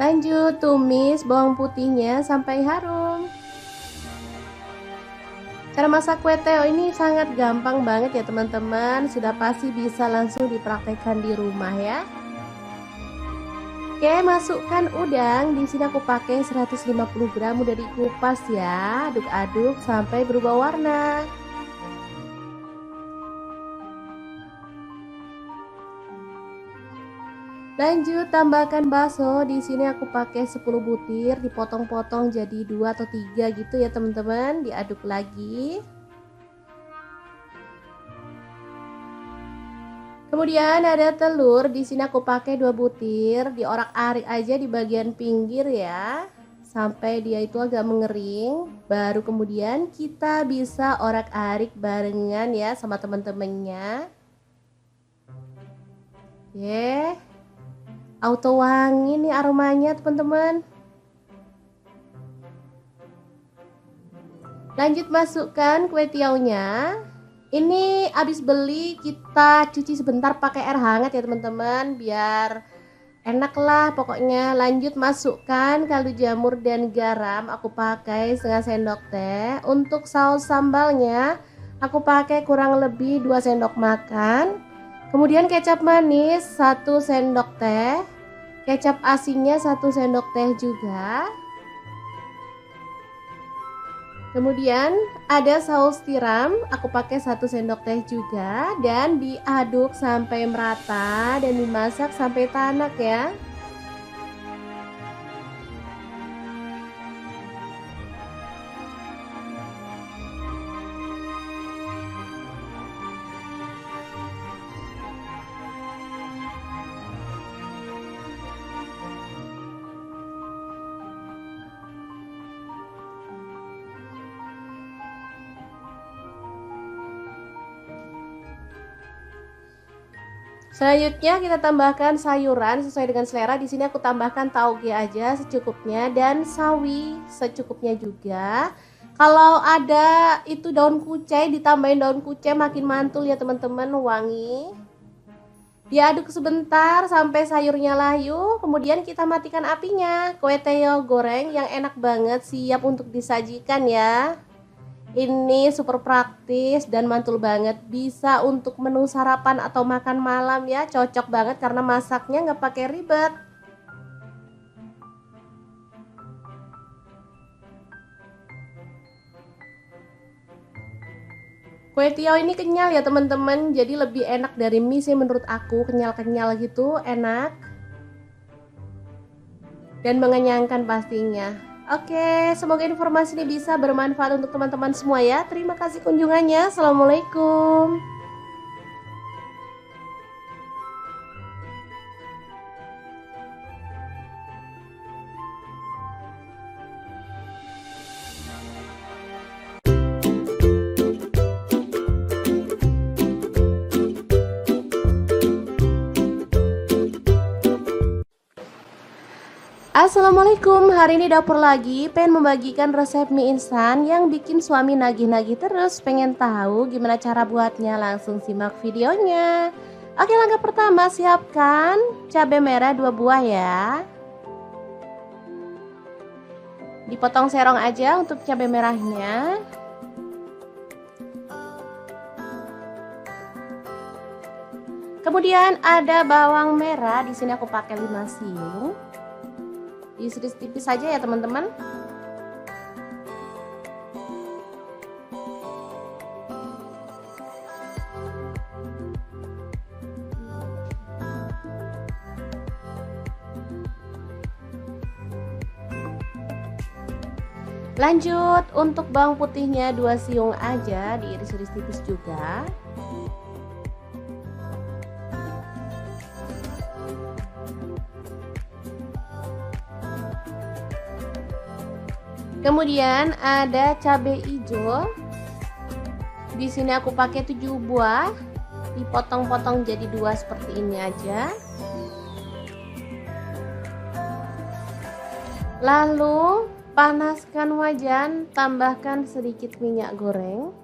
Lanjut tumis bawang putihnya sampai harum. Cara masak kue teo ini sangat gampang banget ya teman-teman, sudah pasti bisa langsung dipraktekkan di rumah ya. Oke, masukkan udang. Di sini aku pakai 150 gram, udah dikupas ya. Aduk-aduk sampai berubah warna. Lanjut tambahkan bakso. Di sini aku pakai 10 butir, dipotong-potong jadi 2 atau 3 gitu ya teman-teman. Diaduk lagi. Kemudian ada telur, di sini aku pakai 2 butir, diorak-arik aja di bagian pinggir ya, sampai dia itu agak mengering. Baru kemudian kita bisa orak-arik barengan ya sama teman-temannya. Oke, auto wangi nih aromanya teman-teman. Lanjut masukkan kue tiaunya. Ini habis beli kita cuci sebentar pakai air hangat ya teman-teman, biar enak lah pokoknya. Lanjut masukkan kaldu jamur dan garam, aku pakai setengah sendok teh. Untuk saus sambalnya aku pakai kurang lebih 2 sendok makan. Kemudian kecap manis 1 sendok teh, kecap asinnya 1 sendok teh juga. Kemudian ada saus tiram, aku pakai 1 sendok teh juga, dan diaduk sampai merata dan dimasak sampai tanak ya. Selanjutnya kita tambahkan sayuran sesuai dengan selera. Di sini aku tambahkan tauge aja secukupnya dan sawi secukupnya juga. Kalau ada itu daun kucai, ditambahin daun kucai makin mantul ya teman-teman, wangi. Diaduk sebentar sampai sayurnya layu, kemudian kita matikan apinya. Kue teo goreng yang enak banget siap untuk disajikan ya. Ini super praktis dan mantul banget, bisa untuk menu sarapan atau makan malam ya, cocok banget karena masaknya nggak pakai ribet. Kue tiaw ini kenyal ya teman-teman, jadi lebih enak dari mie sih menurut aku, kenyal-kenyal gitu, enak dan mengenyangkan pastinya. Oke, semoga informasi ini bisa bermanfaat untuk teman-teman semua ya. Terima kasih kunjungannya. Assalamualaikum. Assalamualaikum, hari ini dapur lagi pengen membagikan resep mie instan yang bikin suami nagih-nagih terus. Pengen tahu gimana cara buatnya? Langsung simak videonya. Oke, langkah pertama siapkan cabai merah 2 buah ya. Dipotong serong aja untuk cabai merahnya. Kemudian ada bawang merah, di sini aku pakai 5 siung. Diiris tipis saja ya teman-teman. Lanjut untuk bawang putihnya 2 siung aja, diiris-iris tipis juga. Kemudian ada cabai hijau. Di sini aku pakai 7 buah, dipotong-potong jadi 2 seperti ini aja. Lalu panaskan wajan, tambahkan sedikit minyak goreng.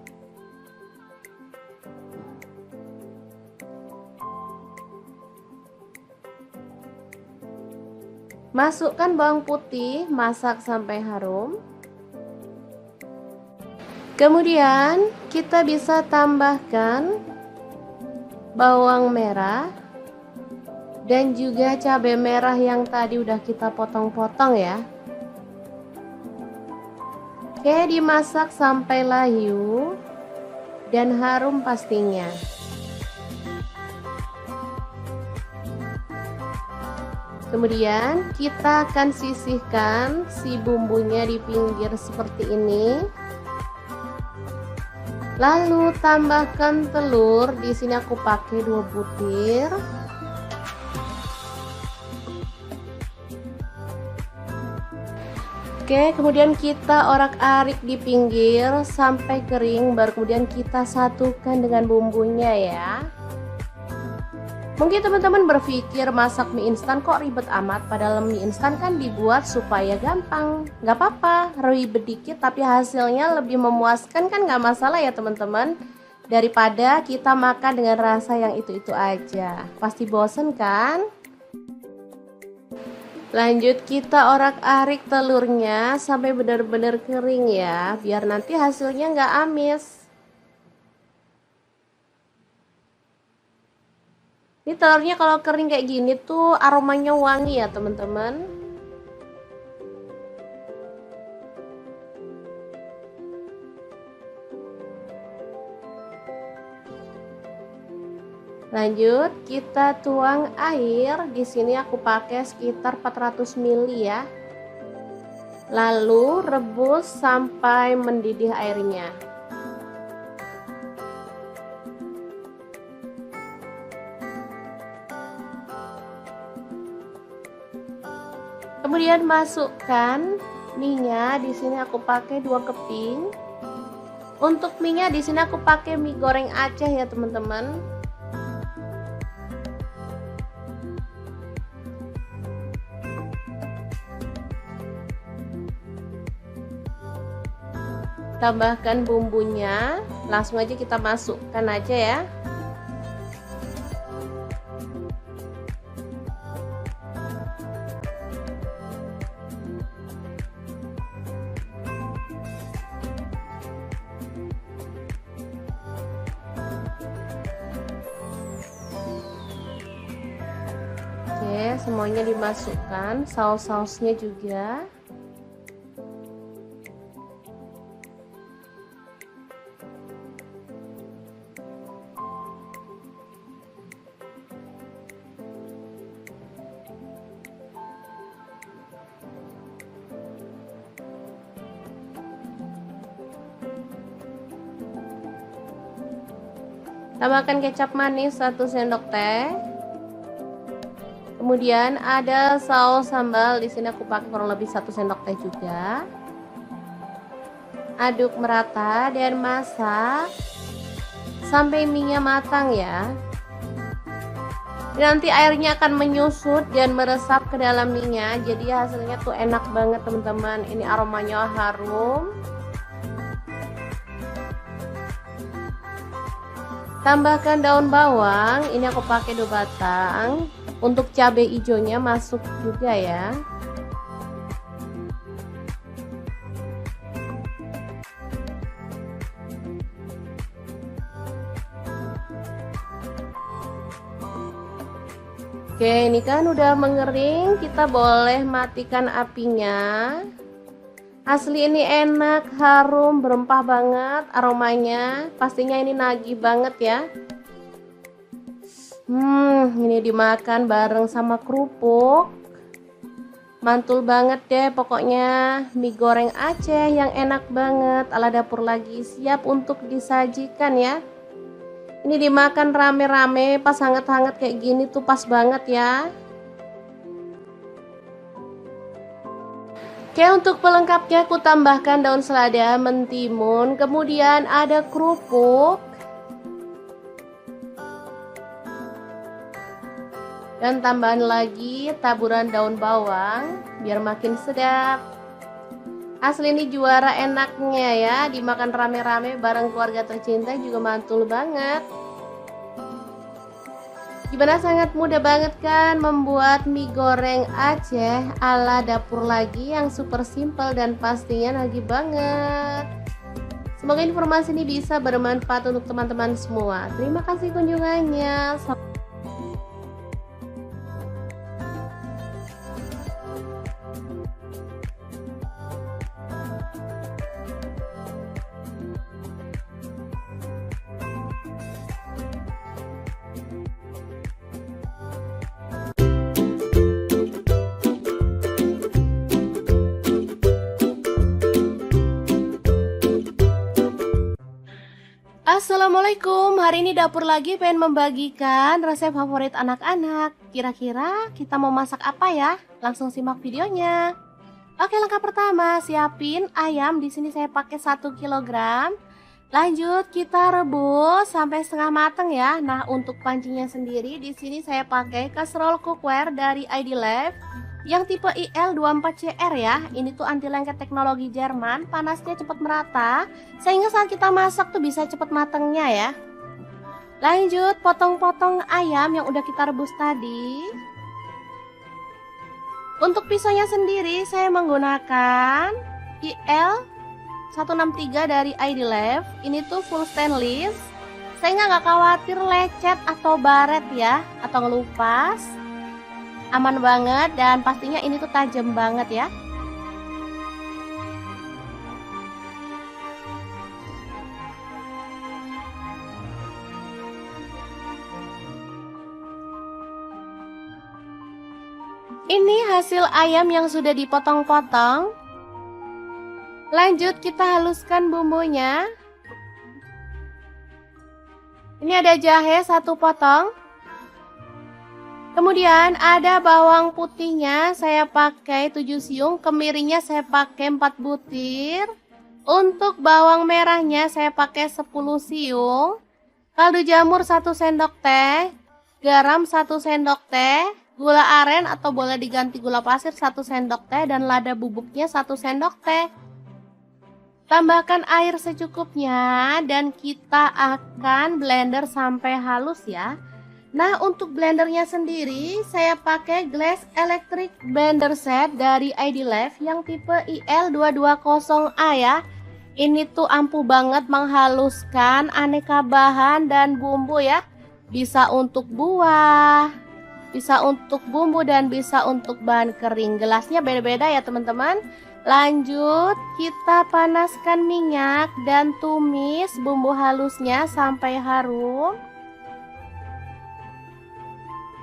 Masukkan bawang putih, masak sampai harum. Kemudian kita bisa tambahkan bawang merah dan juga cabai merah yang tadi udah kita potong-potong ya. Oke, dimasak sampai layu dan harum pastinya. Kemudian kita akan sisihkan si bumbunya di pinggir seperti ini. Lalu tambahkan telur. Di sini aku pakai 2 butir. Oke, kemudian kita orak-arik di pinggir sampai kering, baru kemudian kita satukan dengan bumbunya ya. Mungkin teman-teman berpikir masak mie instan kok ribet amat, padahal mie instan kan dibuat supaya gampang. Gak apa-apa, ribet dikit tapi hasilnya lebih memuaskan kan, gak masalah ya teman-teman. Daripada kita makan dengan rasa yang itu-itu aja. Pasti bosen kan? Lanjut kita orak-arik telurnya sampai benar-benar kering ya, biar nanti hasilnya gak amis. Ini telurnya kalau kering kayak gini tuh aromanya wangi ya teman-teman. Lanjut kita tuang air. Di sini aku pakai sekitar 400 ml ya. Lalu rebus sampai mendidih airnya. Kemudian masukkan mie-nya. Di sini aku pakai 2 keping. Untuk mie-nya di sini aku pakai mie goreng Aceh ya teman-teman. Tambahkan bumbunya, langsung aja kita masukkan aja ya. Oke, semuanya dimasukkan, saus-sausnya juga. Tambahkan kecap manis 1 sendok teh. Kemudian ada saus sambal, di sini aku pakai kurang lebih 1 sendok teh juga. Aduk merata dan masak sampai mie-nya matang ya. Nanti airnya akan menyusut dan meresap ke dalam mie-nya, jadi hasilnya tuh enak banget teman-teman. Ini aromanya harum. Tambahkan daun bawang, ini aku pakai 2 batang. Untuk cabai hijaunya masuk juga ya. Oke, ini kan udah mengering, kita boleh matikan apinya. Asli ini enak, harum, berempah banget aromanya. Pastinya ini nagih banget ya. Ini dimakan bareng sama kerupuk. Mantul banget deh pokoknya. Mie goreng Aceh yang enak banget. Ala dapur lagi siap untuk disajikan ya. Ini dimakan rame-rame pas hangat-hangat kayak gini tuh pas banget ya. Oke, untuk pelengkapnya aku tambahkan daun selada, mentimun, kemudian ada kerupuk. Dan tambahan lagi taburan daun bawang biar makin sedap. Asli ini juara enaknya ya, dimakan rame-rame bareng keluarga tercinta juga mantul banget. Gimana, sangat mudah banget kan membuat mie goreng Aceh ala dapur lagi yang super simple dan pastinya nagih banget. Semoga informasi ini bisa bermanfaat untuk teman-teman semua. Terima kasih kunjungannya. Assalamualaikum, hari ini dapur lagi pengen membagikan resep favorit anak-anak. Kira-kira kita mau masak apa ya? Langsung simak videonya. Oke, langkah pertama, siapin ayam. Di sini saya pakai 1 kilogram. Lanjut kita rebus sampai setengah matang ya. Nah, untuk pancinya sendiri di sini saya pakai kaserol cookware dari ID Life yang tipe IL24CR ya. Ini tuh anti lengket teknologi Jerman, panasnya cepat merata sehingga saat kita masak tuh bisa cepat matangnya ya. Lanjut potong-potong ayam yang udah kita rebus tadi. Untuk pisaunya sendiri saya menggunakan IL163 dari ID Life. Ini tuh full stainless sehingga nggak khawatir lecet atau baret ya, atau ngelupas. Aman banget dan pastinya ini tuh tajam banget ya. Ini hasil ayam yang sudah dipotong-potong. Lanjut kita haluskan bumbunya. Ini ada jahe 1 potong. Kemudian ada bawang putihnya saya pakai 7 siung, kemirinya saya pakai 4 butir. Untuk bawang merahnya saya pakai 10 siung. Kaldu jamur 1 sendok teh, garam 1 sendok teh, gula aren atau boleh diganti gula pasir 1 sendok teh dan lada bubuknya 1 sendok teh. Tambahkan air secukupnya dan kita akan blender sampai halus ya. Nah, untuk blendernya sendiri saya pakai Glass Electric Blender Set dari ID Life yang tipe IL220A ya. Ini tuh ampuh banget menghaluskan aneka bahan dan bumbu ya. Bisa untuk buah, bisa untuk bumbu dan bisa untuk bahan kering. Gelasnya beda-beda ya teman-teman. Lanjut kita panaskan minyak dan tumis bumbu halusnya sampai harum.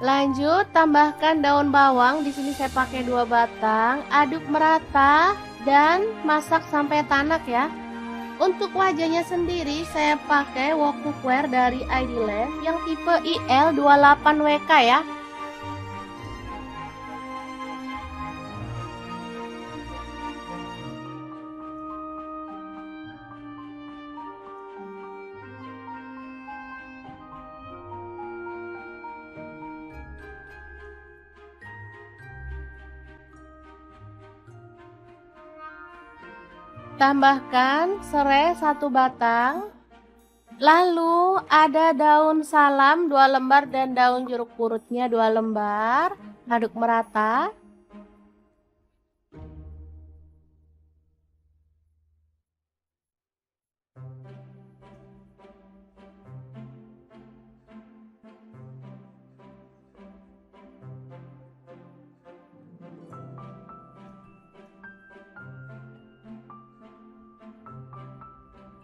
Lanjut tambahkan daun bawang, di sini saya pakai 2 batang, aduk merata dan masak sampai tanak ya. Untuk wajahnya sendiri saya pakai wok cookware dari ID Life yang tipe IL28WK ya. Tambahkan serai 1 batang. Lalu ada daun salam 2 lembar dan daun jeruk purutnya 2 lembar. Aduk merata.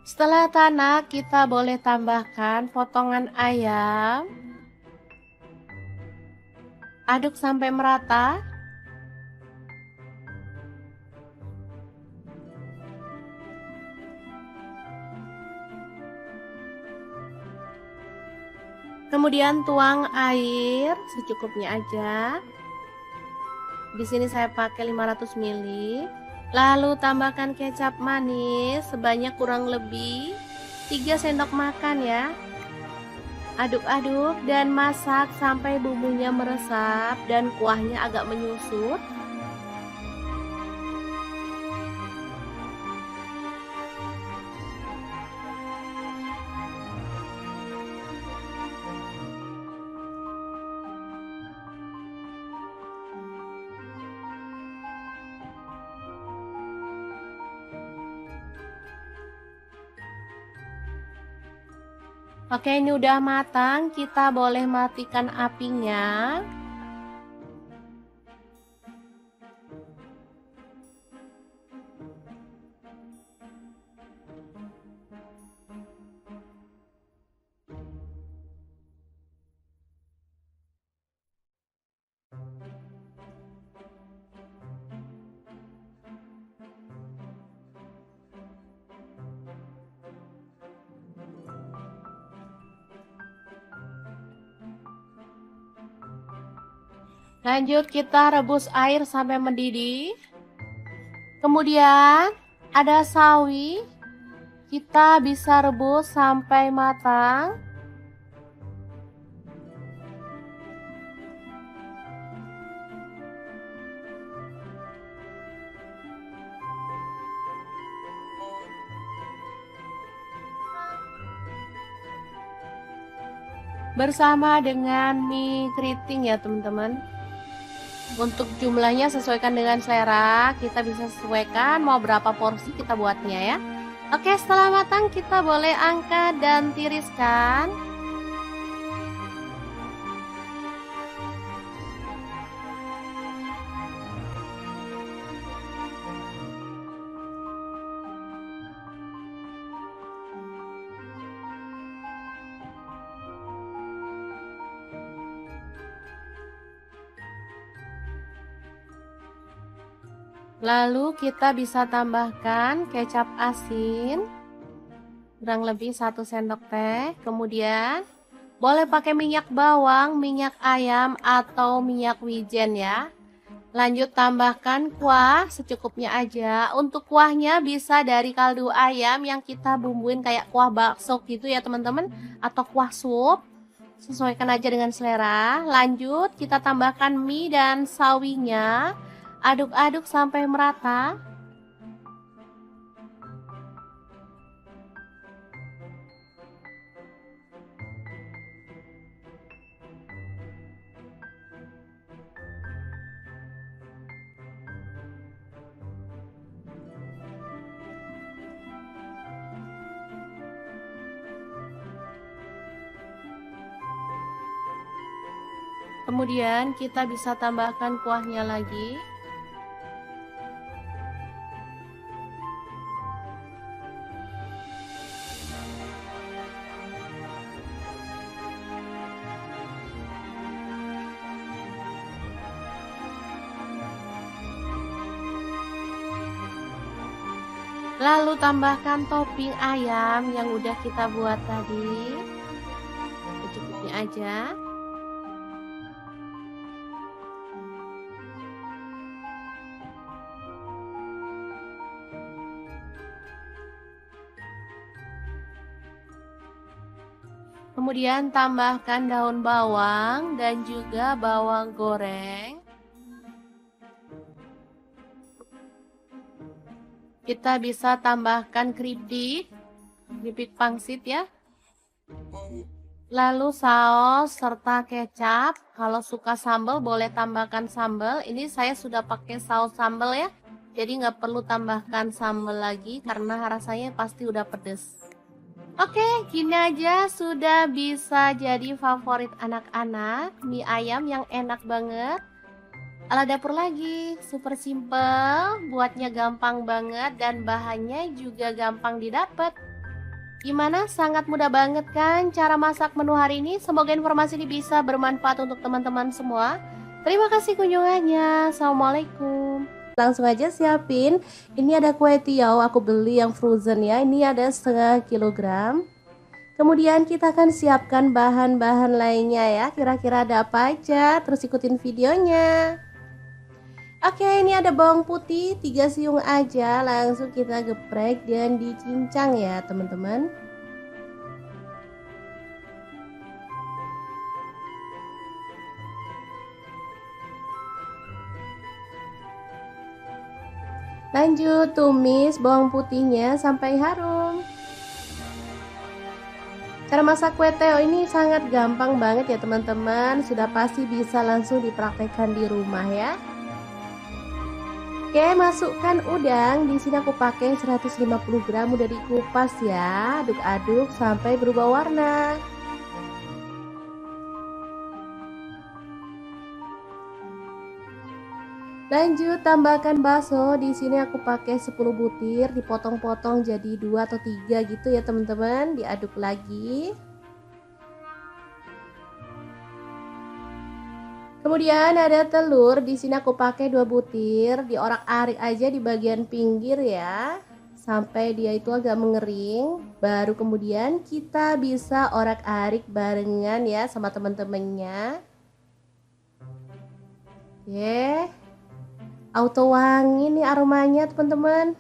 Setelah tanak, kita boleh tambahkan potongan ayam. Aduk sampai merata. Kemudian tuang air secukupnya aja. Di sini saya pakai 500 ml. Lalu tambahkan kecap manis sebanyak kurang lebih 3 sendok makan ya. Aduk-aduk dan masak sampai bumbunya meresap dan kuahnya agak menyusut. Oke, ini udah matang, kita boleh matikan apinya. Lanjut kita rebus air sampai mendidih. Kemudian ada sawi. Kita bisa rebus sampai matang. Bersama dengan mie keriting ya teman-teman. Untuk jumlahnya sesuaikan dengan selera, kita bisa sesuaikan mau berapa porsi kita buatnya ya. Oke, setelah matang kita boleh angkat dan tiriskan. Lalu kita bisa tambahkan kecap asin kurang lebih 1 sendok teh. Kemudian boleh pakai minyak bawang, minyak ayam atau minyak wijen ya. Lanjut tambahkan kuah secukupnya aja. Untuk kuahnya bisa dari kaldu ayam yang kita bumbuin kayak kuah bakso gitu ya teman-teman, atau kuah sup. Sesuaikan aja dengan selera. Lanjut kita tambahkan mie dan sawinya. Aduk-aduk sampai merata. Kemudian kita bisa tambahkan kuahnya lagi. Lalu tambahkan topping ayam yang udah kita buat tadi. Secukupnya aja. Kemudian tambahkan daun bawang dan juga bawang goreng. Kita bisa tambahkan keripik pangsit ya. Lalu saus serta kecap. Kalau suka sambal boleh tambahkan sambal. Ini saya sudah pakai saus sambal ya. Jadi nggak perlu tambahkan sambal lagi karena rasanya pasti udah pedes. Oke, gini aja sudah bisa jadi favorit anak-anak. Mie ayam yang enak banget. Ala dapur lagi, super simple, buatnya gampang banget dan bahannya juga gampang didapat. Gimana? Sangat mudah banget kan cara masak menu hari ini? Semoga informasi ini bisa bermanfaat untuk teman-teman semua. Terima kasih kunjungannya. Assalamualaikum. Langsung aja siapin. Ini ada kue tiaw, aku beli yang frozen ya. Ini ada setengah kilogram. Kemudian kita akan siapkan bahan-bahan lainnya ya. Kira-kira ada apa aja? Terus ikutin videonya. Oke, ini ada bawang putih 3 siung aja. Langsung kita geprek dan dicincang ya teman-teman. Lanjut tumis bawang putihnya sampai harum. Cara masak kue teo ini sangat gampang banget ya teman-teman. Sudah pasti bisa langsung dipraktekkan di rumah ya. Oke, masukkan udang. Di sini aku pakai 150 gram, udah dikupas ya. Aduk-aduk sampai berubah warna. Lanjut tambahkan bakso. Di sini aku pakai 10 butir, dipotong-potong jadi 2 atau 3 gitu ya teman-teman. Diaduk lagi. Kemudian ada telur, di sini aku pakai 2 butir, diorak-arik aja di bagian pinggir ya, sampai dia itu agak mengering. Baru kemudian kita bisa orak-arik barengan ya sama teman-temannya. Oke, auto wangi nih aromanya teman-teman.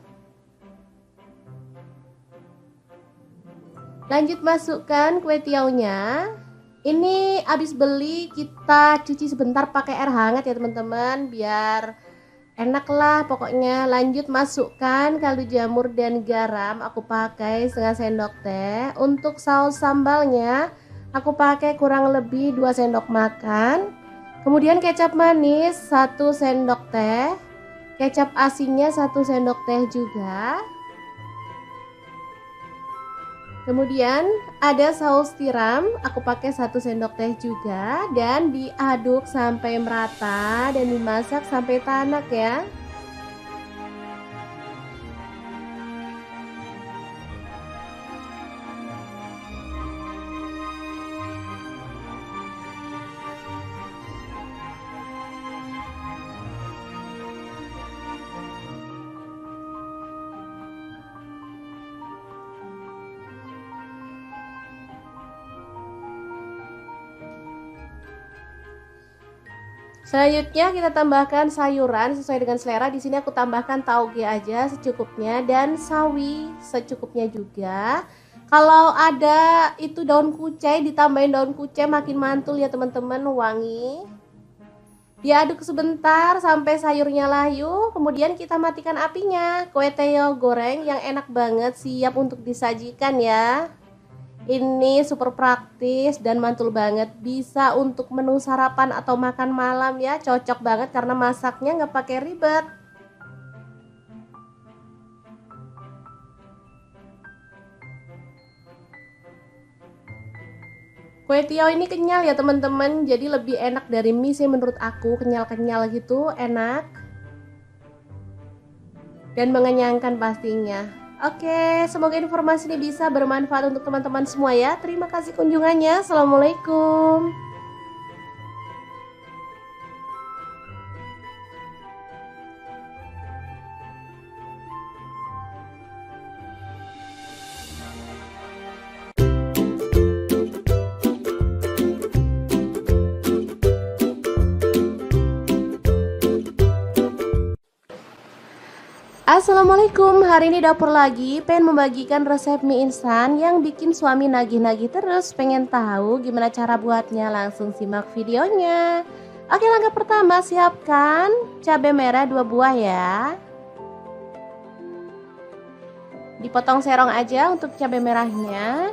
Lanjut masukkan kue tiaunya. Ini habis beli kita cuci sebentar pakai air hangat ya teman-teman, biar enak lah pokoknya. Lanjut masukkan kaldu jamur dan garam, aku pakai setengah sendok teh. Untuk saus sambalnya aku pakai kurang lebih 2 sendok makan. Kemudian kecap manis 1 sendok teh, kecap asinnya 1 sendok teh juga. Kemudian ada saus tiram, aku pakai 1 sendok teh juga, dan diaduk sampai merata dan dimasak sampai tanak ya. Selanjutnya kita tambahkan sayuran sesuai dengan selera. Di sini aku tambahkan tauge aja secukupnya dan sawi secukupnya juga. Kalau ada itu daun kucai, ditambahin daun kucai makin mantul ya teman-teman, wangi. Diaduk sebentar sampai sayurnya layu, kemudian kita matikan apinya. Kue teo goreng yang enak banget, siap untuk disajikan ya. Ini super praktis dan mantul banget, bisa untuk menu sarapan atau makan malam ya, cocok banget karena masaknya nggak pakai ribet. Kue tiaw ini kenyal ya teman-teman, jadi lebih enak dari mie sih menurut aku, kenyal-kenyal gitu, enak dan mengenyangkan pastinya. Oke, semoga informasi ini bisa bermanfaat untuk teman-teman semua ya. Terima kasih kunjungannya. Assalamualaikum. Assalamualaikum, hari ini dapur lagi pengen membagikan resep mie instan yang bikin suami nagih-nagih terus. Pengen tahu gimana cara buatnya? Langsung simak videonya. Oke, langkah pertama siapkan cabai merah 2 buah ya. Dipotong serong aja untuk cabai merahnya.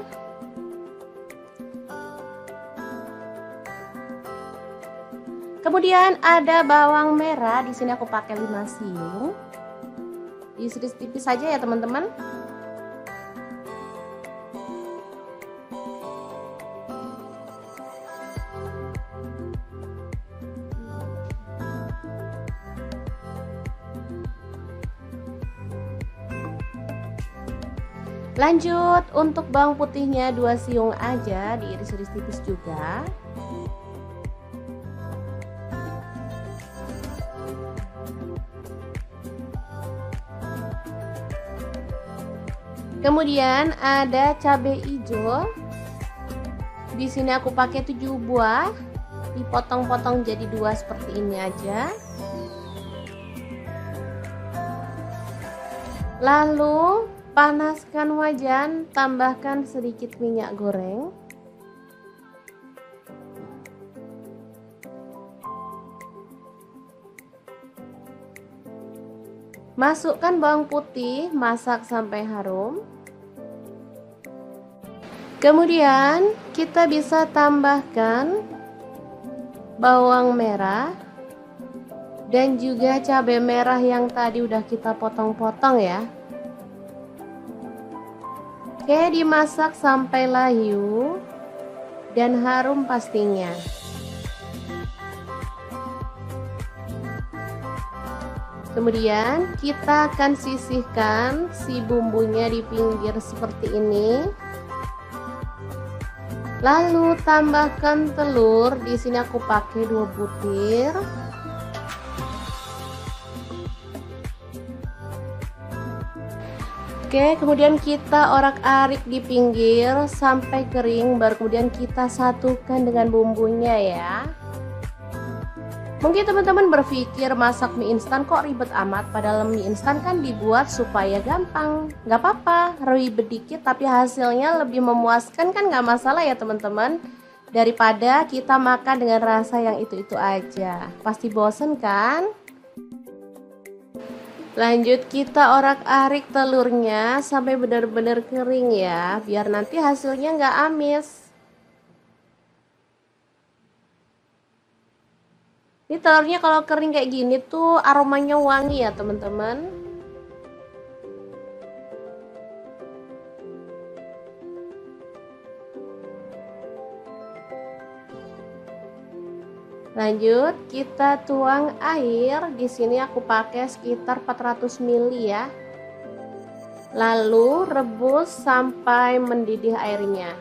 Kemudian ada bawang merah, di sini aku pakai 5 siung. Diiris tipis saja ya teman-teman. Lanjut untuk bawang putihnya 2 siung aja, diiris-iris tipis juga. Kemudian ada cabai hijau. Di sini aku pakai 7 buah, dipotong-potong jadi 2 seperti ini aja. Lalu panaskan wajan, tambahkan sedikit minyak goreng. Masukkan bawang putih, masak sampai harum. Kemudian kita bisa tambahkan bawang merah. dan juga cabai merah yang tadi udah kita potong-potong ya. Oke, dimasak sampai layu dan harum pastinya. Kemudian kita akan sisihkan si bumbunya di pinggir seperti ini. Lalu tambahkan telur. Di sini aku pakai 2 butir. Oke, kemudian kita orak-arik di pinggir sampai kering, baru kemudian kita satukan dengan bumbunya ya. Mungkin teman-teman berpikir masak mie instan kok ribet amat, padahal mie instan kan dibuat supaya gampang. Nggak apa-apa, ribet dikit tapi hasilnya lebih memuaskan kan, nggak masalah ya teman-teman. Daripada kita makan dengan rasa yang itu-itu aja, pasti bosen kan? Lanjut kita orak-arik telurnya sampai benar-benar kering ya, biar nanti hasilnya nggak amis. Ini telurnya kalau kering kayak gini tuh aromanya wangi ya teman-teman. Lanjut kita tuang air. Di sini aku pakai sekitar 400 ml ya. Lalu rebus sampai mendidih airnya.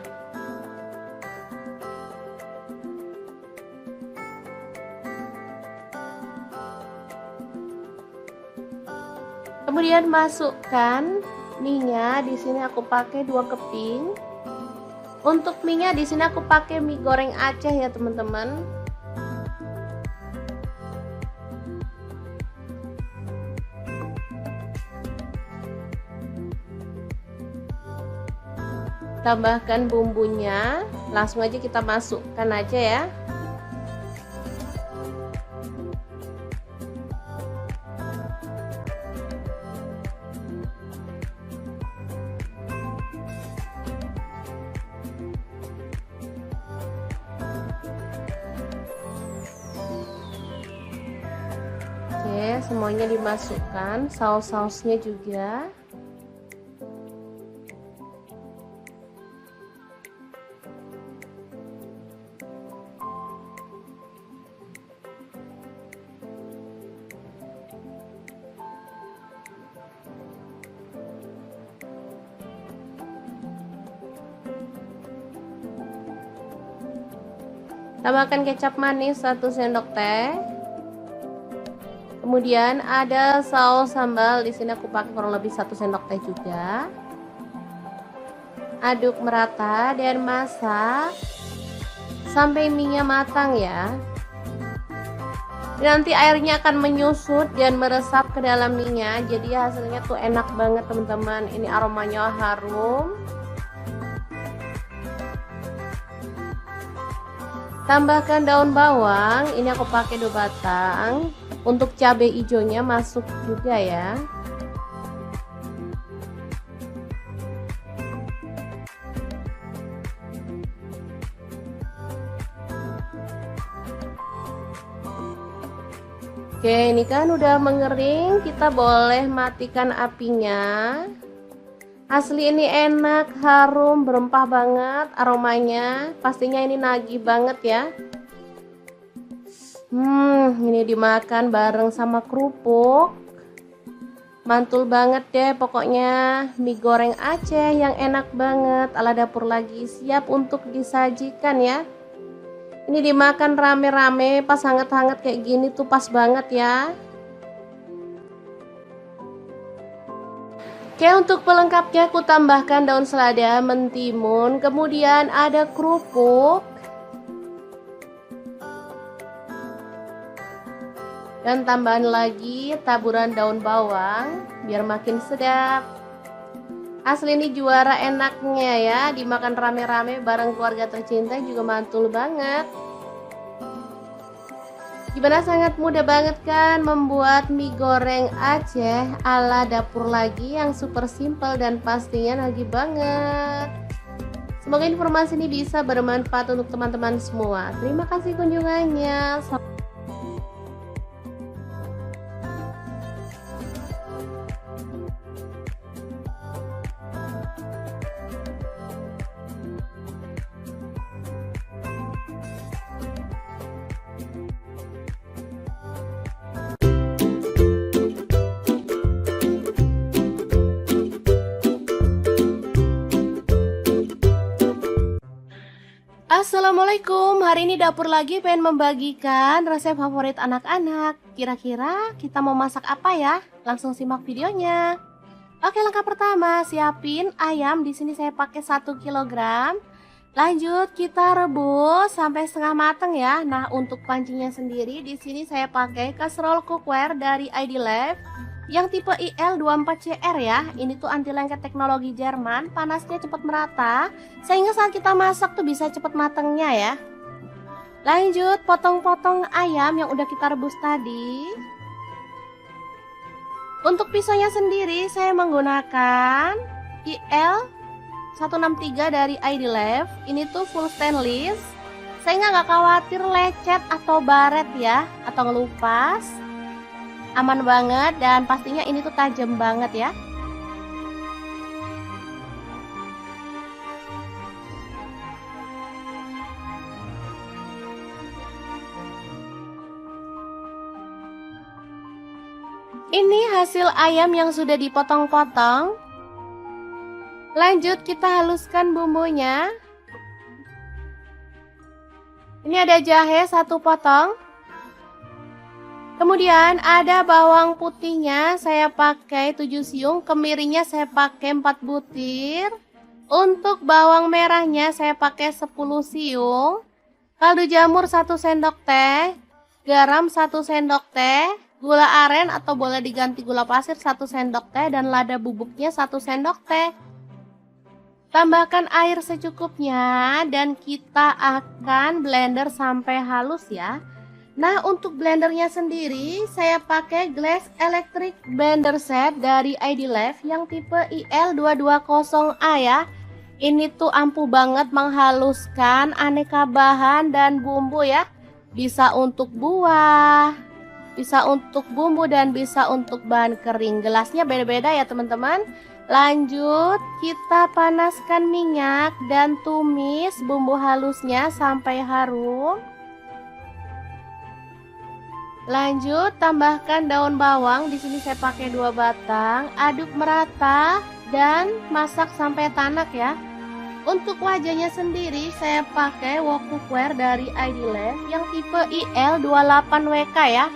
Kemudian masukkan mie-nya. Di sini aku pakai 2 keping. Untuk mie-nya di sini aku pakai mie goreng Aceh ya teman-teman. Tambahkan bumbunya, langsung aja kita masukkan aja ya. Oke, semuanya dimasukkan, saus-sausnya juga. Tambahkan kecap manis 1 sendok teh. Kemudian ada saus sambal, di sini aku pakai kurang lebih 1 sendok teh juga. Aduk merata dan masak sampai mie-nya matang ya. Nanti airnya akan menyusut dan meresap ke dalam mie-nya, jadi hasilnya tuh enak banget teman-teman. Ini aromanya harum. Tambahkan daun bawang, ini aku pakai 2 batang. Untuk cabai hijaunya masuk juga ya. Oke, ini kan udah mengering, kita boleh matikan apinya. Asli ini enak, harum, berempah banget aromanya. Pastinya ini nagih banget ya. Ini dimakan bareng sama kerupuk. Mantul banget deh pokoknya. Mie goreng Aceh yang enak banget ala dapur lagi, siap untuk disajikan ya. Ini dimakan rame-rame pas hangat-hangat kayak gini tuh pas banget ya. Oke, untuk pelengkapnya aku tambahkan daun selada, mentimun, kemudian ada kerupuk. Dan tambahan lagi taburan daun bawang biar makin sedap. Asli ini juara enaknya ya, dimakan rame-rame bareng keluarga tercinta juga mantul banget. Gimana, sangat mudah banget kan membuat mie goreng Aceh ala dapur lagi yang super simple dan pastinya nagih banget. Semoga informasi ini bisa bermanfaat untuk teman-teman semua. Terima kasih kunjungannya. Assalamualaikum, hari ini dapur lagi pengen membagikan resep favorit anak-anak. Kira-kira kita mau masak apa ya? Langsung simak videonya. Oke, langkah pertama, siapin ayam. Di sini saya pakai 1 kilogram. Lanjut kita rebus sampai setengah matang ya. Nah, untuk pancinya sendiri di sini saya pakai kaserol cookware dari ID Lab yang tipe IL24CR ya. Ini tuh anti lengket teknologi Jerman, panasnya cepat merata sehingga saat kita masak tuh bisa cepat matangnya ya. Lanjut potong-potong ayam yang udah kita rebus tadi. Untuk pisaunya sendiri saya menggunakan IL163 dari ID Lab. Ini tuh full stainless sehingga nggak khawatir lecet atau baret ya, atau ngelupas. Aman banget dan pastinya ini tuh tajam banget ya. Ini hasil ayam yang sudah dipotong-potong. Lanjut kita haluskan bumbunya. Ini ada jahe 1 potong. Kemudian ada bawang putihnya saya pakai 7 siung, kemirinya saya pakai 4 butir. Untuk bawang merahnya saya pakai 10 siung. Kaldu jamur 1 sendok teh, garam 1 sendok teh, gula aren atau boleh diganti gula pasir 1 sendok teh dan lada bubuknya 1 sendok teh. Tambahkan air secukupnya dan kita akan blender sampai halus ya. Nah, untuk blendernya sendiri saya pakai Glass Electric Blender Set dari ID Lab yang tipe IL220A ya. Ini tuh ampuh banget menghaluskan aneka bahan dan bumbu ya. Bisa untuk buah, bisa untuk bumbu dan bisa untuk bahan kering. Gelasnya beda-beda ya teman-teman. Lanjut kita panaskan minyak dan tumis bumbu halusnya sampai harum. Lanjut tambahkan daun bawang, di sini saya pakai 2 batang, aduk merata dan masak sampai tanak ya. Untuk wajahnya sendiri saya pakai wok cookware dari ID Lab yang tipe IL28WK ya.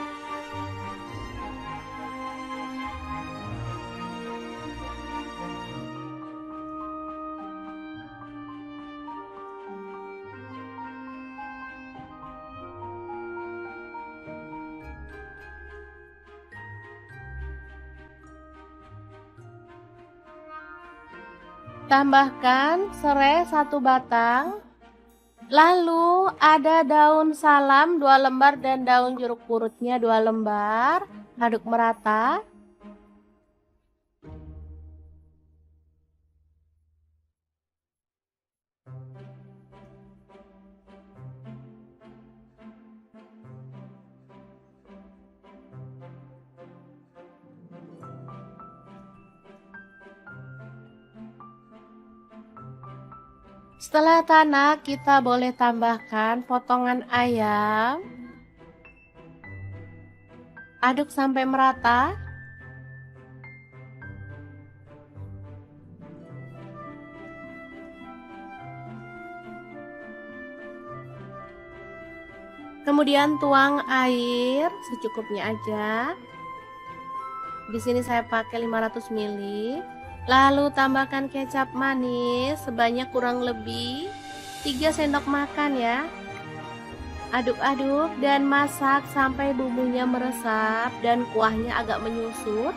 Tambahkan serai 1 batang. Lalu ada daun salam 2 lembar dan daun jeruk purutnya 2 lembar. Aduk merata. Setelah tanak, kita boleh tambahkan potongan ayam. Aduk sampai merata. Kemudian tuang air secukupnya aja. Di sini saya pakai 500 ml. Lalu tambahkan kecap manis sebanyak kurang lebih 3 sendok makan ya. Aduk-aduk dan masak sampai bumbunya meresap dan kuahnya agak menyusut.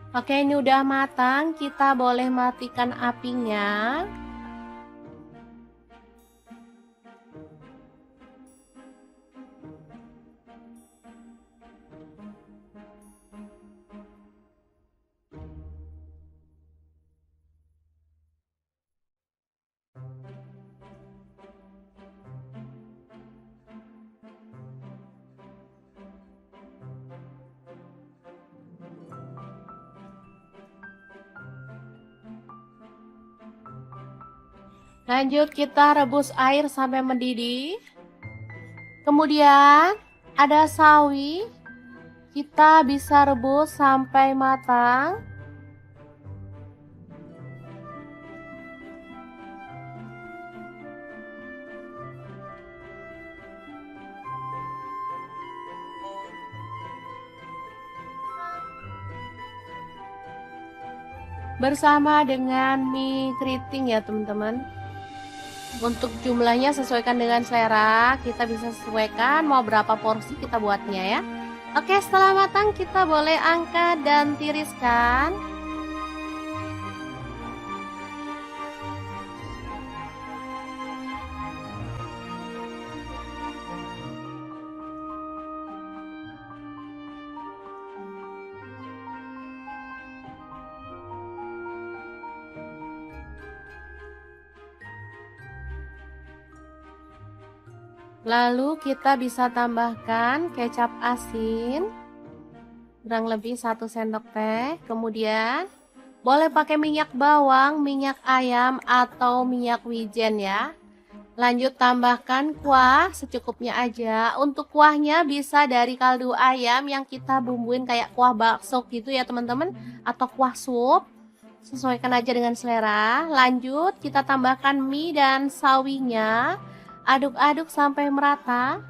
Oke, ini udah matang, kita boleh matikan apinya. Lanjut kita rebus air sampai mendidih. Kemudian ada sawi. Kita bisa rebus sampai matang. Bersama dengan mie keriting ya teman-teman. Untuk jumlahnya sesuaikan dengan selera, kita bisa sesuaikan mau berapa porsi kita buatnya ya. Oke, setelah matang kita boleh angkat dan tiriskan. Lalu kita bisa tambahkan kecap asin kurang lebih 1 sendok teh. Kemudian boleh pakai minyak bawang, minyak ayam atau minyak wijen ya. Lanjut tambahkan kuah secukupnya aja. Untuk kuahnya bisa dari kaldu ayam yang kita bumbuin kayak kuah bakso gitu ya teman-teman, atau kuah sup. Sesuaikan aja dengan selera. Lanjut kita tambahkan mie dan sawinya. Aduk-aduk sampai merata.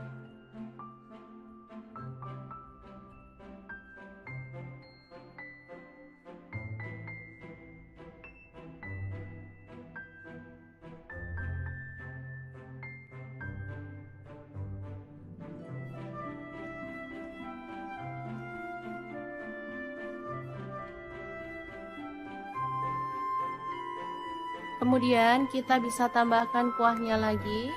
Kemudian kita bisa tambahkan kuahnya lagi.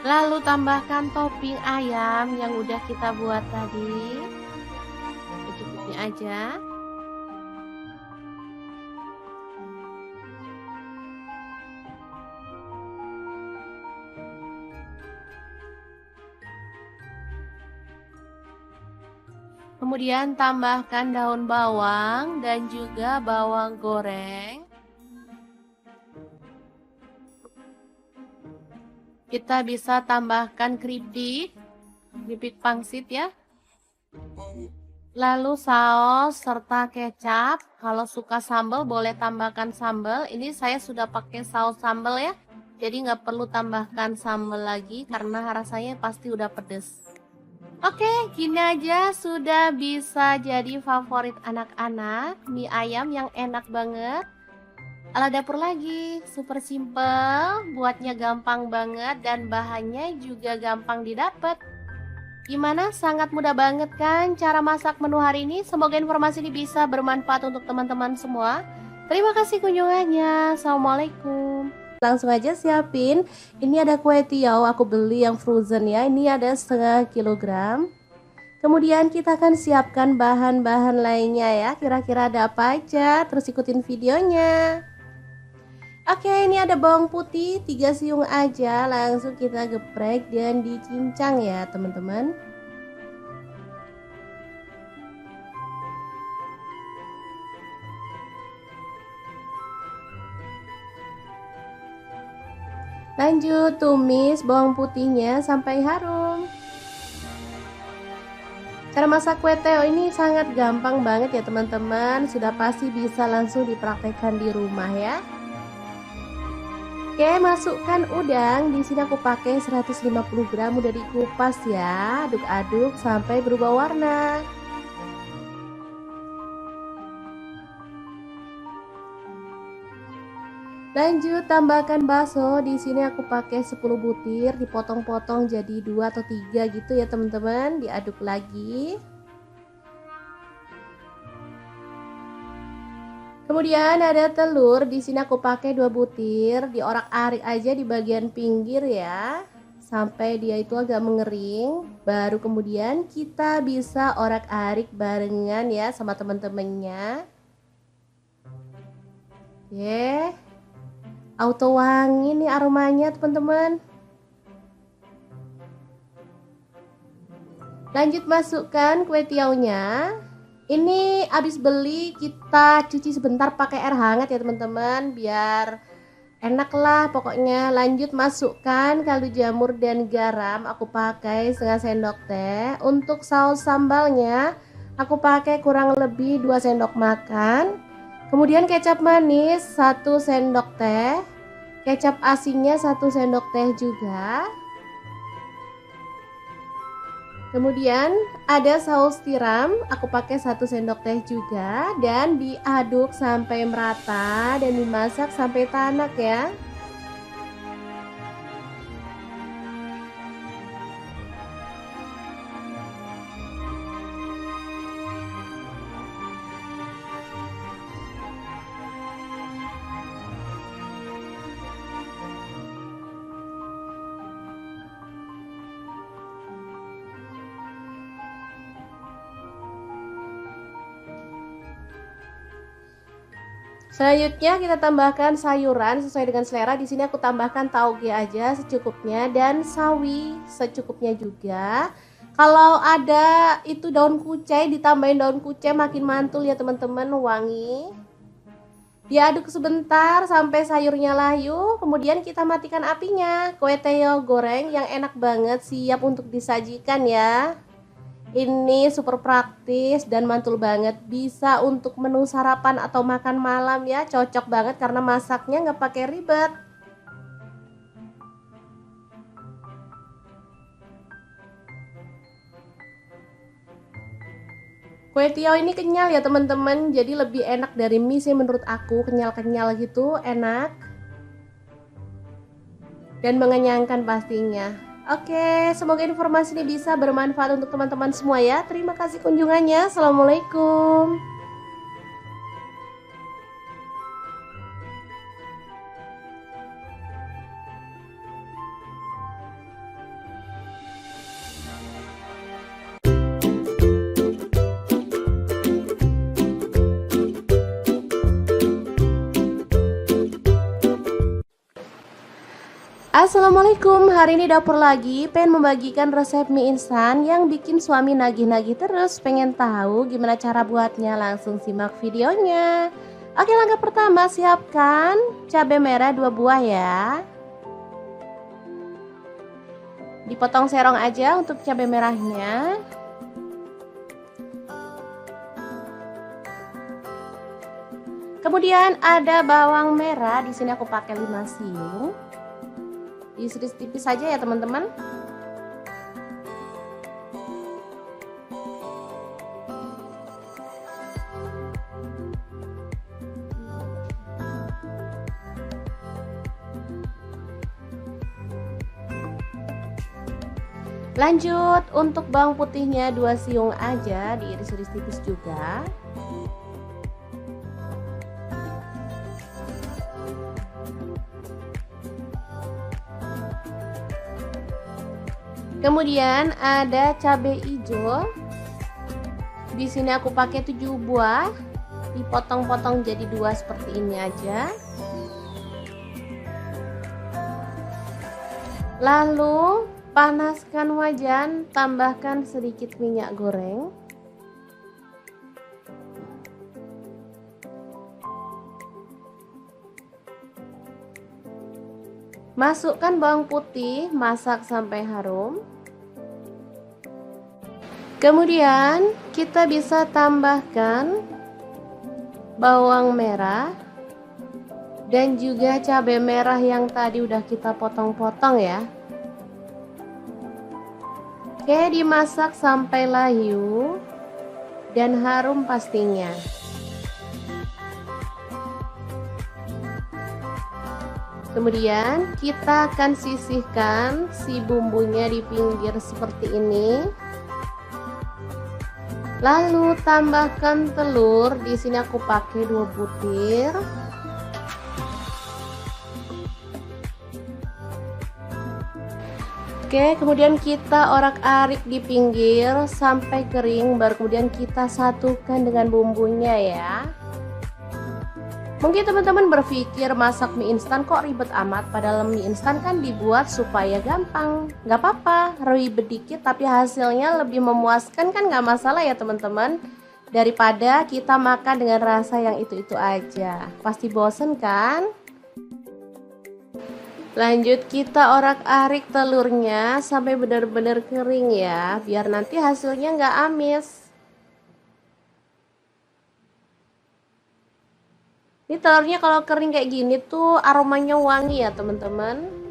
Lalu tambahkan topping ayam yang udah kita buat tadi. Secukupnya aja. Kemudian tambahkan daun bawang dan juga bawang goreng. Kita bisa tambahkan keripik pangsit ya. Lalu saus serta kecap. Kalau suka sambal boleh tambahkan sambal. Ini saya sudah pakai saus sambal ya. Jadi nggak perlu tambahkan sambal lagi karena rasanya pasti udah pedes. Oke, gini aja sudah bisa jadi favorit anak-anak. Mie ayam yang enak banget. Ala dapur lagi, super simple, buatnya gampang banget dan bahannya juga gampang didapat. Gimana? Sangat mudah banget kan cara masak menu hari ini? Semoga informasi ini bisa bermanfaat untuk teman-teman semua. Terima kasih kunjungannya. Assalamualaikum. Langsung aja siapin. Ini ada kue tiaw, aku beli yang frozen ya. Ini ada setengah kilogram. Kemudian kita akan siapkan bahan-bahan lainnya ya. Kira-kira ada apa aja? Terus ikutin videonya. Oke, ini ada bawang putih 3 siung aja, langsung kita geprek dan dicincang ya teman-teman. Lanjut tumis bawang putihnya sampai harum. Cara masak kue teo ini sangat gampang banget ya teman-teman, sudah pasti bisa langsung dipraktekkan di rumah ya. Oke, masukkan udang. Di sini aku pakai 150 gram, udah dikupas ya. Aduk-aduk sampai berubah warna. Lanjut tambahkan bakso. Di sini aku pakai 10 butir, dipotong-potong jadi 2 atau 3 gitu ya teman-teman. Diaduk lagi. Kemudian ada telur, di sini aku pakai 2 butir, diorak-arik aja di bagian pinggir ya, sampai dia itu agak mengering. Baru kemudian kita bisa orak-arik barengan ya sama teman-temannya. Oke, auto wangi nih aromanya teman-teman. Lanjut masukkan kue tiaunya. Ini habis beli kita cuci sebentar pakai air hangat ya teman-teman, biar enak lah pokoknya. Lanjut masukkan kaldu jamur dan garam, aku pakai setengah sendok teh. Untuk saus sambalnya aku pakai kurang lebih 2 sendok makan. Kemudian kecap manis 1 sendok teh, kecap asinnya 1 sendok teh juga. Kemudian ada saus tiram, aku pakai 1 sendok teh juga, dan diaduk sampai merata dan dimasak sampai tanak ya. Selanjutnya kita tambahkan sayuran sesuai dengan selera. Di sini aku tambahkan tauge aja secukupnya dan sawi secukupnya juga. Kalau ada itu daun kucai, ditambahin daun kucai makin mantul ya teman-teman, wangi. Diaduk sebentar sampai sayurnya layu, kemudian kita matikan apinya. Kue teo goreng yang enak banget siap untuk disajikan ya. Ini super praktis dan mantul banget, bisa untuk menu sarapan atau makan malam ya, cocok banget karena masaknya nggak pakai ribet. Kue tiaw ini kenyal ya teman-teman, jadi lebih enak dari mie sih menurut aku, kenyal-kenyal gitu, enak dan mengenyangkan pastinya. Oke, semoga informasi ini bisa bermanfaat untuk teman-teman semua ya. Terima kasih kunjungannya. Assalamualaikum. Assalamualaikum, hari ini dapur lagi pengen membagikan resep mie instan yang bikin suami nagih-nagih terus. Pengen tahu gimana cara buatnya? Langsung simak videonya. Oke, langkah pertama siapkan cabai merah 2 buah ya. Dipotong serong aja untuk cabai merahnya. Kemudian ada bawang merah, di sini aku pakai 5 siung. Diiris tipis saja ya teman-teman. Lanjut untuk bawang putihnya 2 siung aja, diiris-iris tipis juga. Kemudian ada cabai hijau. Di sini aku pakai 7 buah, dipotong-potong jadi 2 seperti ini aja. Lalu panaskan wajan, tambahkan sedikit minyak goreng. Masukkan bawang putih, masak sampai harum. Kemudian kita bisa tambahkan bawang merah dan juga cabai merah yang tadi udah kita potong-potong ya. Oke, dimasak sampai layu dan harum pastinya. Kemudian kita akan sisihkan si bumbunya di pinggir seperti ini. Lalu tambahkan telur. Di sini aku pakai 2 butir. Oke, kemudian kita orak-arik di pinggir sampai kering, baru kemudian kita satukan dengan bumbunya ya. Mungkin teman-teman berpikir masak mie instan kok ribet amat, padahal mie instan kan dibuat supaya gampang. Gak apa-apa, ribet dikit tapi hasilnya lebih memuaskan kan gak masalah ya teman-teman. Daripada kita makan dengan rasa yang itu-itu aja. Pasti bosen kan? Lanjut kita orak-arik telurnya sampai benar-benar kering ya, biar nanti hasilnya nggak amis. Ini telurnya kalau kering kayak gini tuh aromanya wangi ya teman-teman.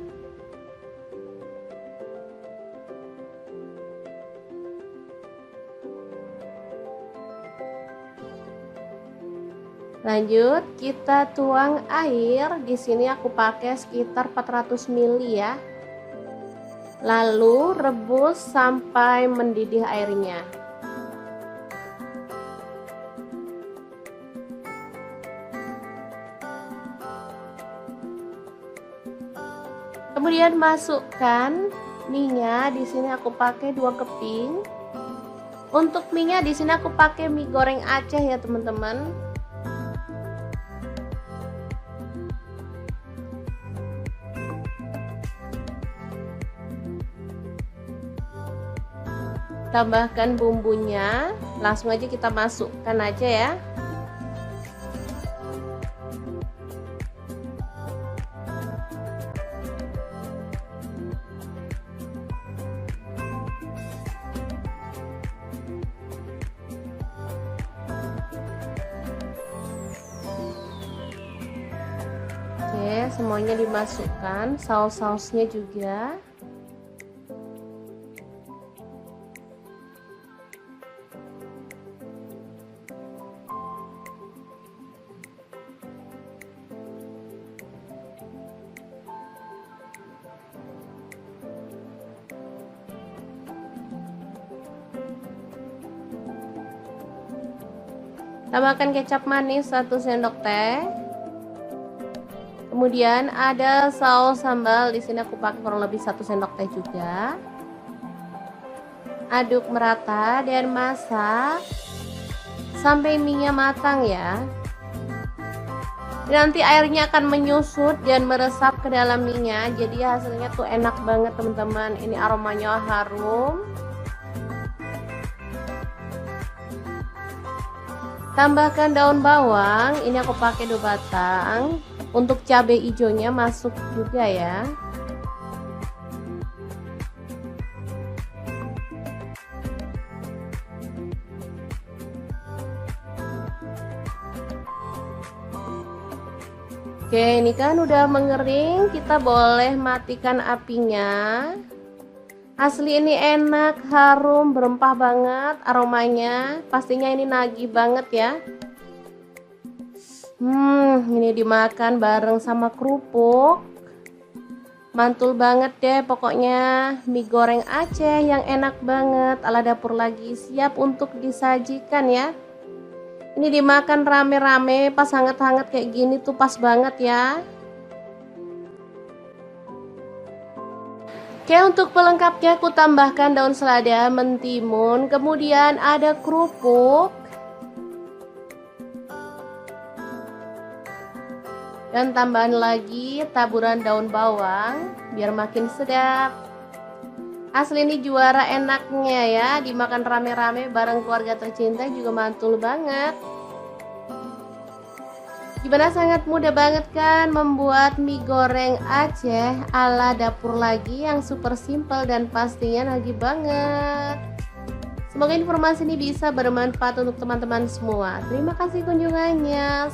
Lanjut kita tuang air. Di sini aku pakai sekitar 400 ml ya. Lalu rebus sampai mendidih airnya. Kemudian masukkan mie-nya. Di sini aku pakai 2 keping. Untuk mie-nya di sini aku pakai mie goreng Aceh ya teman-teman. Tambahkan bumbunya, langsung aja kita masukkan aja ya. Oke, semuanya dimasukkan, saus-sausnya juga. Tambahkan kecap manis 1 sendok teh. Kemudian ada saus sambal, di sini aku pakai kurang lebih 1 sendok teh juga. Aduk merata dan masak sampai mie-nya matang ya. Nanti airnya akan menyusut dan meresap ke dalam mie-nya, jadi hasilnya tuh enak banget teman-teman. Ini aromanya harum. Tambahkan daun bawang, ini aku pakai 2 batang. Untuk cabai hijaunya masuk juga ya. Oke, ini kan udah mengering, kita boleh matikan apinya. Asli ini enak, harum, berempah banget aromanya. Pastinya ini nagih banget ya. Ini dimakan bareng sama kerupuk. Mantul banget deh pokoknya. Mie goreng Aceh yang enak banget. Ala dapur lagi siap untuk disajikan ya. Ini dimakan rame-rame pas hangat-hangat kayak gini tuh pas banget ya. Oke, untuk pelengkapnya aku tambahkan daun selada, mentimun, kemudian ada kerupuk. Dan tambahan lagi taburan daun bawang biar makin sedap. Asli ini juara enaknya ya, dimakan rame-rame bareng keluarga tercinta juga mantul banget. Gimana, sangat mudah banget kan membuat mie goreng Aceh ala dapur lagi yang super simple dan pastinya nagih banget. Semoga informasi ini bisa bermanfaat untuk teman-teman semua. Terima kasih kunjungannya.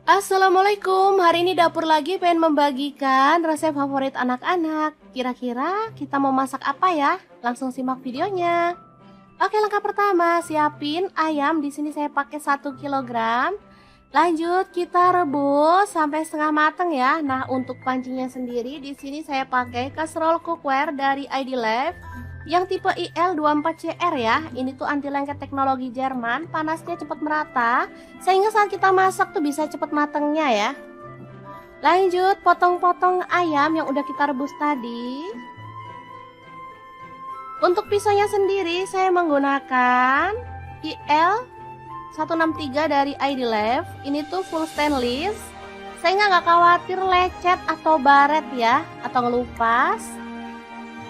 Assalamualaikum, hari ini dapur lagi pengen membagikan resep favorit anak-anak. Kira-kira kita mau masak apa ya? Langsung simak videonya. Oke, langkah pertama, siapin ayam. Di sini saya pakai 1 kg. Lanjut kita rebus sampai setengah matang ya. Nah, untuk pancinya sendiri di sini saya pakai casserole cookware dari ID Life yang tipe IL24CR ya. Ini tuh anti lengket teknologi Jerman, panasnya cepat merata sehingga saat kita masak tuh bisa cepat matangnya ya. Lanjut potong-potong ayam yang udah kita rebus tadi. Untuk pisaunya sendiri saya menggunakan IL 163 dari ID Life. Ini tuh full stainless sehingga nggak khawatir lecet atau baret ya, atau ngelupas.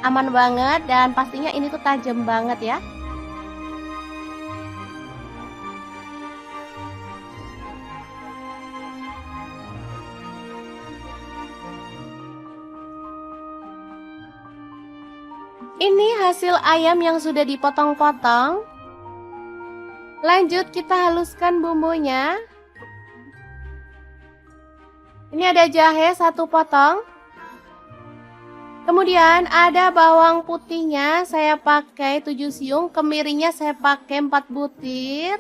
Aman banget dan pastinya ini tuh tajam banget ya. Ini hasil ayam yang sudah dipotong-potong. Lanjut kita haluskan bumbunya. Ini ada jahe 1 potong. Kemudian ada bawang putihnya saya pakai 7 siung, kemirinya saya pakai 4 butir.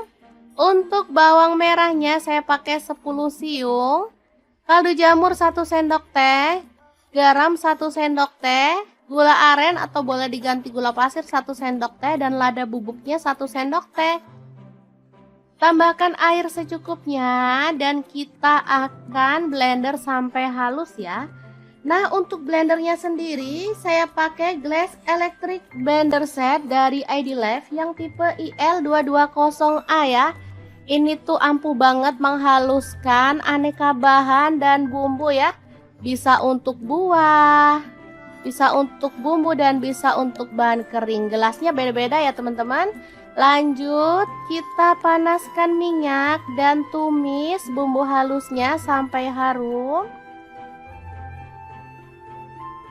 Untuk bawang merahnya saya pakai 10 siung. Kaldu jamur 1 sendok teh, garam 1 sendok teh, gula aren atau boleh diganti gula pasir 1 sendok teh dan lada bubuknya 1 sendok teh. Tambahkan air secukupnya dan kita akan blender sampai halus ya. Nah, untuk blendernya sendiri saya pakai Glass Electric Blender Set dari ID Life yang tipe IL220A ya. Ini tuh ampuh banget menghaluskan aneka bahan dan bumbu ya. Bisa untuk buah, bisa untuk bumbu dan bisa untuk bahan kering. Gelasnya beda-beda ya teman-teman. Lanjut kita panaskan minyak dan tumis bumbu halusnya sampai harum.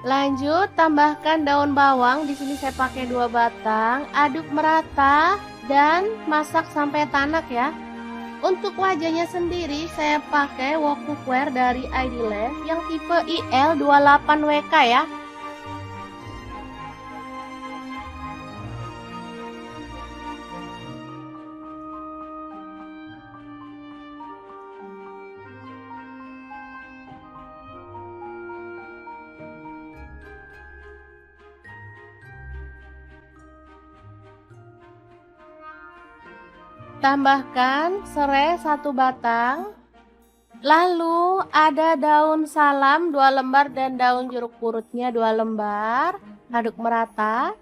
Lanjut tambahkan daun bawang, di sini saya pakai 2 batang. Aduk merata dan masak sampai tanak ya. Untuk wajahnya sendiri saya pakai wok cookware dari ID Life yang tipe IL28WK ya. Tambahkan serai 1 batang. Lalu ada daun salam 2 lembar dan daun jeruk purutnya 2 lembar. Aduk merata.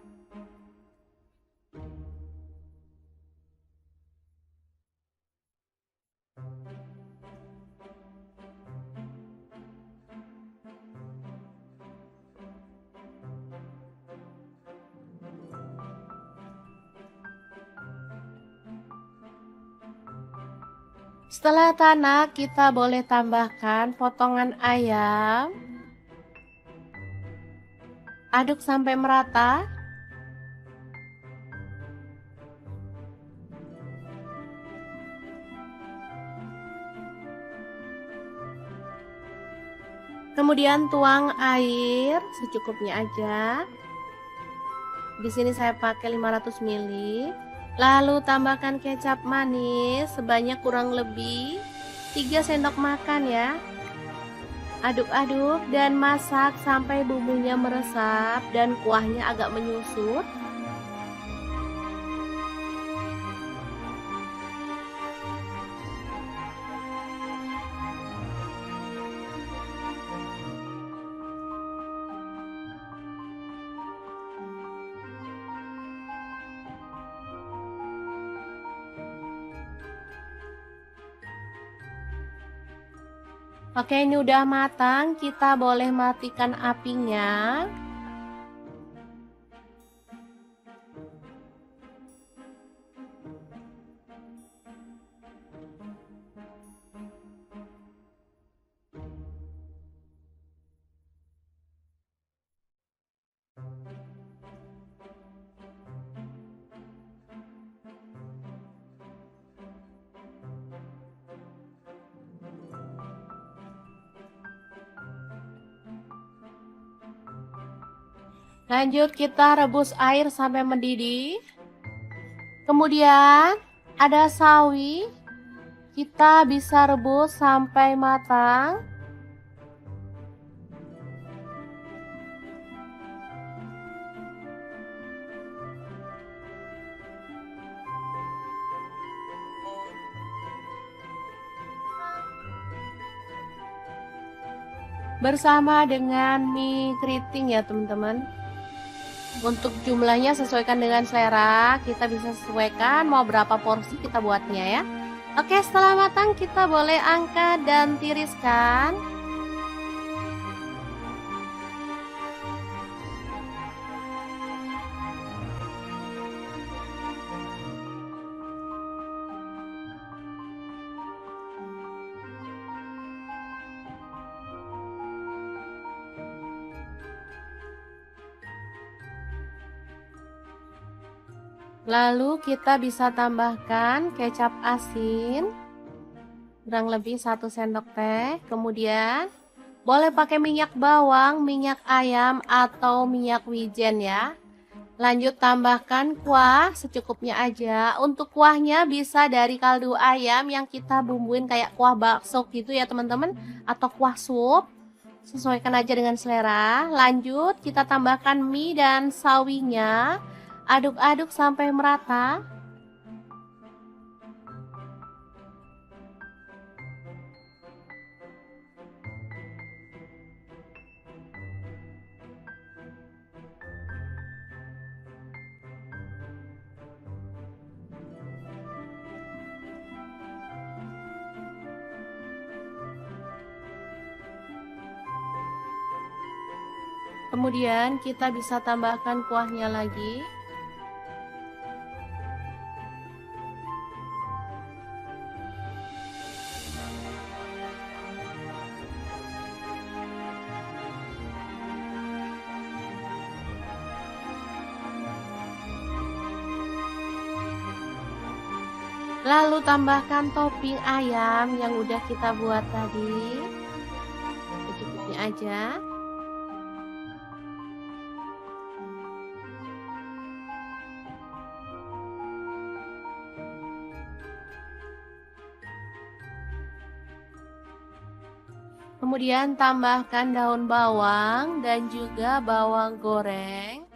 Setelah tanak, kita boleh tambahkan potongan ayam. Aduk sampai merata. Kemudian tuang air secukupnya aja. Di sini saya pakai 500 ml. Lalu tambahkan kecap manis sebanyak kurang lebih 3 sendok makan ya. Aduk-aduk dan masak sampai bumbunya meresap dan kuahnya agak menyusut. Oke, ini udah matang, kita boleh matikan apinya. Lanjut kita rebus air sampai mendidih. Kemudian ada sawi Kita bisa rebus sampai matang. Bersama dengan mie keriting ya teman-teman. Untuk jumlahnya sesuaikan dengan selera, kita bisa sesuaikan mau berapa porsi kita buatnya ya. Oke, setelah matang kita boleh angkat dan tiriskan. Lalu kita bisa tambahkan kecap asin kurang lebih 1 sendok teh. Kemudian boleh pakai minyak bawang, minyak ayam atau minyak wijen ya. Lanjut tambahkan kuah secukupnya aja. Untuk kuahnya bisa dari kaldu ayam yang kita bumbuin kayak kuah bakso gitu ya teman-teman, atau kuah sup. Sesuaikan aja dengan selera. Lanjut kita tambahkan mie dan sawinya. Aduk-aduk sampai merata. Kemudian kita bisa tambahkan kuahnya lagi. Lalu tambahkan topping ayam yang udah kita buat tadi. Secukupnya aja. Kemudian tambahkan daun bawang dan juga bawang goreng.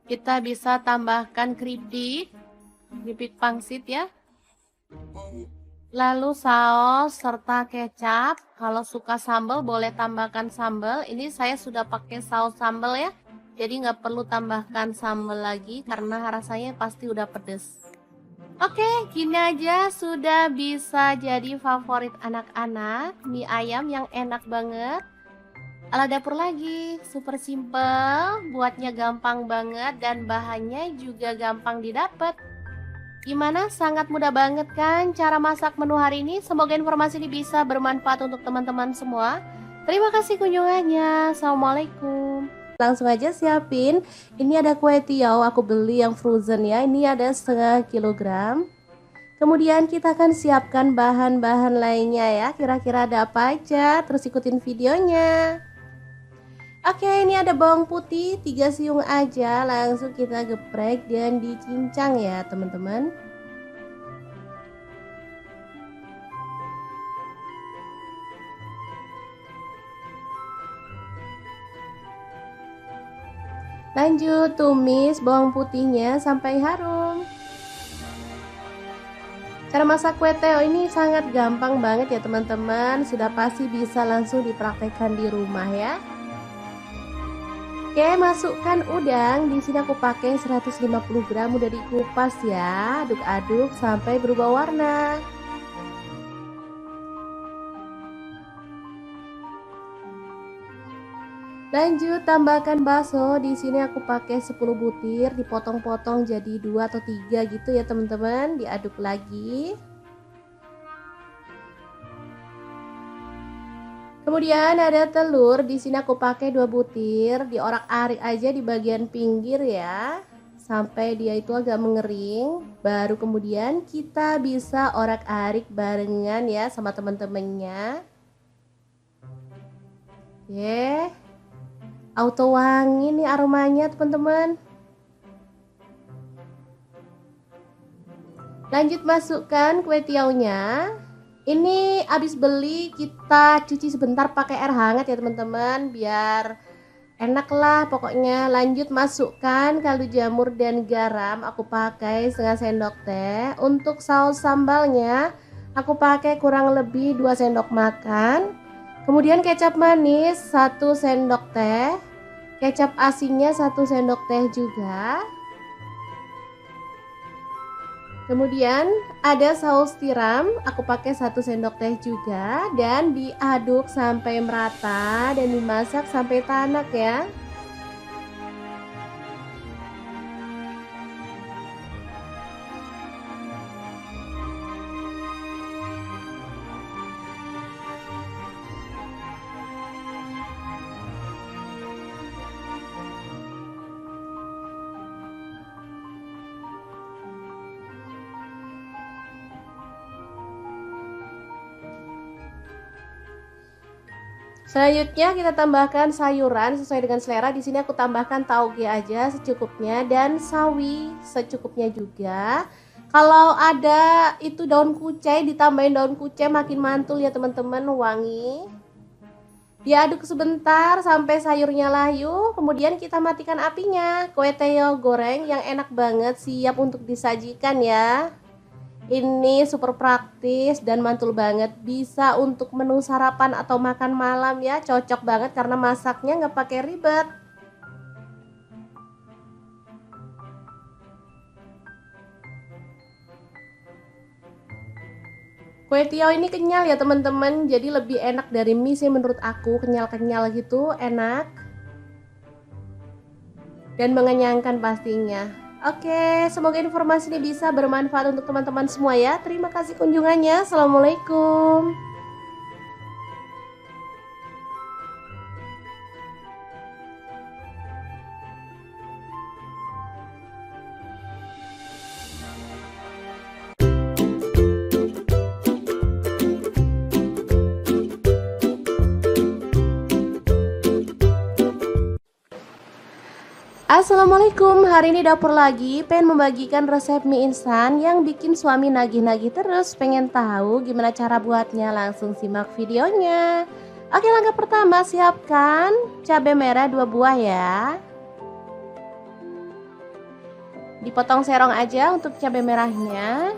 Kita bisa tambahkan keripik pangsit ya. Lalu saus serta kecap. Kalau suka sambal boleh tambahkan sambal. Ini saya sudah pakai saus sambal ya. Jadi nggak perlu tambahkan sambal lagi karena rasanya pasti udah pedes. Oke, gini aja sudah bisa jadi favorit anak-anak. Mie ayam yang enak banget. Ala dapur lagi, super simple, buatnya gampang banget dan bahannya juga gampang didapat. Gimana? Sangat mudah banget kan cara masak menu hari ini? Semoga informasi ini bisa bermanfaat untuk teman-teman semua. Terima kasih kunjungannya. Assalamualaikum. Langsung aja siapin. Ini ada kue tiaw, aku beli yang frozen ya. Ini ada setengah kilogram. Kemudian kita akan siapkan bahan-bahan lainnya ya. Kira-kira ada apa aja? Terus ikutin videonya. Oke, ini ada bawang putih 3 siung aja, langsung kita geprek dan dicincang ya teman-teman. Lanjut tumis bawang putihnya sampai harum. Cara masak kue teo ini sangat gampang banget ya teman-teman, sudah pasti bisa langsung dipraktekkan di rumah ya. Oke, masukkan udang. Di sini aku pakai 150 gram udah dikupas ya. Aduk-aduk sampai berubah warna. Lanjut tambahkan bakso. Di sini aku pakai 10 butir, dipotong-potong jadi 2 atau 3 gitu ya teman-teman. Diaduk lagi. Kemudian ada telur, di sini aku pakai 2 butir, diorak-arik aja di bagian pinggir ya, sampai dia itu agak mengering. Baru kemudian kita bisa orak-arik barengan ya sama teman-temannya. Oke, auto wangi nih aromanya teman-teman. Lanjut masukkan kue tiaunya. Ini habis beli kita cuci sebentar pakai air hangat ya teman-teman, biar enak lah pokoknya. Lanjut masukkan kaldu jamur dan garam, aku pakai setengah sendok teh. Untuk saus sambalnya aku pakai kurang lebih 2 sendok makan. Kemudian kecap manis 1 sendok teh, kecap asinnya 1 sendok teh juga. Kemudian ada saus tiram, aku pakai 1 sendok teh juga, dan diaduk sampai merata dan dimasak sampai tanak ya. Selanjutnya kita tambahkan sayuran sesuai dengan selera. Di sini aku tambahkan tauge aja secukupnya dan sawi secukupnya juga. Kalau ada itu daun kucai, ditambahin daun kucai makin mantul ya teman-teman, wangi. Diaduk sebentar sampai sayurnya layu, kemudian kita matikan apinya. Kue teo goreng yang enak banget, siap untuk disajikan ya. Ini super praktis dan mantul banget, bisa untuk menu sarapan atau makan malam ya, cocok banget karena masaknya nggak pakai ribet. Kue tiaw ini kenyal ya teman-teman, jadi lebih enak dari mie sih menurut aku, kenyal-kenyal gitu, enak dan mengenyangkan pastinya. Oke, semoga informasi ini bisa bermanfaat untuk teman-teman semua ya. Terima kasih kunjungannya. Assalamualaikum. Assalamualaikum, hari ini dapur lagi pengen membagikan resep mie instan yang bikin suami nagih-nagih terus. Pengen tahu gimana cara buatnya? Langsung simak videonya. Oke, langkah pertama siapkan cabai merah 2 buah ya. Dipotong serong aja untuk cabai merahnya.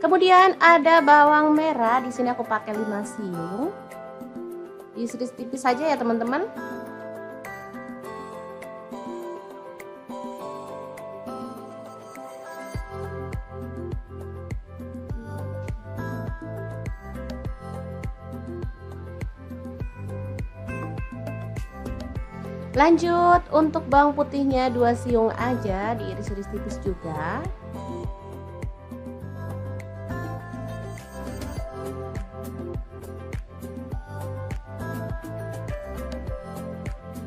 Kemudian ada bawang merah, di sini aku pakai 5 siung. Diiris tipis saja ya teman-teman. Lanjut untuk bawang putihnya 2 siung aja, diiris-iris tipis juga.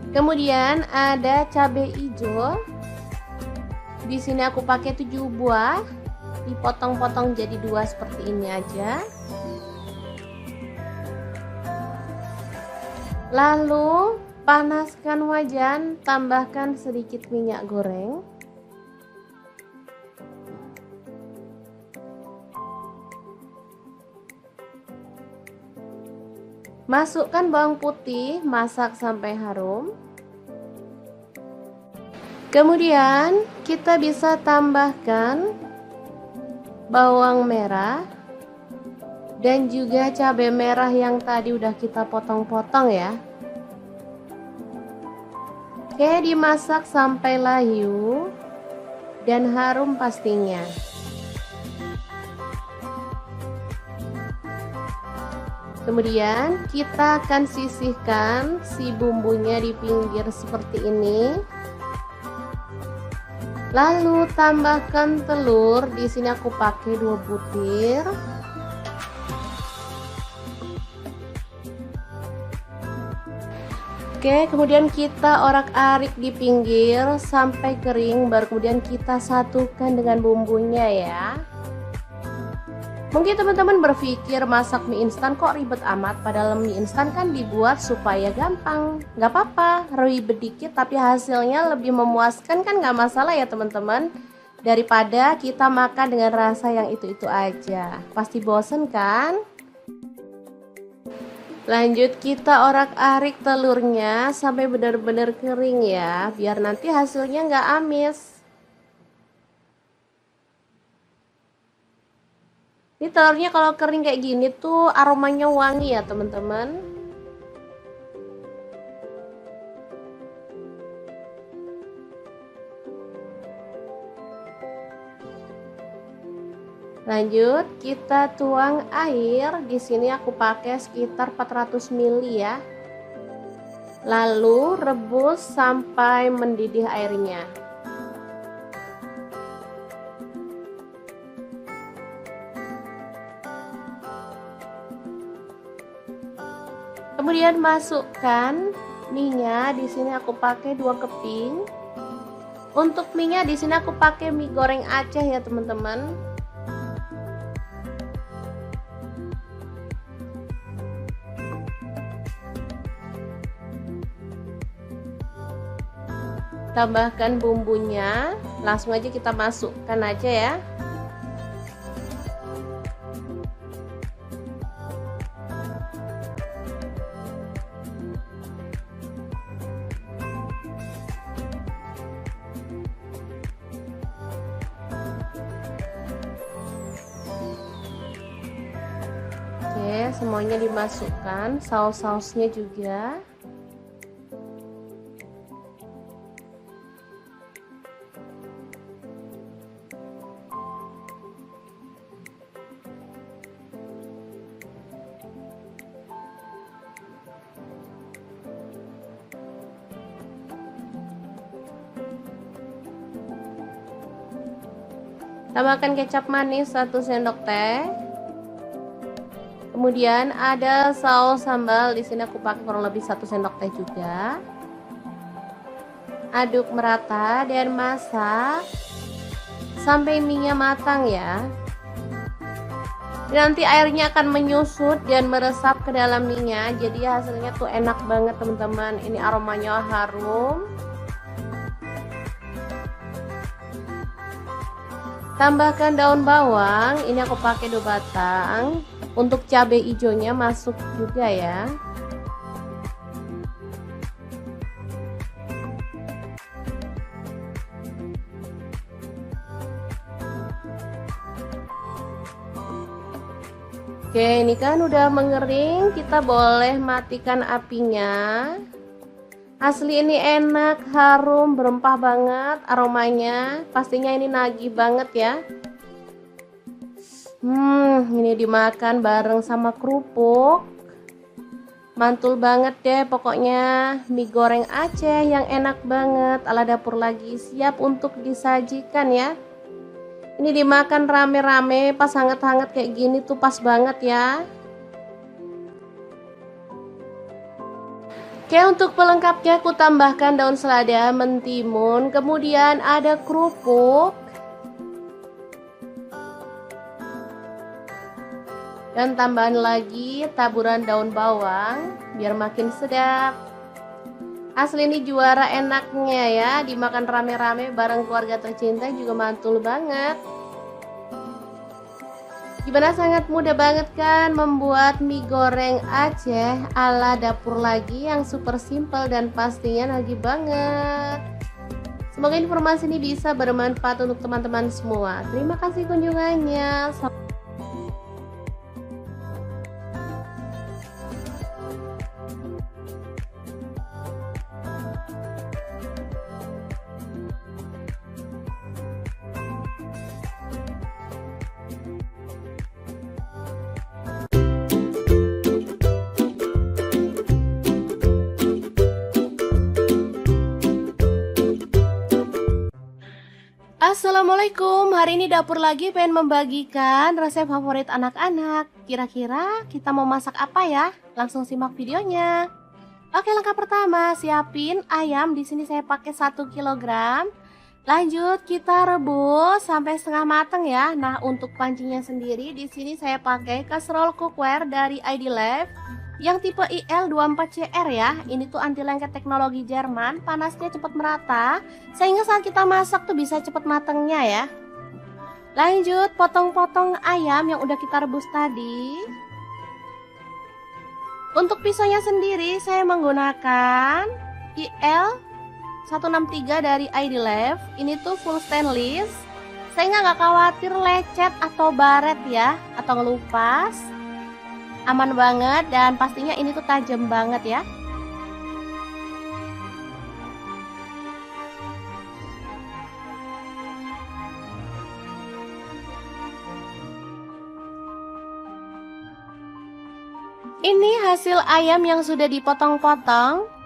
Kemudian ada cabai hijau. Di sini aku pakai 7 buah, dipotong-potong jadi 2 seperti ini aja. Lalu panaskan wajan, tambahkan sedikit minyak goreng. Masukkan bawang putih, masak sampai harum. Kemudian kita bisa tambahkan bawang merah dan juga cabai merah yang tadi udah kita potong-potong ya. Oke, dimasak sampai layu dan harum pastinya. Kemudian kita akan sisihkan si bumbunya di pinggir seperti ini. Lalu tambahkan telur, di sini aku pakai 2 butir. Oke, kemudian kita orak-arik di pinggir sampai kering, baru kemudian kita satukan dengan bumbunya ya. Mungkin teman-teman berpikir masak mie instan kok ribet amat, padahal mie instan kan dibuat supaya gampang. Nggak apa-apa, ribet dikit tapi hasilnya lebih memuaskan kan, nggak masalah ya teman-teman. Daripada kita makan dengan rasa yang itu-itu aja, pasti bosen kan? Lanjut kita orak-arik telurnya sampai benar-benar kering ya, biar nanti hasilnya nggak amis. Ini telurnya kalau kering kayak gini tuh aromanya wangi ya teman-teman. Lanjut kita tuang air. Di sini aku pakai sekitar 400 ml ya. Lalu rebus sampai mendidih airnya. Kemudian masukkan mie-nya. Di sini aku pakai 2 keping. Untuk mie-nya di sini aku pakai mie goreng Aceh ya teman-teman. Tambahkan bumbunya, langsung aja kita masukkan aja ya. Oke, semuanya dimasukkan, saus-sausnya juga. Tambahkan kecap manis 1 sendok teh. Kemudian ada saus sambal, di sini aku pakai kurang lebih 1 sendok teh juga. Aduk merata dan masak sampai mie-nya matang ya. Nanti airnya akan menyusut dan meresap ke dalam mie-nya, jadi hasilnya tuh enak banget teman-teman. Ini aromanya harum. Tambahkan daun bawang, ini aku pakai 2 batang. Untuk cabai hijaunya masuk juga ya. Oke, ini kan udah mengering, kita boleh matikan apinya. Asli ini enak, harum, berempah banget aromanya. Pastinya ini nagih banget ya. Ini dimakan bareng sama kerupuk. Mantul banget deh pokoknya. Mie goreng Aceh yang enak banget ala dapur lagi, siap untuk disajikan ya. Ini dimakan rame-rame pas hangat-hangat kayak gini tuh pas banget ya. Oke, untuk pelengkapnya aku tambahkan daun selada, mentimun, kemudian ada kerupuk. Dan tambahan lagi taburan daun bawang biar makin sedap. Asli ini juara enaknya ya, dimakan rame-rame bareng keluarga tercinta juga mantul banget. Gimana, sangat mudah banget kan membuat mie goreng Aceh ala dapur lagi yang super simple dan pastinya nagih banget. Semoga informasi ini bisa bermanfaat untuk teman-teman semua. Terima kasih kunjungannya. Assalamualaikum, hari ini dapur lagi pengen membagikan resep favorit anak-anak. Kira-kira kita mau masak apa ya? Langsung simak videonya. Oke, langkah pertama, siapin ayam. Di sini saya pakai 1 kg. Lanjut kita rebus sampai setengah matang ya. Nah, untuk pancinya sendiri di sini saya pakai casserole cookware dari ID Life yang tipe IL24CR ya. Ini tuh anti lengket teknologi Jerman, panasnya cepat merata sehingga saat kita masak tuh bisa cepat matangnya ya. Lanjut potong-potong ayam yang udah kita rebus tadi. Untuk pisaunya sendiri saya menggunakan IL 163 dari ID Life. Ini tuh full stainless sehingga nggak khawatir lecet atau baret ya, atau ngelupas. Aman banget dan pastinya ini tuh tajam banget ya. Ini hasil ayam yang sudah dipotong-potong.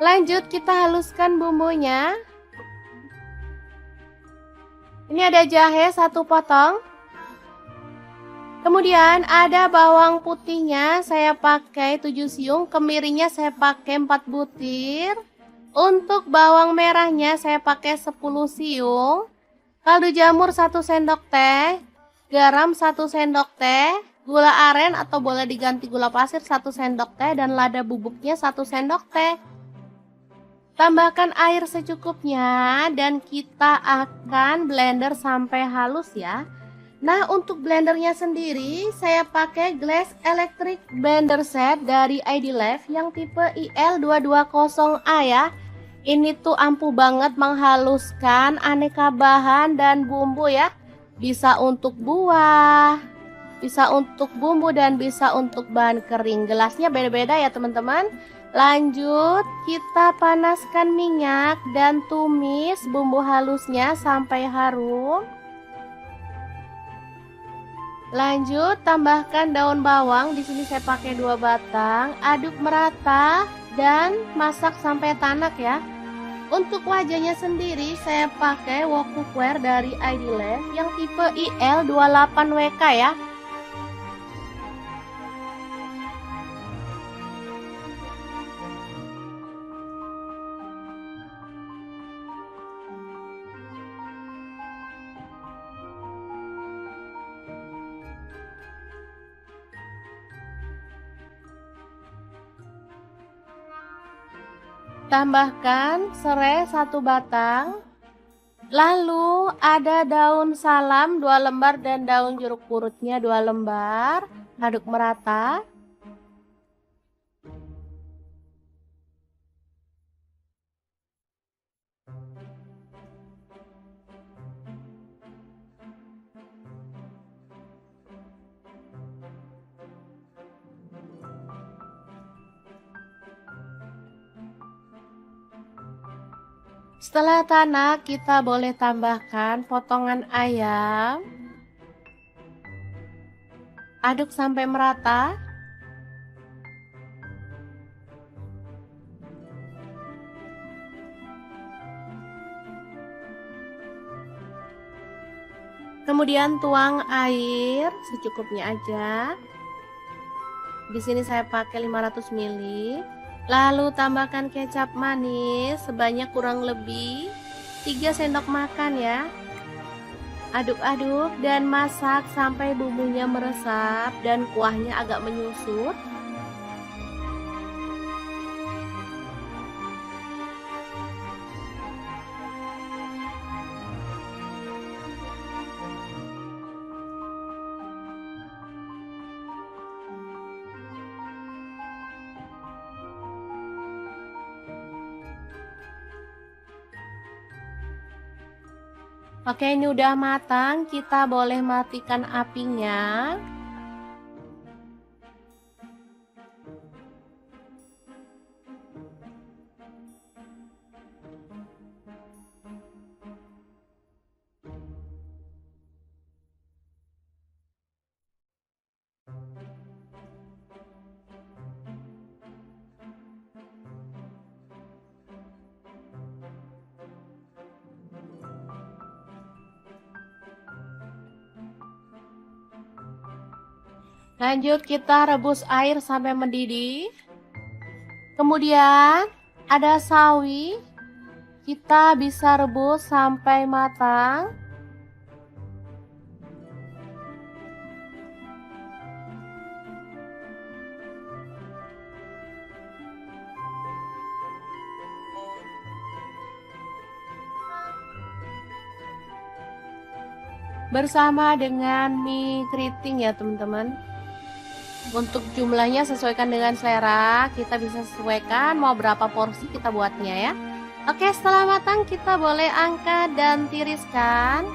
Lanjut kita haluskan bumbunya. Ini ada jahe 1 potong. Kemudian ada bawang putihnya saya pakai 7 siung, kemirinya saya pakai 4 butir. Untuk bawang merahnya saya pakai 10 siung. Kaldu jamur 1 sendok teh, garam 1 sendok teh, gula aren atau boleh diganti gula pasir 1 sendok teh dan lada bubuknya 1 sendok teh. Tambahkan air secukupnya dan kita akan blender sampai halus ya. Nah, untuk blendernya sendiri saya pakai Glass Electric Blender Set dari ID Life yang tipe IL220A ya. Ini tuh ampuh banget menghaluskan aneka bahan dan bumbu ya. Bisa untuk buah, bisa untuk bumbu dan bisa untuk bahan kering. Gelasnya beda-beda ya teman-teman. Lanjut kita panaskan minyak dan tumis bumbu halusnya sampai harum. Lanjut tambahkan daun bawang, di sini saya pakai 2 batang. Aduk merata dan masak sampai tanak ya. Untuk wajahnya sendiri saya pakai wok cookware dari ID Life yang tipe IL28WK ya. Tambahkan serai 1 batang. Lalu ada daun salam 2 lembar dan daun jeruk purutnya 2 lembar. Aduk merata. Setelah tanak, kita boleh tambahkan potongan ayam. Aduk sampai merata. Kemudian tuang air secukupnya aja. Di sini saya pakai 500 ml. Lalu tambahkan kecap manis sebanyak kurang lebih 3 sendok makan ya. Aduk-aduk dan masak sampai bumbunya meresap dan kuahnya agak menyusut. Oke, ini udah matang, kita boleh matikan apinya. Lanjut kita rebus air sampai mendidih. Kemudian ada sawi. Kita bisa rebus sampai matang. Bersama dengan mie keriting ya teman-teman. Untuk jumlahnya sesuaikan dengan selera, kita bisa sesuaikan mau berapa porsi kita buatnya ya. Oke, setelah matang kita boleh angkat dan tiriskan.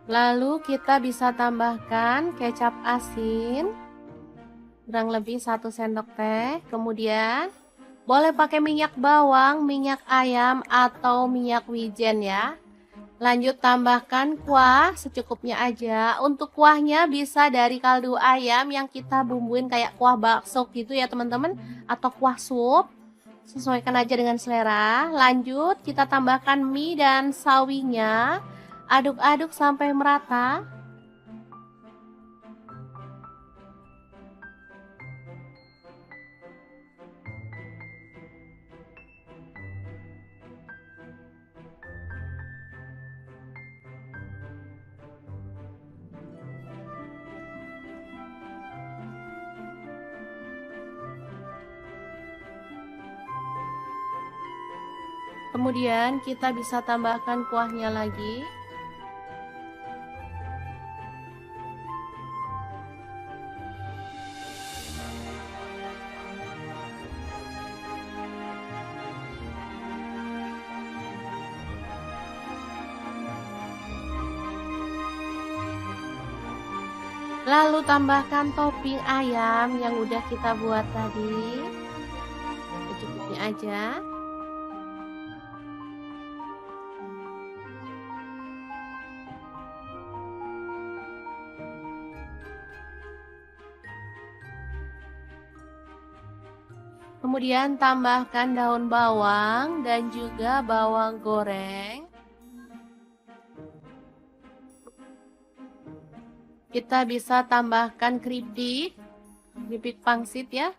Lalu kita bisa tambahkan kecap asin kurang lebih 1 sendok teh. Kemudian boleh pakai minyak bawang, minyak ayam atau minyak wijen ya. Lanjut tambahkan kuah secukupnya aja. Untuk kuahnya bisa dari kaldu ayam yang kita bumbuin kayak kuah bakso gitu ya teman-teman, atau kuah sup. Sesuaikan aja dengan selera. Lanjut kita tambahkan mie dan sawinya. Aduk-aduk sampai merata. Kemudian kita bisa tambahkan kuahnya lagi. Lalu tambahkan topping ayam yang udah kita buat tadi. Secukupnya aja. Kemudian tambahkan daun bawang dan juga bawang goreng. Kita bisa tambahkan keripik pangsit ya.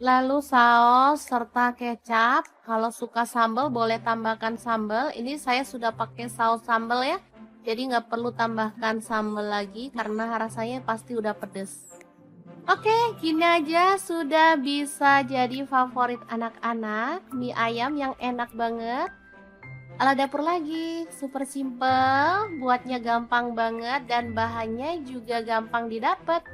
Lalu saus serta kecap. Kalau suka sambal boleh tambahkan sambal. Ini saya sudah pakai saus sambal ya. Jadi nggak perlu tambahkan sambal lagi karena rasanya pasti udah pedes. Oke, gini aja sudah bisa jadi favorit anak-anak. Mie ayam yang enak banget. Ala dapur lagi, super simple, buatnya gampang banget dan bahannya juga gampang didapat.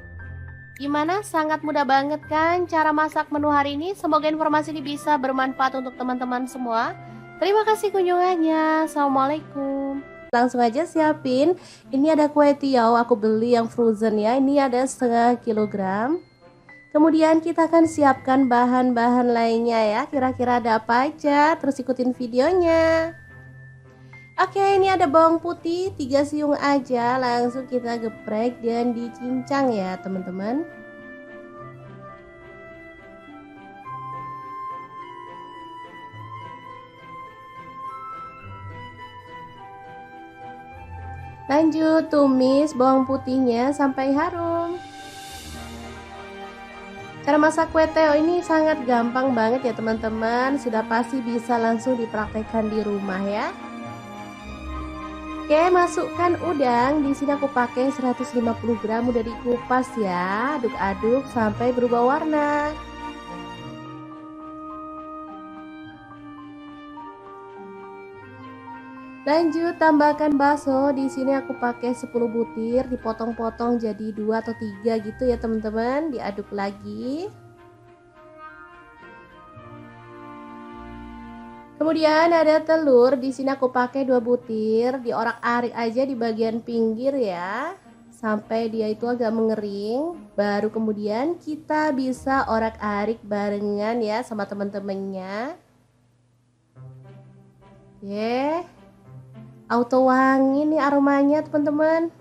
Gimana? Sangat mudah banget kan cara masak menu hari ini? Semoga informasi ini bisa bermanfaat untuk teman-teman semua. Terima kasih kunjungannya. Assalamualaikum. Langsung aja siapin. Ini ada kue tiaw, aku beli yang frozen ya. Ini ada setengah kilogram. Kemudian kita akan siapkan bahan-bahan lainnya ya. Kira-kira ada apa aja? Terus ikutin videonya. Oke, ini ada bawang putih 3 siung aja. Langsung kita geprek dan dicincang ya teman-teman. Lanjut tumis bawang putihnya sampai harum. Cara masak kue teo ini sangat gampang banget ya teman-teman. Sudah pasti bisa langsung dipraktekkan di rumah ya. Oke, masukkan udang. Di sini aku pakai 150 gram udah dikupas ya. Aduk-aduk sampai berubah warna. Lanjut tambahkan bakso. Di sini aku pakai 10 butir, dipotong-potong jadi 2 atau 3 gitu ya teman-teman. Diaduk lagi. Kemudian ada telur. Di sini aku pakai 2 butir, diorak-arik aja di bagian pinggir ya. Sampai dia itu agak mengering. Baru kemudian kita bisa orak-arik barengan ya sama teman-temannya. Oke. Auto wangi nih aromanya teman-teman.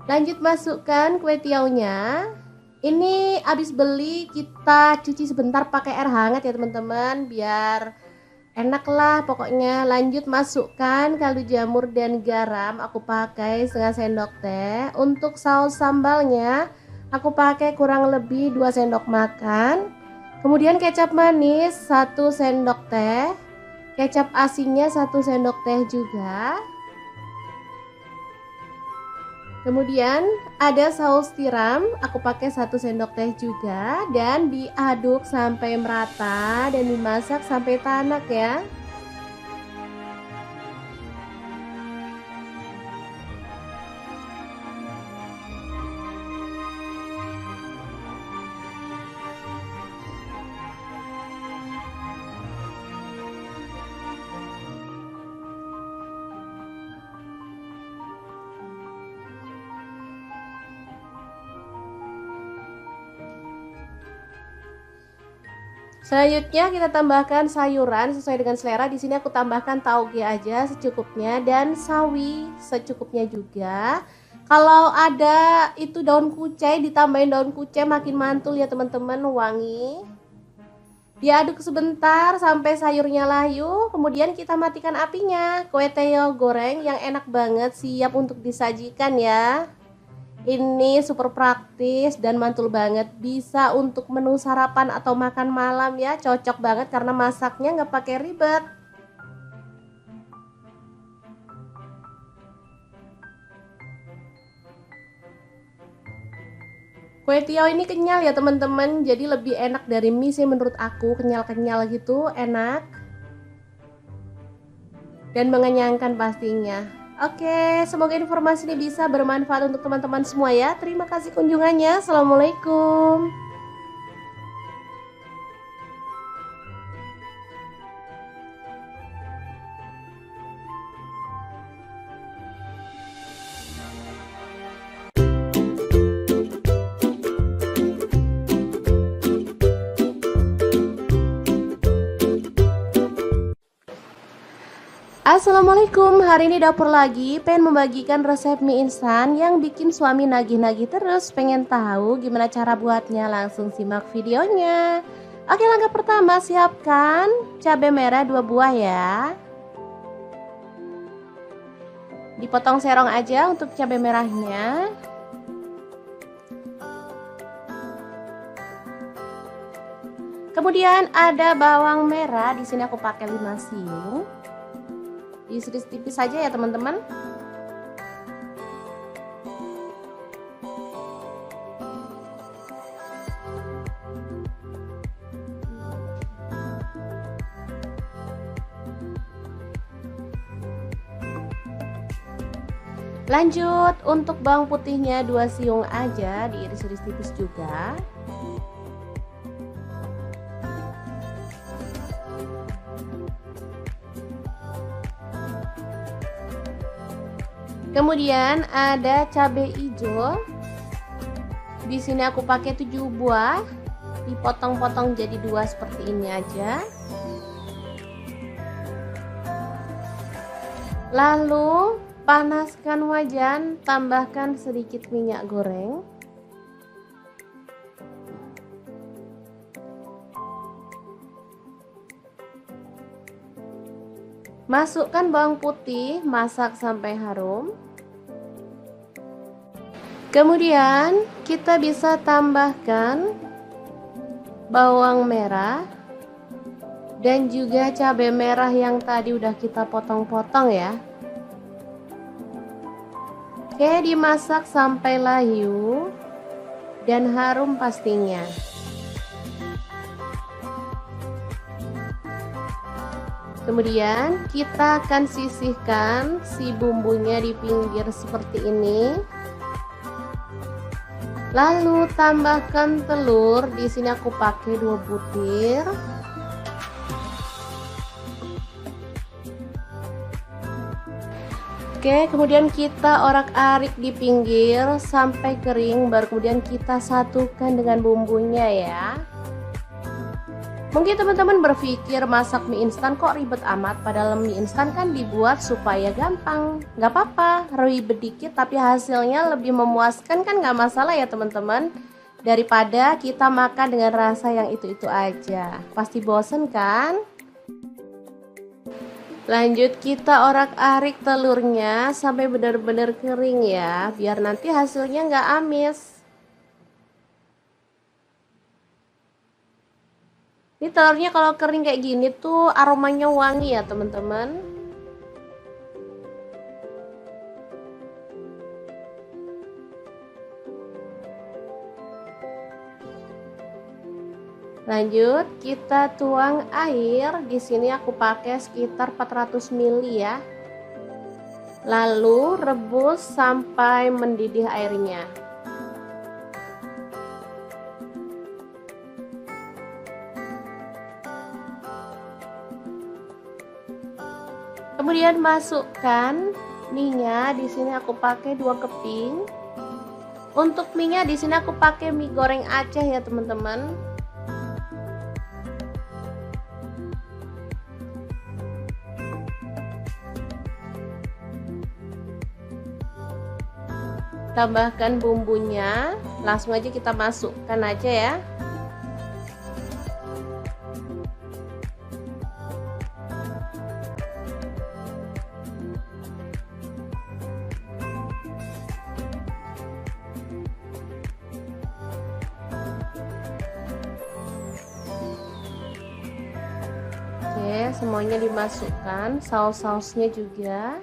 Lanjut masukkan kue tiaunya. Ini habis beli kita cuci sebentar pakai air hangat ya teman-teman, biar enak lah pokoknya. Lanjut masukkan kaldu jamur dan garam, aku pakai setengah sendok teh. Untuk saus sambalnya aku pakai kurang lebih 2 sendok makan. Kemudian kecap manis 1 sendok teh, kecap asinnya 1 sendok teh juga. Kemudian ada saus tiram, aku pakai 1 sendok teh juga, dan diaduk sampai merata dan dimasak sampai tanak ya. Selanjutnya kita tambahkan sayuran sesuai dengan selera. Di sini aku tambahkan tauge aja secukupnya dan sawi secukupnya juga. Kalau ada itu daun kucai, ditambahin daun kucai makin mantul ya teman-teman, wangi. Diaduk sebentar sampai sayurnya layu, kemudian kita matikan apinya. Kue teo goreng yang enak banget siap untuk disajikan ya. Ini super praktis dan mantul banget, bisa untuk menu sarapan atau makan malam ya, cocok banget karena masaknya nggak pakai ribet. Kue tiaw ini kenyal ya teman-teman, jadi lebih enak dari mie sih menurut aku, kenyal-kenyal gitu, enak dan mengenyangkan pastinya. Oke, semoga informasi ini bisa bermanfaat untuk teman-teman semua ya. Terima kasih kunjungannya. Assalamualaikum. Assalamualaikum, hari ini dapur lagi pengen membagikan resep mie instan yang bikin suami nagih-nagih terus. Pengen tahu gimana cara buatnya? Langsung simak videonya. Oke, langkah pertama siapkan cabai merah 2 buah ya. Dipotong serong aja untuk cabai merahnya. Kemudian ada bawang merah, di sini aku pakai 5 siung. Diiris tipis saja ya teman-teman. Lanjut untuk bawang putihnya 2 siung aja, diiris-iris tipis juga. Kemudian ada cabai hijau. Di sini aku pakai 7 buah, dipotong-potong jadi 2 seperti ini aja. Lalu panaskan wajan, tambahkan sedikit minyak goreng. Masukkan bawang putih, masak sampai harum. Kemudian kita bisa tambahkan bawang merah dan juga cabai merah yang tadi udah kita potong-potong ya. Oke, dimasak sampai layu dan harum pastinya. Kemudian kita akan sisihkan si bumbunya di pinggir seperti ini. Lalu tambahkan telur, di sini aku pakai 2 butir. Oke, kemudian kita orak-arik di pinggir sampai kering, baru kemudian kita satukan dengan bumbunya ya. Mungkin teman-teman berpikir masak mie instan kok ribet amat, padahal mie instan kan dibuat supaya gampang. Gak apa-apa, ribet dikit tapi hasilnya lebih memuaskan kan, gak masalah ya teman-teman. Daripada kita makan dengan rasa yang itu-itu aja, pasti bosen kan? Lanjut kita orak-arik telurnya sampai benar-benar kering ya, biar nanti hasilnya nggak amis. Ini telurnya kalau kering kayak gini tuh aromanya wangi ya teman-teman. Lanjut kita tuang air. Di sini aku pakai sekitar 400 ml ya. Lalu rebus sampai mendidih airnya. Kemudian masukkan mie-nya. Di sini aku pakai 2 keping. Untuk mie-nya di sini aku pakai mie goreng Aceh ya teman-teman. Tambahkan bumbunya, langsung aja kita masukkan aja ya. Oke, semuanya dimasukkan, saus-sausnya juga.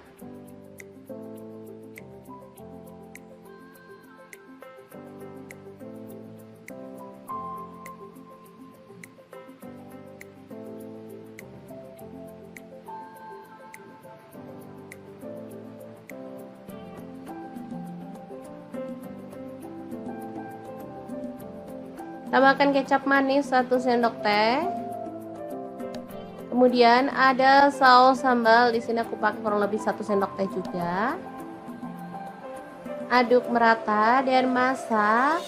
Tambahkan kecap manis 1 sendok teh. Kemudian ada saus sambal, di sini aku pakai kurang lebih 1 sendok teh juga. Aduk merata dan masak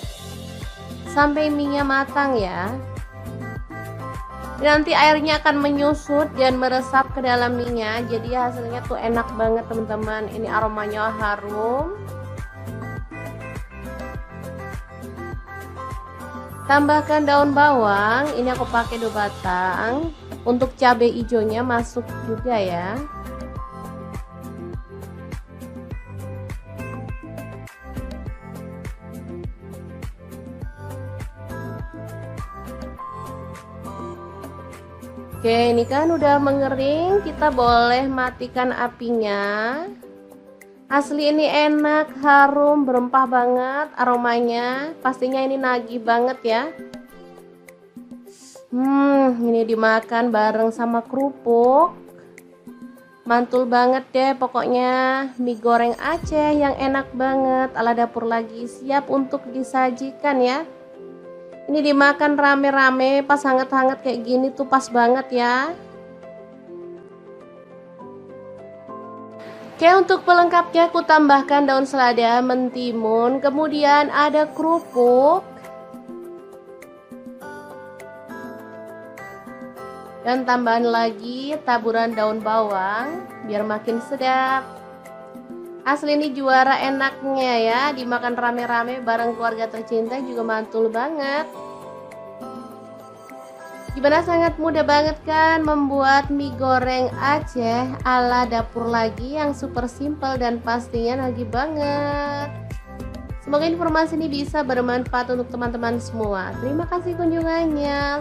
sampai mie-nya matang ya. Nanti airnya akan menyusut dan meresap ke dalam mie-nya, jadi hasilnya tuh enak banget teman-teman. Ini aromanya harum. Tambahkan daun bawang, ini aku pakai 2 batang. Untuk cabai hijaunya masuk juga ya. Oke, ini kan udah mengering, kita boleh matikan apinya. Asli ini enak, harum, berempah banget aromanya. Pastinya ini nagih banget ya. Ini dimakan bareng sama kerupuk. Mantul banget deh pokoknya. Mie goreng Aceh yang enak banget ala Dapur Lagi siap untuk disajikan ya. Ini dimakan rame-rame pas hangat-hangat kayak gini tuh pas banget ya. Oke, untuk pelengkapnya aku tambahkan daun selada, mentimun, kemudian ada kerupuk, dan tambahan lagi taburan daun bawang biar makin sedap. Asli ini juara enaknya ya, dimakan rame-rame bareng keluarga tercinta juga mantul banget. Gimana, sangat mudah banget kan membuat mie goreng Aceh ala Dapur Lagi yang super simple dan pastinya nagih banget. Semoga informasi ini bisa bermanfaat untuk teman-teman semua. Terima kasih kunjungannya.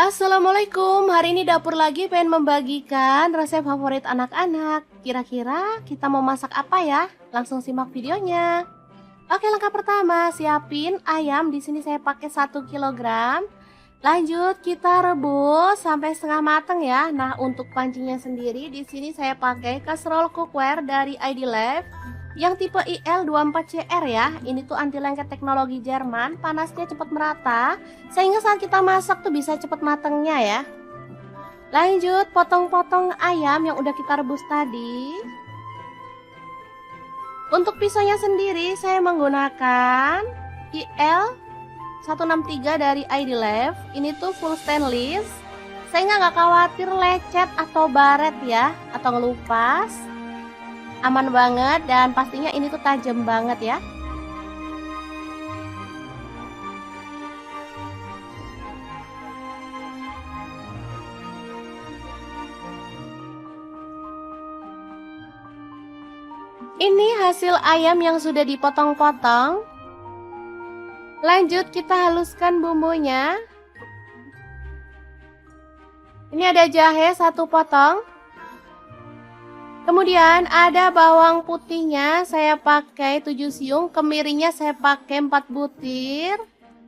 Assalamualaikum, hari ini Dapur Lagi pengen membagikan resep favorit anak-anak. Kira-kira kita mau masak apa ya? Langsung simak videonya. Oke, langkah pertama, siapin ayam. Di sini saya pakai 1 kg. Lanjut kita rebus sampai setengah matang ya. Nah, untuk pancinya sendiri di sini saya pakai kaserol cookware dari ID Life yang tipe IL24CR ya. Ini tuh anti lengket teknologi Jerman, panasnya cepat merata sehingga saat kita masak tuh bisa cepat matangnya ya. Lanjut potong-potong ayam yang udah kita rebus tadi. Untuk pisaunya sendiri saya menggunakan IL 163 dari ID Life. Ini tuh full stainless sehingga nggak khawatir lecet atau baret ya, atau ngelupas. Aman banget dan pastinya ini tuh tajam banget ya. Ini hasil ayam yang sudah dipotong-potong. Lanjut kita haluskan bumbunya. Ini ada jahe 1 potong. Kemudian ada bawang putihnya saya pakai 7 siung, kemirinya saya pakai 4 butir.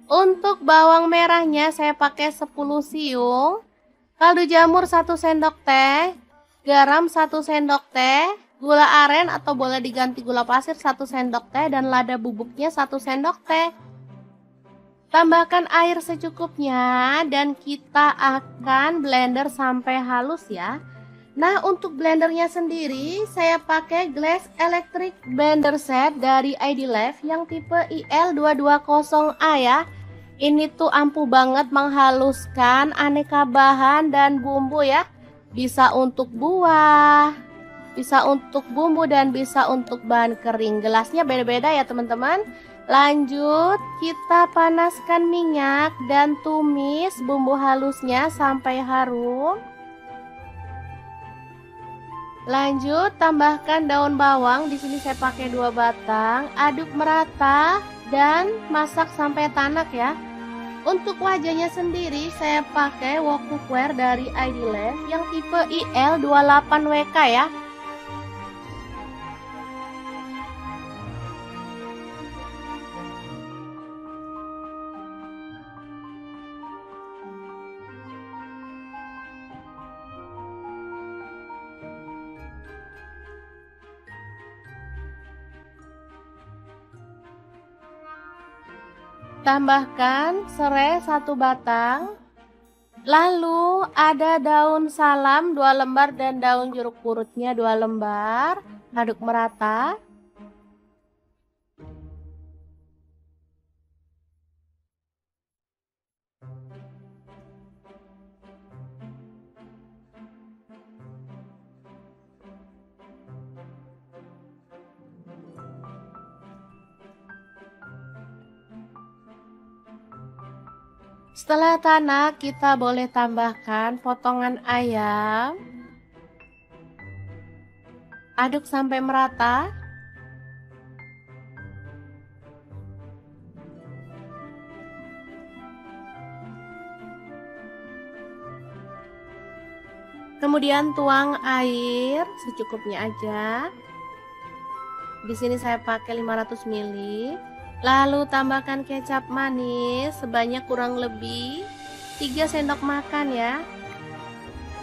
Untuk bawang merahnya saya pakai 10 siung. Kaldu jamur 1 sendok teh, garam 1 sendok teh, gula aren atau boleh diganti gula pasir 1 sendok teh dan lada bubuknya 1 sendok teh. Tambahkan air secukupnya dan kita akan blender sampai halus ya. Nah, untuk blendernya sendiri saya pakai Glass Electric Blender Set dari ID Life yang tipe IL220A ya. Ini tuh ampuh banget menghaluskan aneka bahan dan bumbu ya. Bisa untuk buah, bisa untuk bumbu dan bisa untuk bahan kering. Gelasnya beda-beda ya teman-teman. Lanjut kita panaskan minyak dan tumis bumbu halusnya sampai harum. Lanjut tambahkan daun bawang, di sini saya pakai 2 batang. Aduk merata dan masak sampai tanak ya. Untuk wajahnya sendiri saya pakai wok cookware dari ID Life yang tipe IL28WK ya. Tambahkan serai 1 batang. Lalu ada daun salam 2 lembar dan daun jeruk purutnya 2 lembar. Aduk merata. Setelah tanak, kita boleh tambahkan potongan ayam. Aduk sampai merata. Kemudian tuang air secukupnya aja. Di sini saya pakai 500 ml. Lalu tambahkan kecap manis sebanyak kurang lebih 3 sendok makan ya.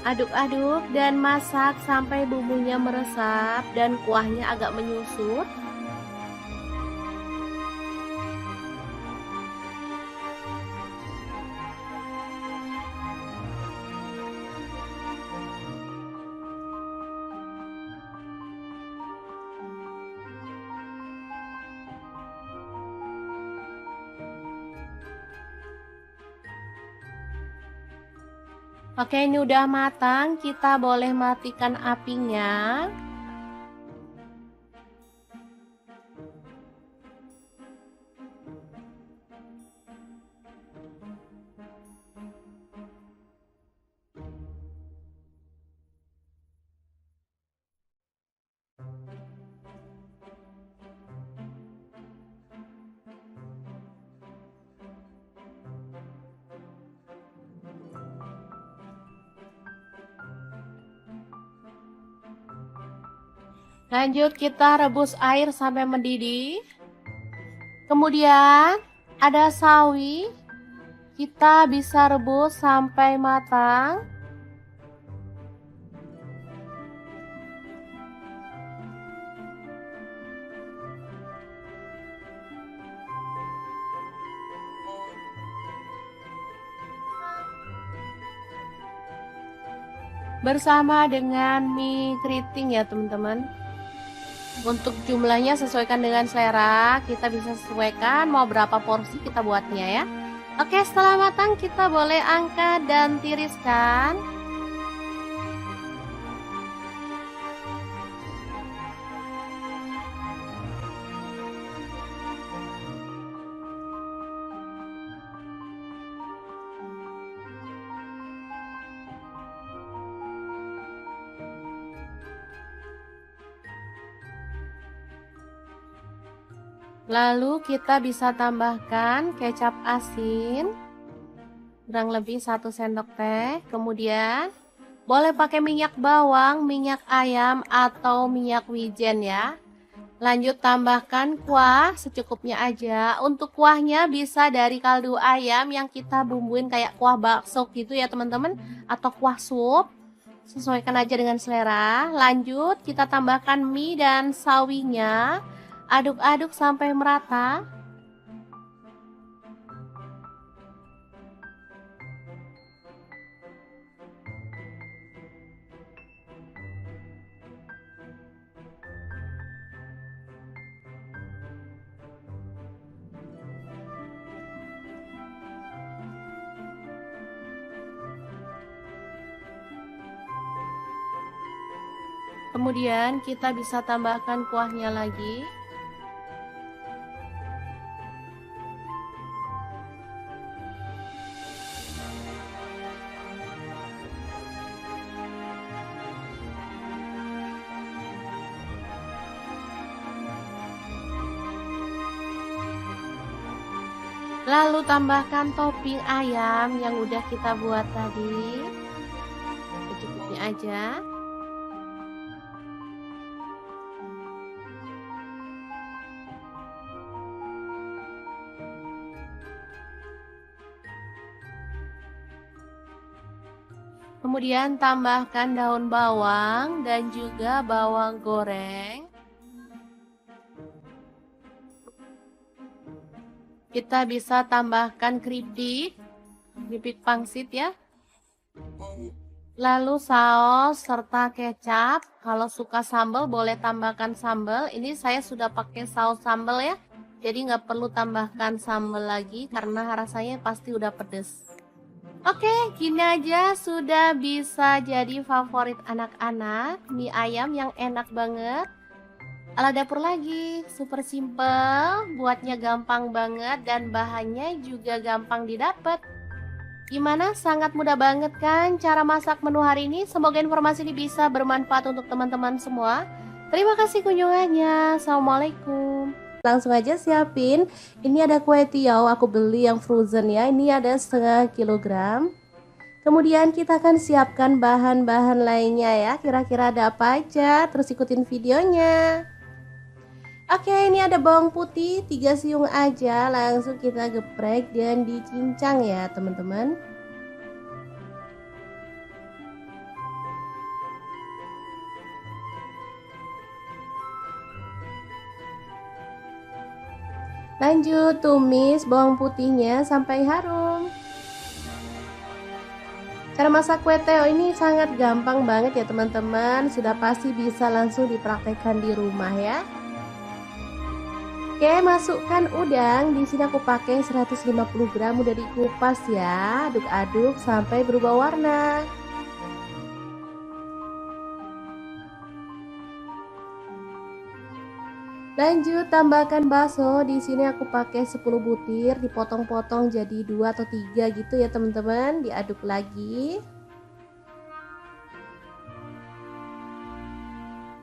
Aduk-aduk dan masak sampai bumbunya meresap dan kuahnya agak menyusut. Oke, ini udah matang, kita boleh matikan apinya. Lanjut kita rebus air sampai mendidih. Kemudian ada sawi. Kita bisa rebus sampai matang. Bersama dengan mie keriting ya teman-teman. Untuk jumlahnya sesuaikan dengan selera, kita bisa sesuaikan mau berapa porsi kita buatnya ya. Oke, setelah matang kita boleh angkat dan tiriskan. Lalu kita bisa tambahkan kecap asin kurang lebih 1 sendok teh. Kemudian boleh pakai minyak bawang, minyak ayam atau minyak wijen ya. Lanjut tambahkan kuah secukupnya aja. Untuk kuahnya bisa dari kaldu ayam yang kita bumbuin kayak kuah bakso gitu ya teman-teman, atau kuah sup. Sesuaikan aja dengan selera. Lanjut kita tambahkan mie dan sawinya. Aduk-aduk sampai merata. Kemudian kita bisa tambahkan kuahnya lagi. Lalu tambahkan topping ayam yang udah kita buat tadi. Secukupnya aja. Kemudian tambahkan daun bawang dan juga bawang goreng. Kita bisa tambahkan keripik pangsit ya. Lalu saus serta kecap. Kalau suka sambal boleh tambahkan sambal. Ini saya sudah pakai saus sambal ya. Jadi nggak perlu tambahkan sambal lagi karena rasanya pasti udah pedes. Oke, gini aja sudah bisa jadi favorit anak-anak. Mie ayam yang enak banget. Ala dapur lagi, super simple, buatnya gampang banget dan bahannya juga gampang didapat. Gimana? Sangat mudah banget kan cara masak menu hari ini? Semoga informasi ini bisa bermanfaat untuk teman-teman semua. Terima kasih kunjungannya. Assalamualaikum. Langsung aja siapin. Ini ada kue tiaw, aku beli yang frozen ya. Ini ada setengah kilogram. Kemudian kita akan siapkan bahan-bahan lainnya ya. Kira-kira ada apa aja? Terus ikutin videonya. Oke, ini ada bawang putih 3 siung aja, langsung kita geprek dan dicincang ya teman-teman. Lanjut tumis bawang putihnya sampai harum. Cara masak kue teo ini sangat gampang banget ya teman-teman, sudah pasti bisa langsung dipraktekkan di rumah ya. Oke, masukkan udang. Di sini aku pakai 150 gram udah dikupas ya. Aduk-aduk sampai berubah warna. Lanjut tambahkan bakso. Di sini aku pakai 10 butir, dipotong-potong jadi 2 atau 3 gitu ya teman-teman. Diaduk lagi.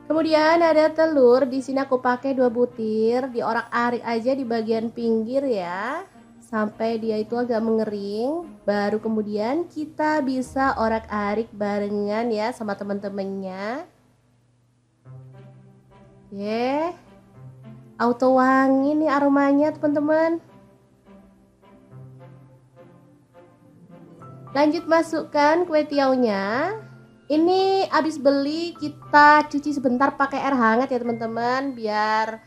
Kemudian ada telur, di sini aku pakai 2 butir, diorak-arik aja di bagian pinggir ya, sampai dia itu agak mengering. Baru kemudian kita bisa orak-arik barengan ya sama teman-temannya. Oke, auto wangi nih aromanya teman-teman. Lanjut masukkan kue tiaunya. Ini habis beli, kita cuci sebentar pakai air hangat ya teman-teman, biar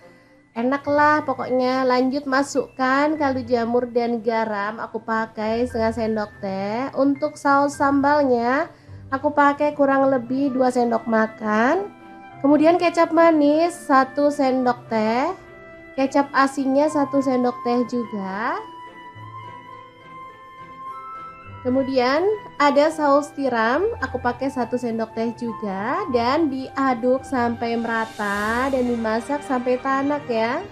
enak lah pokoknya. Lanjut masukkan kaldu jamur dan garam, aku pakai setengah sendok teh. Untuk saus sambalnya aku pakai kurang lebih 2 sendok makan. Kemudian kecap manis 1 sendok teh, kecap asinnya 1 sendok teh juga. Kemudian ada saus tiram, aku pakai 1 sendok teh juga, dan diaduk sampai merata dan dimasak sampai tanak ya.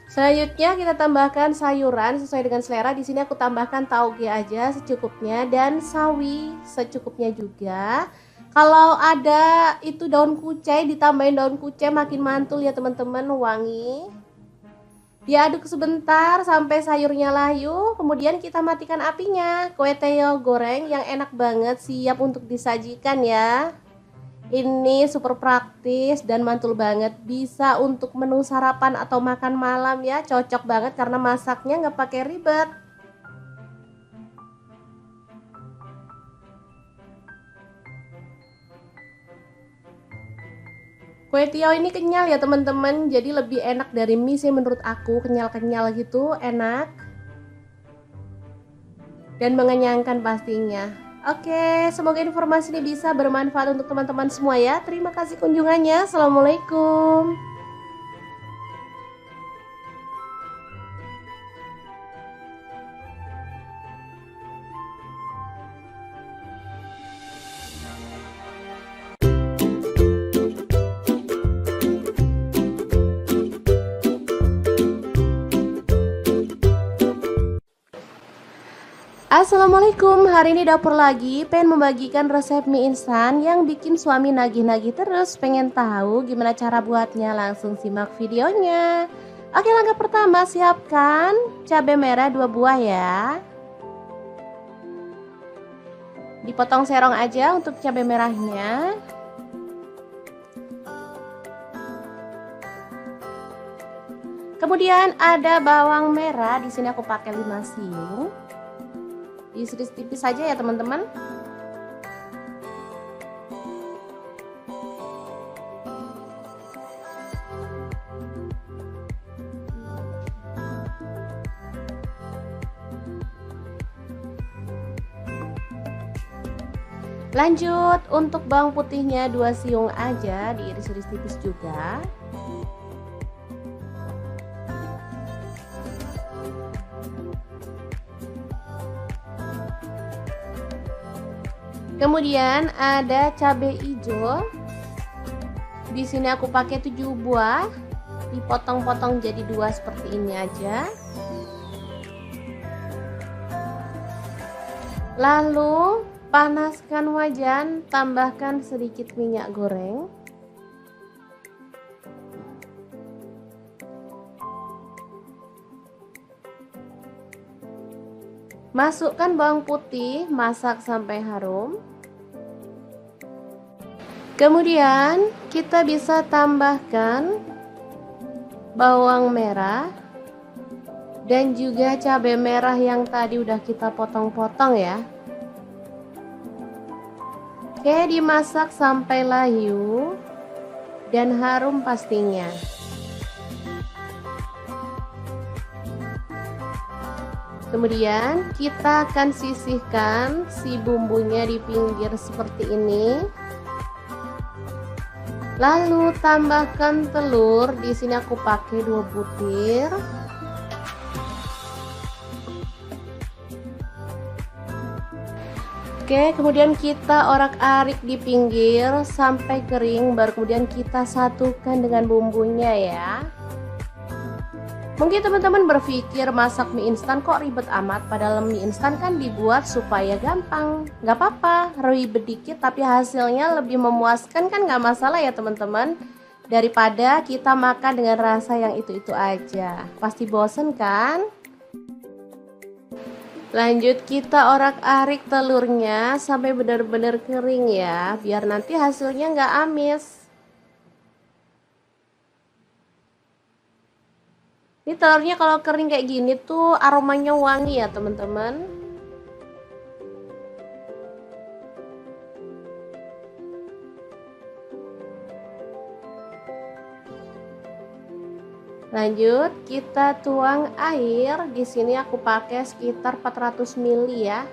Selanjutnya kita tambahkan sayuran sesuai dengan selera. Di sini aku tambahkan tauge aja secukupnya dan sawi secukupnya juga. Kalau ada itu daun kucai, ditambahin daun kucai makin mantul ya teman-teman, wangi. Diaduk sebentar sampai sayurnya layu, kemudian kita matikan apinya. Kue teo goreng yang enak banget siap untuk disajikan ya. Ini super praktis dan mantul banget, bisa untuk menu sarapan atau makan malam ya, cocok banget karena masaknya nggak pakai ribet. Kue tiaw ini kenyal ya teman-teman, jadi lebih enak dari mie sih menurut aku, kenyal-kenyal gitu, enak dan mengenyangkan pastinya. Oke, semoga informasi ini bisa bermanfaat untuk teman-teman semua ya. Terima kasih kunjungannya. Assalamualaikum. Assalamualaikum, hari ini dapur lagi pengen membagikan resep mie instan yang bikin suami nagih-nagih terus. Pengen tahu gimana cara buatnya? Langsung simak videonya. Oke, langkah pertama siapkan cabai merah 2 buah ya. Dipotong serong aja untuk cabai merahnya. Kemudian ada bawang merah, di sini aku pakai 5 siung. Diiris tipis saja ya teman-teman. Lanjut untuk bawang putihnya 2 siung aja, diiris-iris tipis juga. Kemudian ada cabai hijau. Di sini aku pakai 7 buah, dipotong-potong jadi 2 seperti ini aja. Lalu panaskan wajan, tambahkan sedikit minyak goreng. Masukkan bawang putih, masak sampai harum. Kemudian kita bisa tambahkan bawang merah dan juga cabai merah yang tadi udah kita potong-potong ya. Oke, dimasak sampai layu dan harum pastinya. Kemudian kita akan sisihkan si bumbunya di pinggir seperti ini. Lalu tambahkan telur. Di sini aku pakai 2 butir. Oke, kemudian kita orak-arik di pinggir sampai kering, baru kemudian kita satukan dengan bumbunya ya. Mungkin teman-teman berpikir masak mie instan kok ribet amat, padahal mie instan kan dibuat supaya gampang. Gak apa-apa, ribet dikit tapi hasilnya lebih memuaskan kan gak masalah ya teman-teman. Daripada kita makan dengan rasa yang itu-itu aja. Pasti bosen kan? Lanjut kita orak-arik telurnya sampai benar-benar kering ya, biar nanti hasilnya nggak amis. Ini telurnya kalau kering kayak gini tuh aromanya wangi ya teman-teman. Lanjut kita tuang air. Di sini aku pakai sekitar 400 ml ya.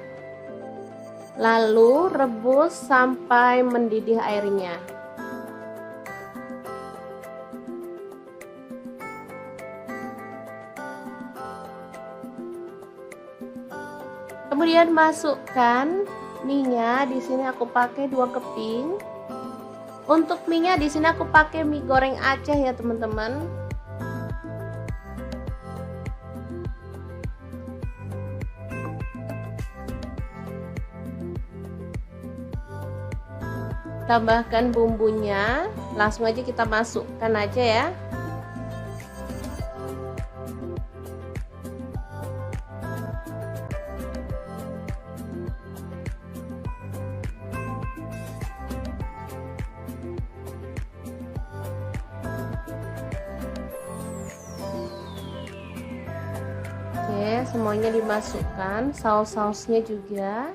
Lalu rebus sampai mendidih airnya. Kemudian masukkan mie-nya. Di sini aku pakai 2 keping. Untuk mie-nya di sini aku pakai mie goreng Aceh ya teman-teman. Tambahkan bumbunya, langsung aja kita masukkan aja ya. Oke, semuanya dimasukkan, saus-sausnya juga.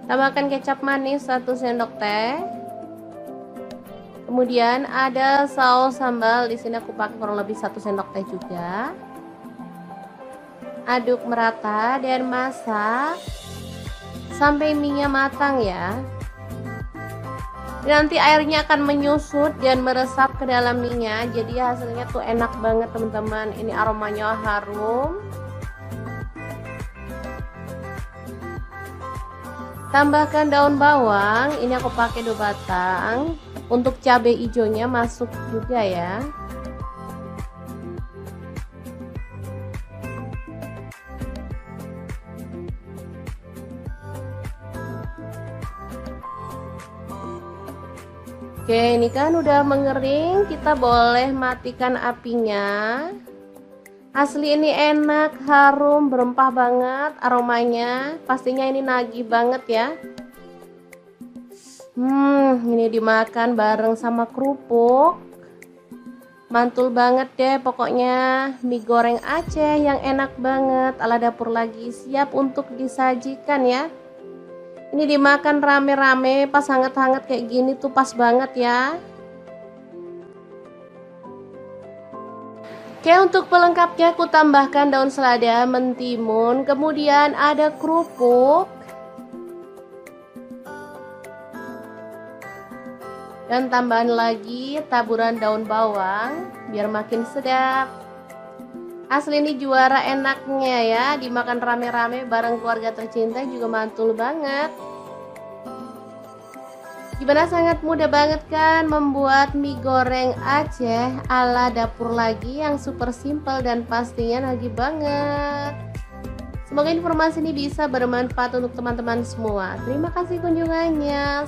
Tambahkan kecap manis 1 sendok teh. Kemudian ada saus sambal, di sini aku pakai kurang lebih 1 sendok teh juga. Aduk merata dan masak sampai mie-nya matang ya. Nanti airnya akan menyusut dan meresap ke dalam mie-nya, jadi hasilnya tuh enak banget teman-teman. Ini aromanya harum. Tambahkan daun bawang, ini aku pakai 2 batang. Untuk cabai hijaunya masuk juga ya. Oke, ini kan udah mengering, kita boleh matikan apinya. Asli ini enak, harum, berempah banget aromanya. Pastinya ini nagih banget ya. Ini dimakan bareng sama kerupuk. Mantul banget deh pokoknya. Mie goreng Aceh yang enak banget. Ala dapur lagi siap untuk disajikan ya. Ini dimakan rame-rame pas hangat-hangat kayak gini tuh pas banget ya. Oke, untuk pelengkapnya aku tambahkan daun selada, mentimun, kemudian ada kerupuk. Dan tambahan lagi taburan daun bawang biar makin sedap. Asli ini juara enaknya ya, dimakan rame-rame bareng keluarga tercinta juga mantul banget. Gimana, sangat mudah banget kan membuat mie goreng Aceh ala dapur lagi yang super simple dan pastinya nagih banget. Semoga informasi ini bisa bermanfaat untuk teman-teman semua. Terima kasih kunjungannya.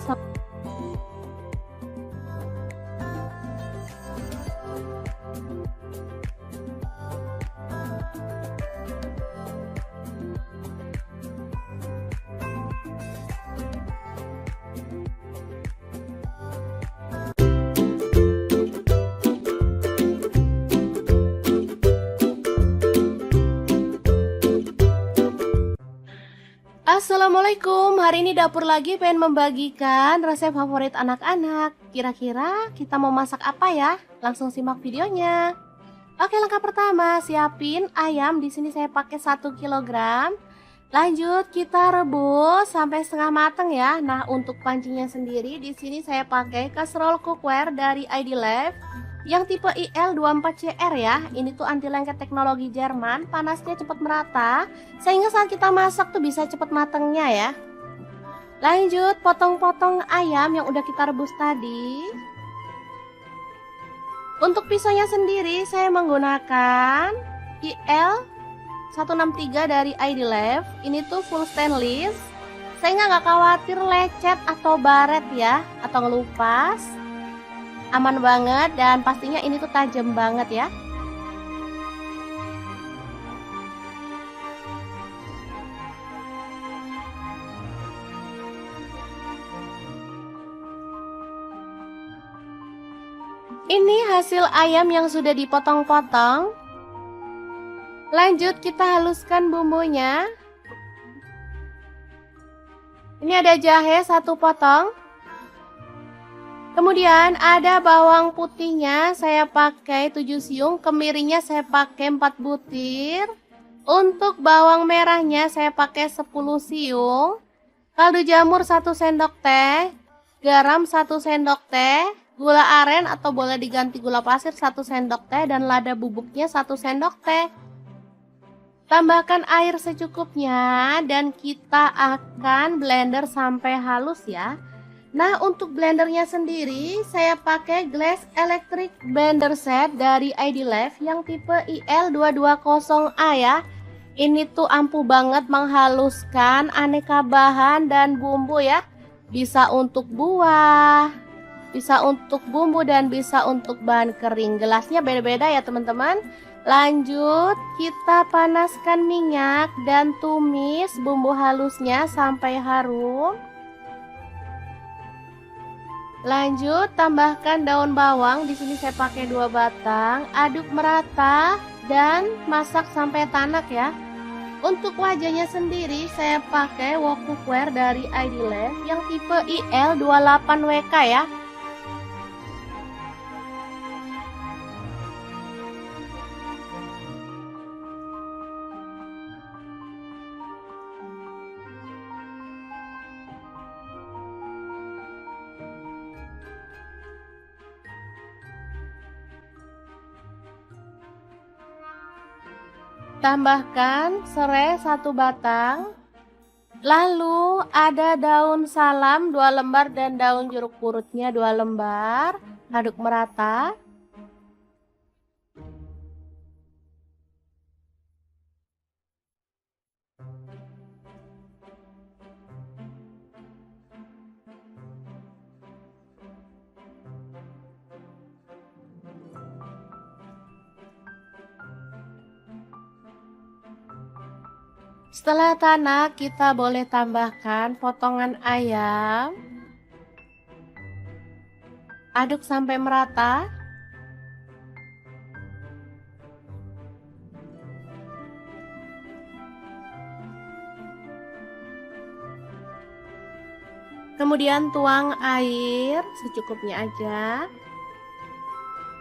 Assalamualaikum, hari ini dapur lagi pengen membagikan resep favorit anak-anak. Kira-kira kita mau masak apa ya? Langsung simak videonya. Oke, langkah pertama, siapin ayam. Di sini saya pakai 1 kg. Lanjut kita rebus sampai setengah matang ya. Nah, untuk pancinya sendiri di sini saya pakai casserole cookware dari ID Life yang tipe IL24CR ya. Ini tuh anti lengket teknologi Jerman, panasnya cepat merata sehingga saat kita masak tuh bisa cepat matangnya ya. Lanjut potong-potong ayam yang udah kita rebus tadi. Untuk pisaunya sendiri saya menggunakan IL 163 dari ID Life. Ini tuh full stainless sehingga nggak khawatir lecet atau baret ya, atau ngelupas. Aman banget dan pastinya ini tuh tajam banget ya. Ini hasil ayam yang sudah dipotong-potong. Lanjut kita haluskan bumbunya. Ini ada jahe 1 potong. Kemudian ada bawang putihnya saya pakai 7 siung, kemirinya saya pakai 4 butir. Untuk bawang merahnya saya pakai 10 siung. Kaldu jamur 1 sendok teh, garam 1 sendok teh, gula aren atau boleh diganti gula pasir 1 sendok teh dan lada bubuknya 1 sendok teh. Tambahkan air secukupnya dan kita akan blender sampai halus ya. Nah, untuk blendernya sendiri saya pakai Glass Electric Blender Set dari ID Life yang tipe IL220A ya. Ini tuh ampuh banget menghaluskan aneka bahan dan bumbu ya. Bisa untuk buah, bisa untuk bumbu dan bisa untuk bahan kering. Gelasnya beda-beda ya teman-teman. Lanjut kita panaskan minyak dan tumis bumbu halusnya sampai harum. Lanjut tambahkan daun bawang, di sini saya pakai 2 batang. Aduk merata dan masak sampai tanak ya. Untuk wajahnya sendiri saya pakai wok cookware dari ID Life yang tipe IL28WK ya. Tambahkan serai 1 batang. Lalu ada daun salam 2 lembar dan daun jeruk purutnya 2 lembar. Aduk merata. Setelah tanak, kita boleh tambahkan potongan ayam. Aduk sampai merata. Kemudian tuang air secukupnya aja.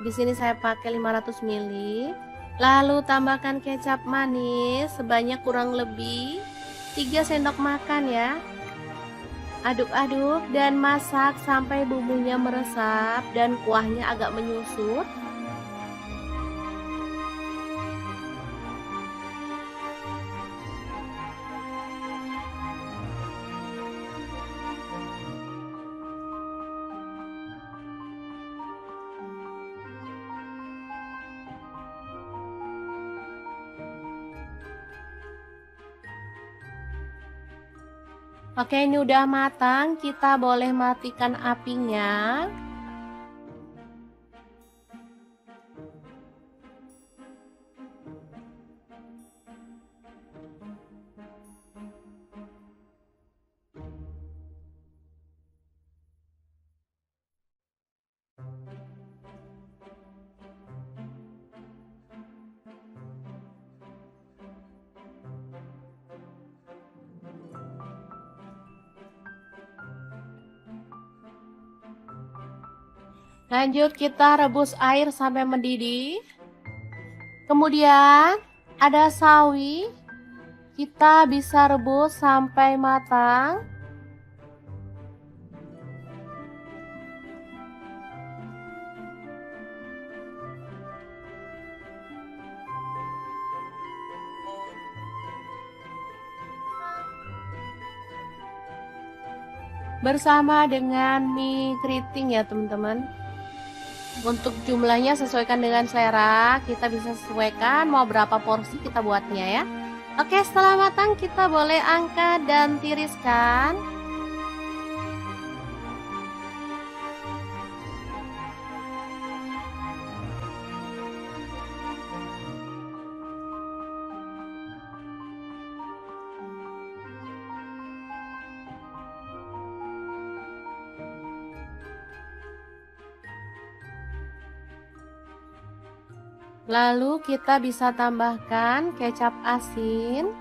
Di sini saya pakai 500 ml. Lalu tambahkan kecap manis sebanyak kurang lebih 3 sendok makan ya. Aduk-aduk dan masak sampai bumbunya meresap dan kuahnya agak menyusut. Oke, ini udah matang, kita boleh matikan apinya. Lanjut kita rebus air sampai mendidih. Kemudian ada sawi Kita bisa rebus sampai matang. Bersama dengan mie keriting ya teman-teman. Untuk jumlahnya sesuaikan dengan selera, kita bisa sesuaikan mau berapa porsi kita buatnya ya. Oke, setelah matang kita boleh angkat dan tiriskan. Lalu kita bisa tambahkan kecap asin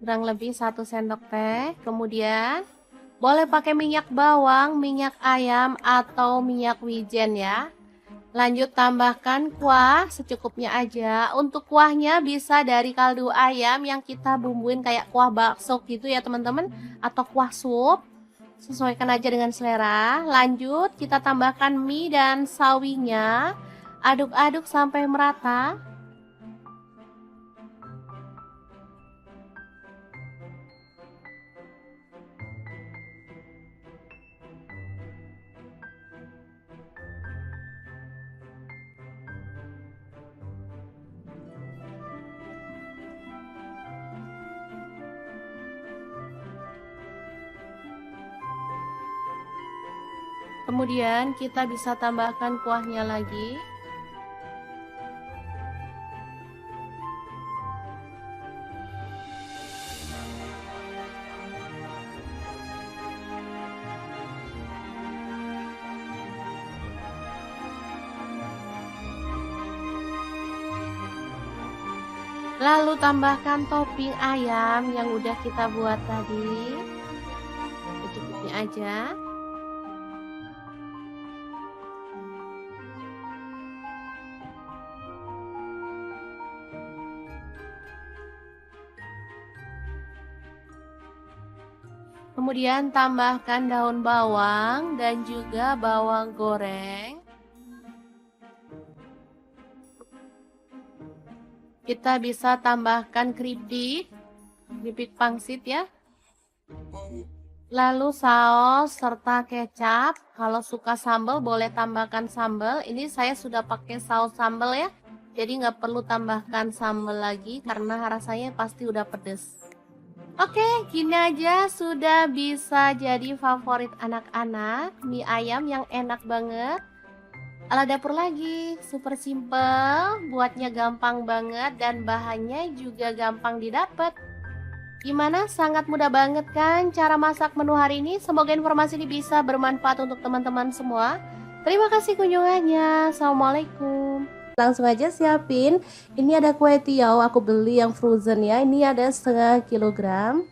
kurang lebih 1 sendok teh. Kemudian boleh pakai minyak bawang, minyak ayam atau minyak wijen ya. Lanjut tambahkan kuah secukupnya aja. Untuk kuahnya bisa dari kaldu ayam yang kita bumbuin kayak kuah bakso gitu ya teman-teman, atau kuah sup. Sesuaikan aja dengan selera. Lanjut kita tambahkan mie dan sawinya. Aduk-aduk sampai merata. Kemudian kita bisa tambahkan kuahnya lagi. Lalu tambahkan topping ayam yang udah kita buat tadi. Secukupnya aja. Kemudian tambahkan daun bawang dan juga bawang goreng. Kita bisa tambahkan keripik pangsit ya. Lalu saus serta kecap. Kalau suka sambal boleh tambahkan sambal. Ini saya sudah pakai saus sambal ya. Jadi nggak perlu tambahkan sambal lagi karena rasanya pasti udah pedes. Oke, gini aja sudah bisa jadi favorit anak-anak. Mie ayam yang enak banget. Ala dapur lagi, super simple, buatnya gampang banget dan bahannya juga gampang didapat. Gimana? Sangat mudah banget kan cara masak menu hari ini? Semoga informasi ini bisa bermanfaat untuk teman-teman semua. Terima kasih kunjungannya. Assalamualaikum. Langsung aja siapin. Ini ada kue tiaw, aku beli yang frozen ya. Ini ada setengah kilogram.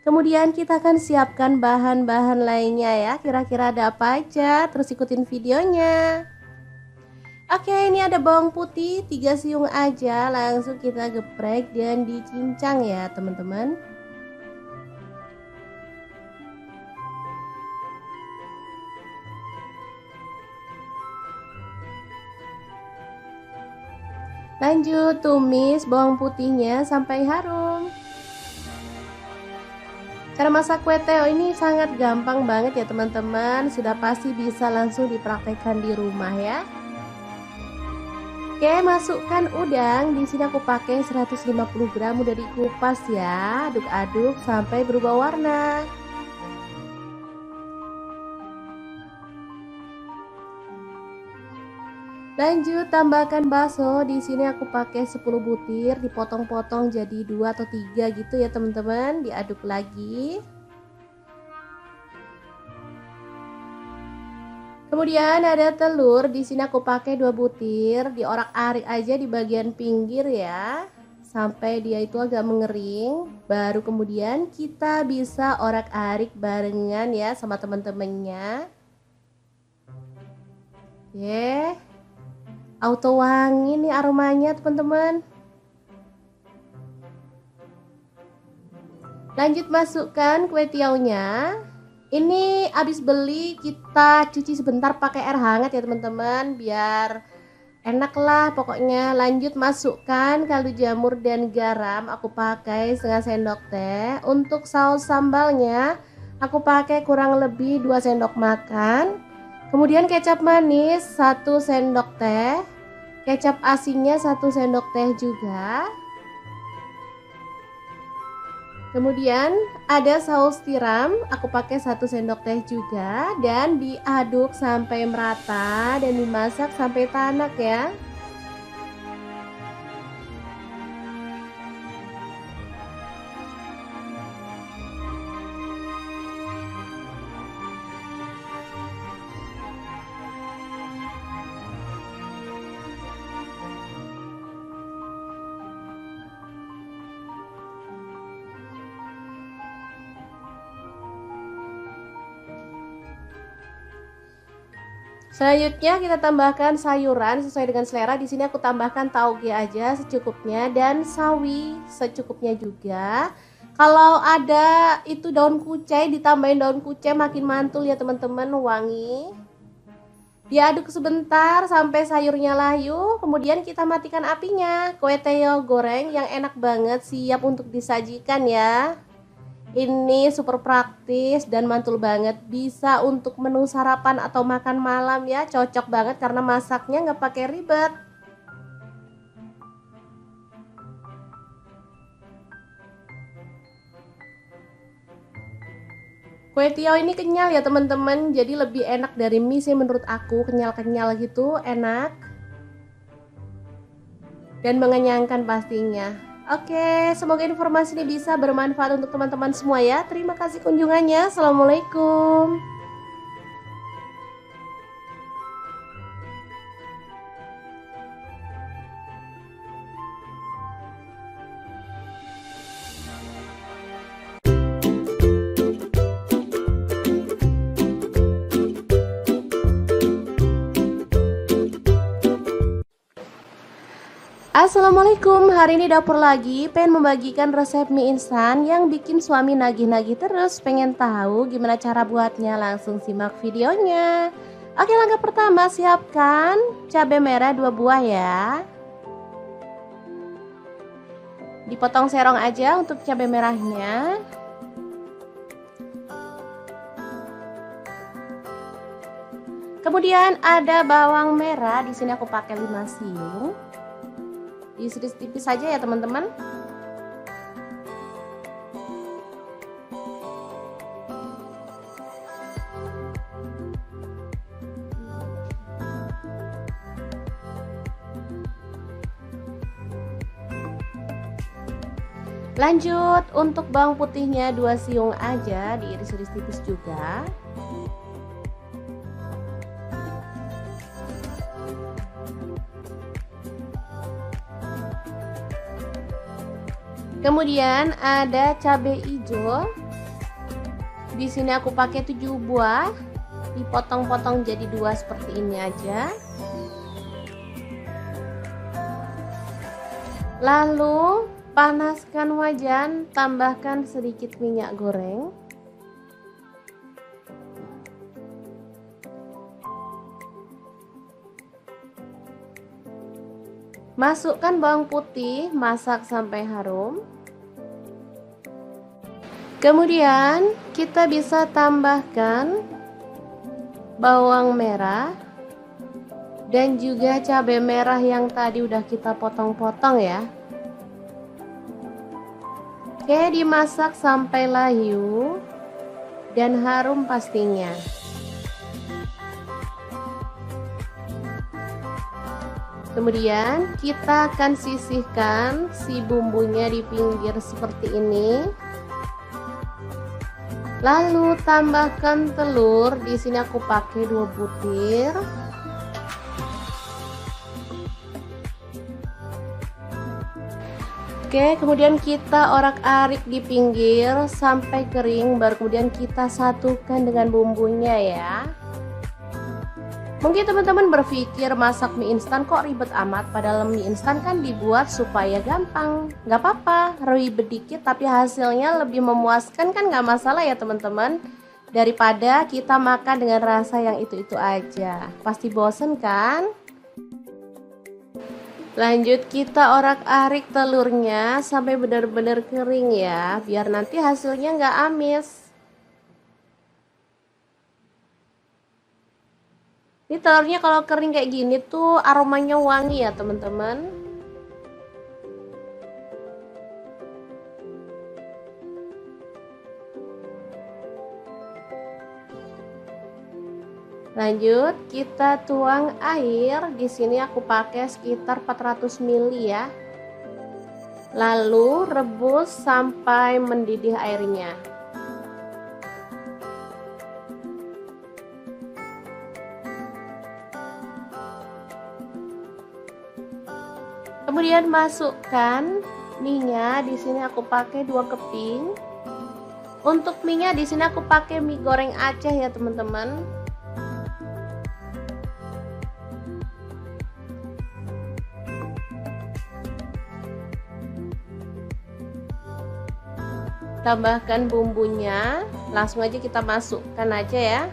Kemudian kita akan siapkan bahan-bahan lainnya ya. Kira-kira ada apa aja? Terus ikutin videonya. Oke, ini ada bawang putih 3 siung aja, langsung kita geprek dan dicincang ya teman-teman. Lanjut tumis bawang putihnya sampai harum. Cara masak kue teo ini sangat gampang banget ya teman-teman, sudah pasti bisa langsung dipraktekkan di rumah ya. Oke, masukkan udang. Di sini aku pakai 150 gram udah dikupas ya. Aduk-aduk sampai berubah warna. Lanjut tambahkan bakso. Di sini aku pakai 10 butir, dipotong-potong jadi 2 atau 3 gitu ya teman-teman. Diaduk lagi. Kemudian ada telur, di sini aku pakai 2 butir, diorak-arik aja di bagian pinggir ya, sampai dia itu agak mengering. Baru kemudian kita bisa orak-arik barengan ya sama teman-temannya. Oke, auto wangi nih aromanya teman-teman. Lanjut masukkan kue tiaunya. Ini habis beli kita cuci sebentar pakai air hangat ya teman-teman, biar enak lah pokoknya. Lanjut masukkan kaldu jamur dan garam, aku pakai setengah sendok teh. Untuk saus sambalnya aku pakai kurang lebih 2 sendok makan. Kemudian kecap manis 1 sendok teh, kecap asinnya 1 sendok teh juga. Kemudian ada saus tiram, aku pakai 1 sendok teh juga, dan diaduk sampai merata dan dimasak sampai tanak ya. Selanjutnya kita tambahkan sayuran sesuai dengan selera. Di sini aku tambahkan tauge aja secukupnya dan sawi secukupnya juga. Kalau ada itu daun kucai, ditambahin daun kucai makin mantul ya teman-teman, wangi. Diaduk sebentar sampai sayurnya layu, kemudian kita matikan apinya. Kue teo goreng yang enak banget siap untuk disajikan ya. Ini super praktis dan mantul banget, bisa untuk menu sarapan atau makan malam ya, cocok banget karena masaknya nggak pakai ribet. Kue tiaw ini kenyal ya teman-teman, jadi lebih enak dari mie sih menurut aku, kenyal-kenyal gitu, enak dan mengenyangkan pastinya. Oke, semoga informasi ini bisa bermanfaat untuk teman-teman semua ya. Terima kasih kunjungannya. Assalamualaikum. Assalamualaikum, hari ini dapur lagi pengen membagikan resep mie instan yang bikin suami nagih-nagih terus. Pengen tahu gimana cara buatnya? Langsung simak videonya. Oke, langkah pertama siapkan cabai merah 2 buah ya. Dipotong serong aja untuk cabai merahnya. Kemudian ada bawang merah, di sini aku pakai 5 siung. Diiris tipis saja ya teman-teman. Lanjut untuk bawang putihnya 2 siung aja, diiris-iris tipis juga. Kemudian ada cabai hijau. Di sini aku pakai 7 buah, dipotong-potong jadi 2 seperti ini aja. Lalu panaskan wajan, tambahkan sedikit minyak goreng. Masukkan bawang putih, masak sampai harum. Kemudian kita bisa tambahkan bawang merah dan juga cabai merah yang tadi udah kita potong-potong ya. Oke, dimasak sampai layu dan harum pastinya. Kemudian kita akan sisihkan si bumbunya di pinggir seperti ini. Lalu tambahkan telur, di sini aku pakai 2 butir. Oke, kemudian kita orak-arik di pinggir sampai kering, baru kemudian kita satukan dengan bumbunya ya. Mungkin teman-teman berpikir masak mie instan kok ribet amat, padahal mie instan kan dibuat supaya gampang. Nggak apa-apa, ribet dikit tapi hasilnya lebih memuaskan kan, nggak masalah ya teman-teman. Daripada kita makan dengan rasa yang itu-itu aja, pasti bosen kan? Lanjut kita orak-arik telurnya sampai benar-benar kering ya, biar nanti hasilnya nggak amis. Ini telurnya kalau kering kayak gini tuh aromanya wangi ya teman-teman. Lanjut kita tuang air. Di sini aku pakai sekitar 400 ml ya. Lalu rebus sampai mendidih airnya. Kemudian masukkan mie-nya. Di sini aku pakai 2 keping. Untuk mie-nya di sini aku pakai mie goreng Aceh ya teman-teman. Tambahkan bumbunya, langsung aja kita masukkan aja ya.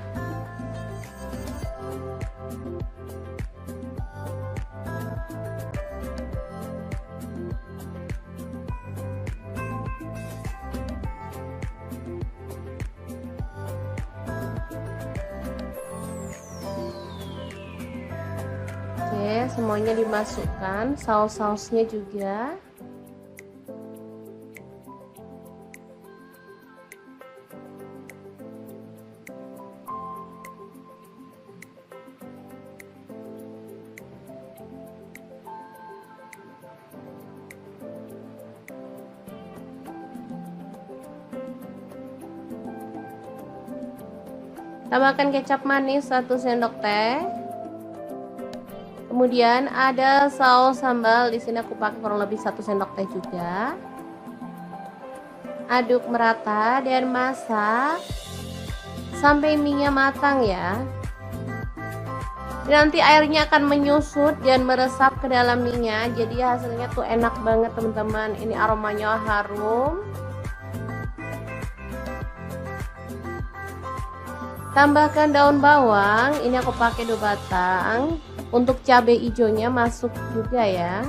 Oke, semuanya dimasukkan, saus-sausnya juga. Tambahkan kecap manis 1 sendok teh. Kemudian ada saus sambal, di sini aku pakai kurang lebih 1 sendok teh juga. Aduk merata dan masak sampai mie-nya matang ya. Nanti airnya akan menyusut dan meresap ke dalam mie-nya, jadi hasilnya tuh enak banget teman-teman. Ini aromanya harum. Tambahkan daun bawang, ini aku pakai 2 batang. Untuk cabai hijaunya masuk juga ya.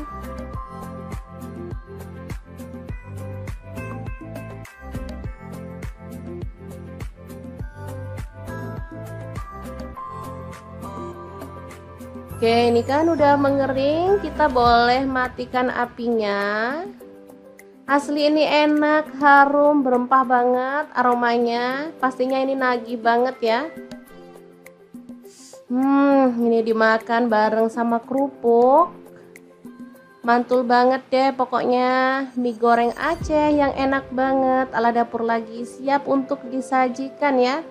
Oke, ini kan udah mengering, kita boleh matikan apinya. Asli ini enak, harum, berempah banget aromanya. Pastinya ini nagih banget ya. Ini dimakan bareng sama kerupuk. Mantul banget deh pokoknya. Mie goreng Aceh yang enak banget ala dapur lagi, siap untuk disajikan ya.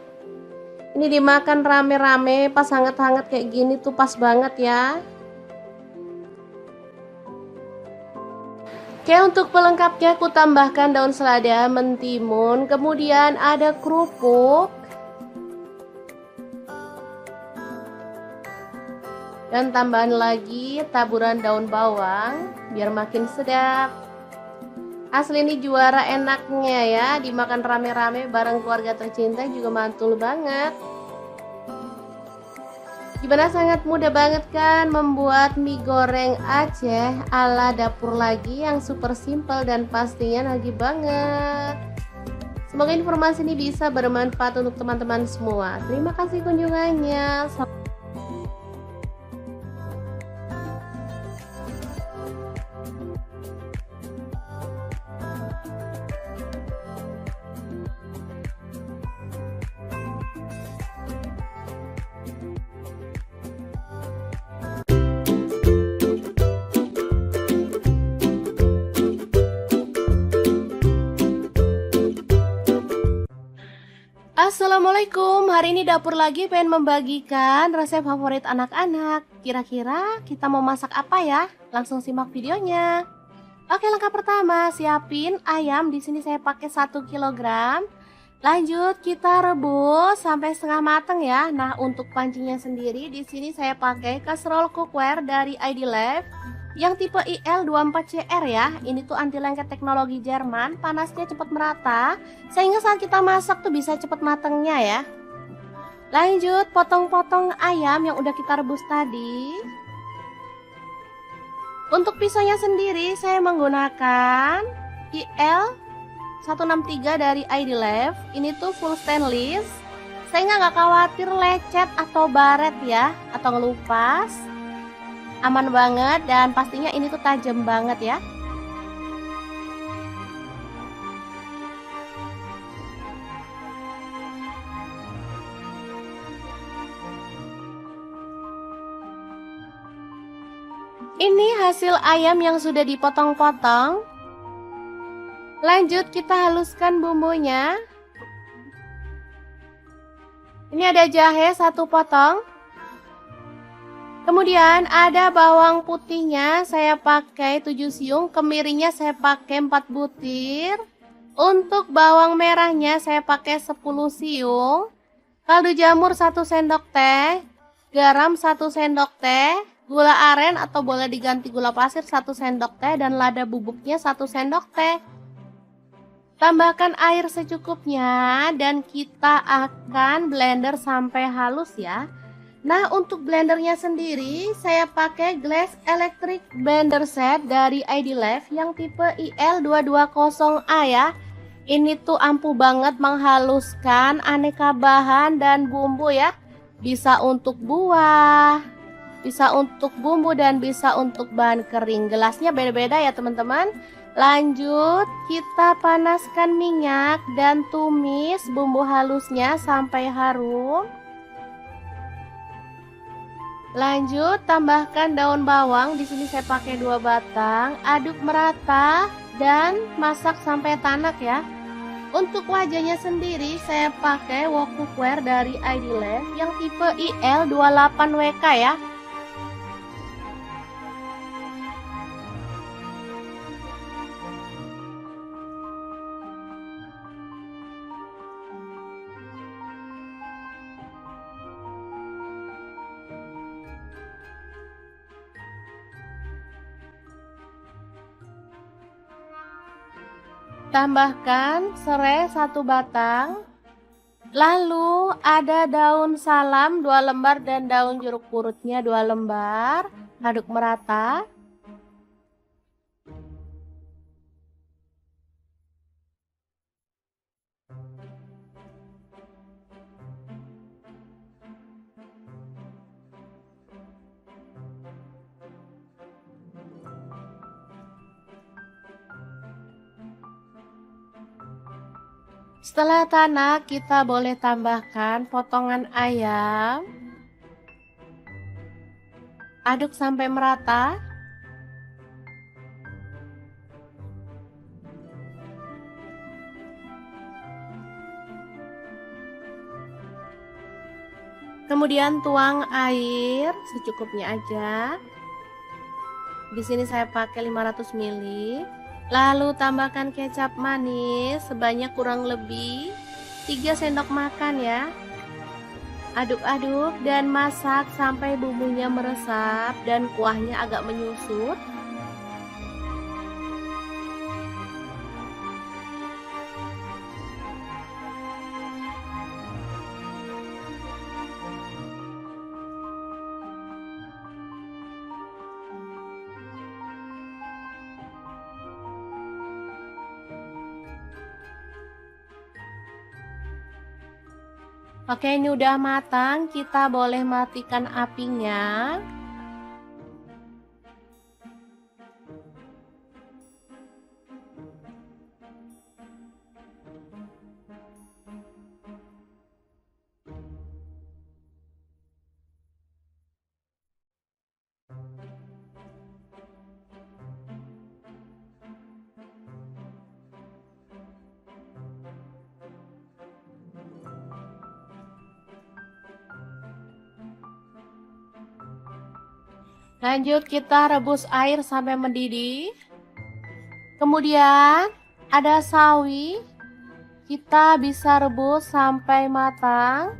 Ini dimakan rame-rame pas hangat-hangat kayak gini tuh pas banget ya. Oke, untuk pelengkapnya aku tambahkan daun selada, mentimun, kemudian ada kerupuk. Dan tambahan lagi taburan daun bawang biar makin sedap. Asli ini juara enaknya ya, dimakan rame-rame bareng keluarga tercinta juga mantul banget. Gimana, sangat mudah banget kan membuat mie goreng Aceh ala dapur lagi yang super simple dan pastinya nagih banget. Semoga informasi ini bisa bermanfaat untuk teman-teman semua. Terima kasih kunjungannya. Assalamualaikum, hari ini dapur lagi pengen membagikan resep favorit anak-anak. Kira-kira kita mau masak apa ya? Langsung simak videonya. Oke, langkah pertama, siapin ayam. Di sini saya pakai 1 kg. Lanjut kita rebus sampai setengah matang ya. Nah, untuk pancinya sendiri di sini saya pakai casserole cookware dari ID Life yang tipe IL24CR ya. Ini tuh anti lengket teknologi Jerman, panasnya cepat merata sehingga saat kita masak tuh bisa cepat matangnya ya. Lanjut potong-potong ayam yang udah kita rebus tadi. Untuk pisaunya sendiri saya menggunakan IL 163 dari ID Life. Ini tuh full stainless sehingga nggak khawatir lecet atau baret ya, atau ngelupas. Aman banget dan pastinya ini tuh tajam banget ya. Ini hasil ayam yang sudah dipotong-potong. Lanjut kita haluskan bumbunya. Ini ada jahe 1 potong. Kemudian ada bawang putihnya saya pakai 7 siung, kemirinya saya pakai 4 butir. Untuk bawang merahnya saya pakai 10 siung. Kaldu jamur 1 sendok teh, garam 1 sendok teh, gula aren atau boleh diganti gula pasir 1 sendok teh dan lada bubuknya 1 sendok teh. Tambahkan air secukupnya dan kita akan blender sampai halus ya. Nah, untuk blendernya sendiri saya pakai Glass Electric Blender Set dari ID Life yang tipe IL220A ya. Ini tuh ampuh banget menghaluskan aneka bahan dan bumbu ya. Bisa untuk buah, bisa untuk bumbu dan bisa untuk bahan kering. Gelasnya beda-beda ya teman-teman. Lanjut kita panaskan minyak dan tumis bumbu halusnya sampai harum. Lanjut tambahkan daun bawang, di sini saya pakai 2 batang. Aduk merata dan masak sampai tanak ya. Untuk wajahnya sendiri saya pakai wok cookware dari ID Life yang tipe IL28WK ya. Tambahkan serai 1 batang. Lalu ada daun salam 2 lembar dan daun jeruk purutnya 2 lembar. Aduk merata. Setelah tanak, kita boleh tambahkan potongan ayam. Aduk sampai merata. Kemudian tuang air secukupnya aja. Di sini saya pakai 500 ml. Lalu tambahkan kecap manis sebanyak kurang lebih 3 sendok makan ya. Aduk-aduk dan masak sampai bumbunya meresap dan kuahnya agak menyusut. Oke, ini udah matang, kita boleh matikan apinya. Lanjut kita rebus air sampai mendidih. Kemudian ada sawi. Kita bisa rebus sampai matang.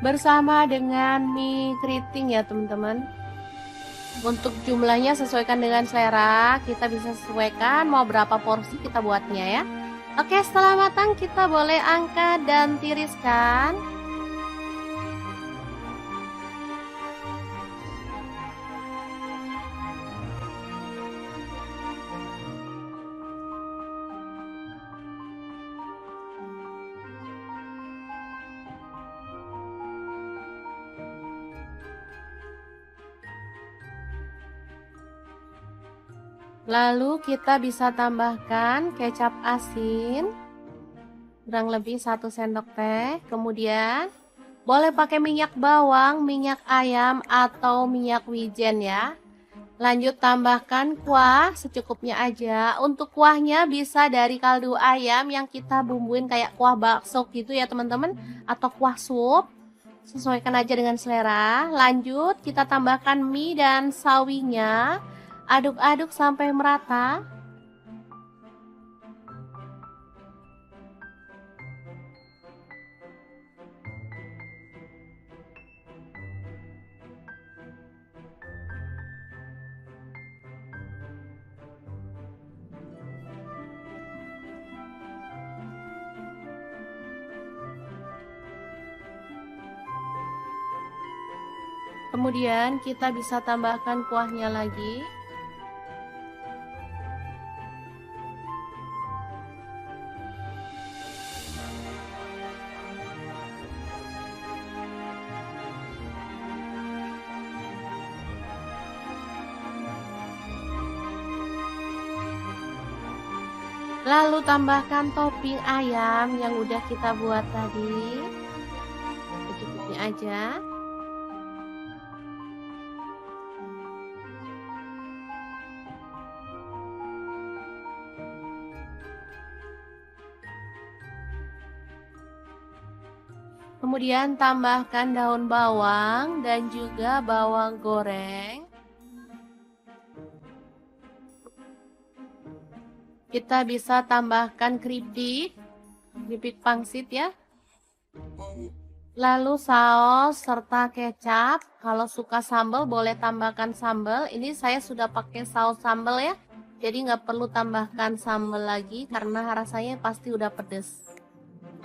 Bersama dengan mie keriting ya teman-teman. Untuk jumlahnya sesuaikan dengan selera, kita bisa sesuaikan mau berapa porsi kita buatnya ya. Oke, setelah matang kita boleh angkat dan tiriskan. Lalu kita bisa tambahkan kecap asin kurang lebih 1 sendok teh. Kemudian boleh pakai minyak bawang, minyak ayam atau minyak wijen ya. Lanjut tambahkan kuah secukupnya aja. Untuk kuahnya bisa dari kaldu ayam yang kita bumbuin kayak kuah bakso gitu ya teman-teman, atau kuah sup. Sesuaikan aja dengan selera. Lanjut kita tambahkan mie dan sawinya. Aduk-aduk sampai merata. Kemudian kita bisa tambahkan kuahnya lagi. Lalu tambahkan topping ayam yang udah kita buat tadi. Secukupnya aja. Kemudian tambahkan daun bawang dan juga bawang goreng. Kita bisa tambahkan keripik pangsit ya. Lalu saus serta kecap. Kalau suka sambal boleh tambahkan sambal. Ini saya sudah pakai saus sambal ya. Jadi nggak perlu tambahkan sambal lagi karena rasanya pasti udah pedes.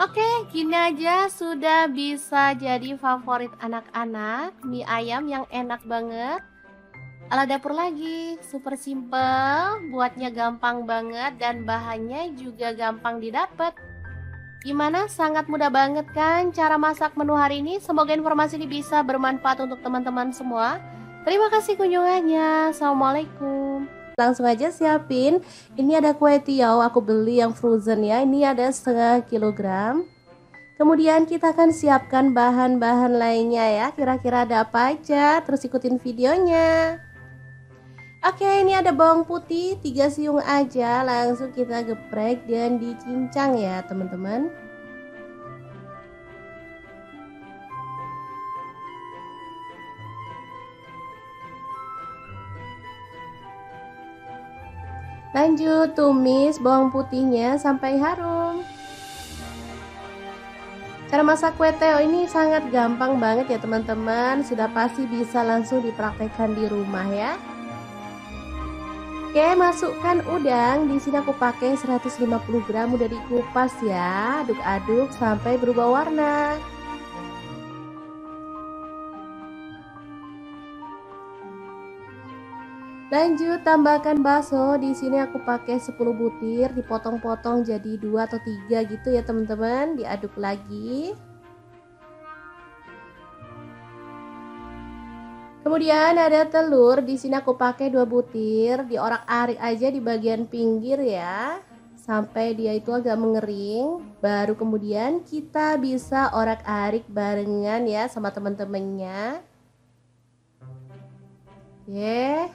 Oke, gini aja sudah bisa jadi favorit anak-anak. Mie ayam yang enak banget. Ala dapur lagi, super simple, buatnya gampang banget dan bahannya juga gampang didapat. Gimana? Sangat mudah banget kan cara masak menu hari ini? Semoga informasi ini bisa bermanfaat untuk teman-teman semua. Terima kasih kunjungannya. Assalamualaikum. Langsung aja siapin. Ini ada kue tiaw, aku beli yang frozen ya. Ini ada setengah kilogram. Kemudian kita akan siapkan bahan-bahan lainnya ya. Kira-kira ada apa aja? Terus ikutin videonya. Oke, ini ada bawang putih 3 siung aja, langsung kita geprek dan dicincang ya teman-teman. Lanjut tumis bawang putihnya sampai harum. Cara masak kue teo ini sangat gampang banget ya teman-teman, sudah pasti bisa langsung dipraktekkan di rumah ya. Oke, masukkan udang. Di sini aku pakai 150 gram, udah dikupas ya. Aduk-aduk sampai berubah warna. Lanjut tambahkan bakso. Di sini aku pakai 10 butir, dipotong-potong jadi 2 atau 3 gitu ya teman-teman. Diaduk lagi. Kemudian ada telur, di sini aku pakai 2 butir, diorak-arik aja di bagian pinggir ya, sampai dia itu agak mengering. Baru kemudian kita bisa orak-arik barengan ya sama teman-temannya. Oke,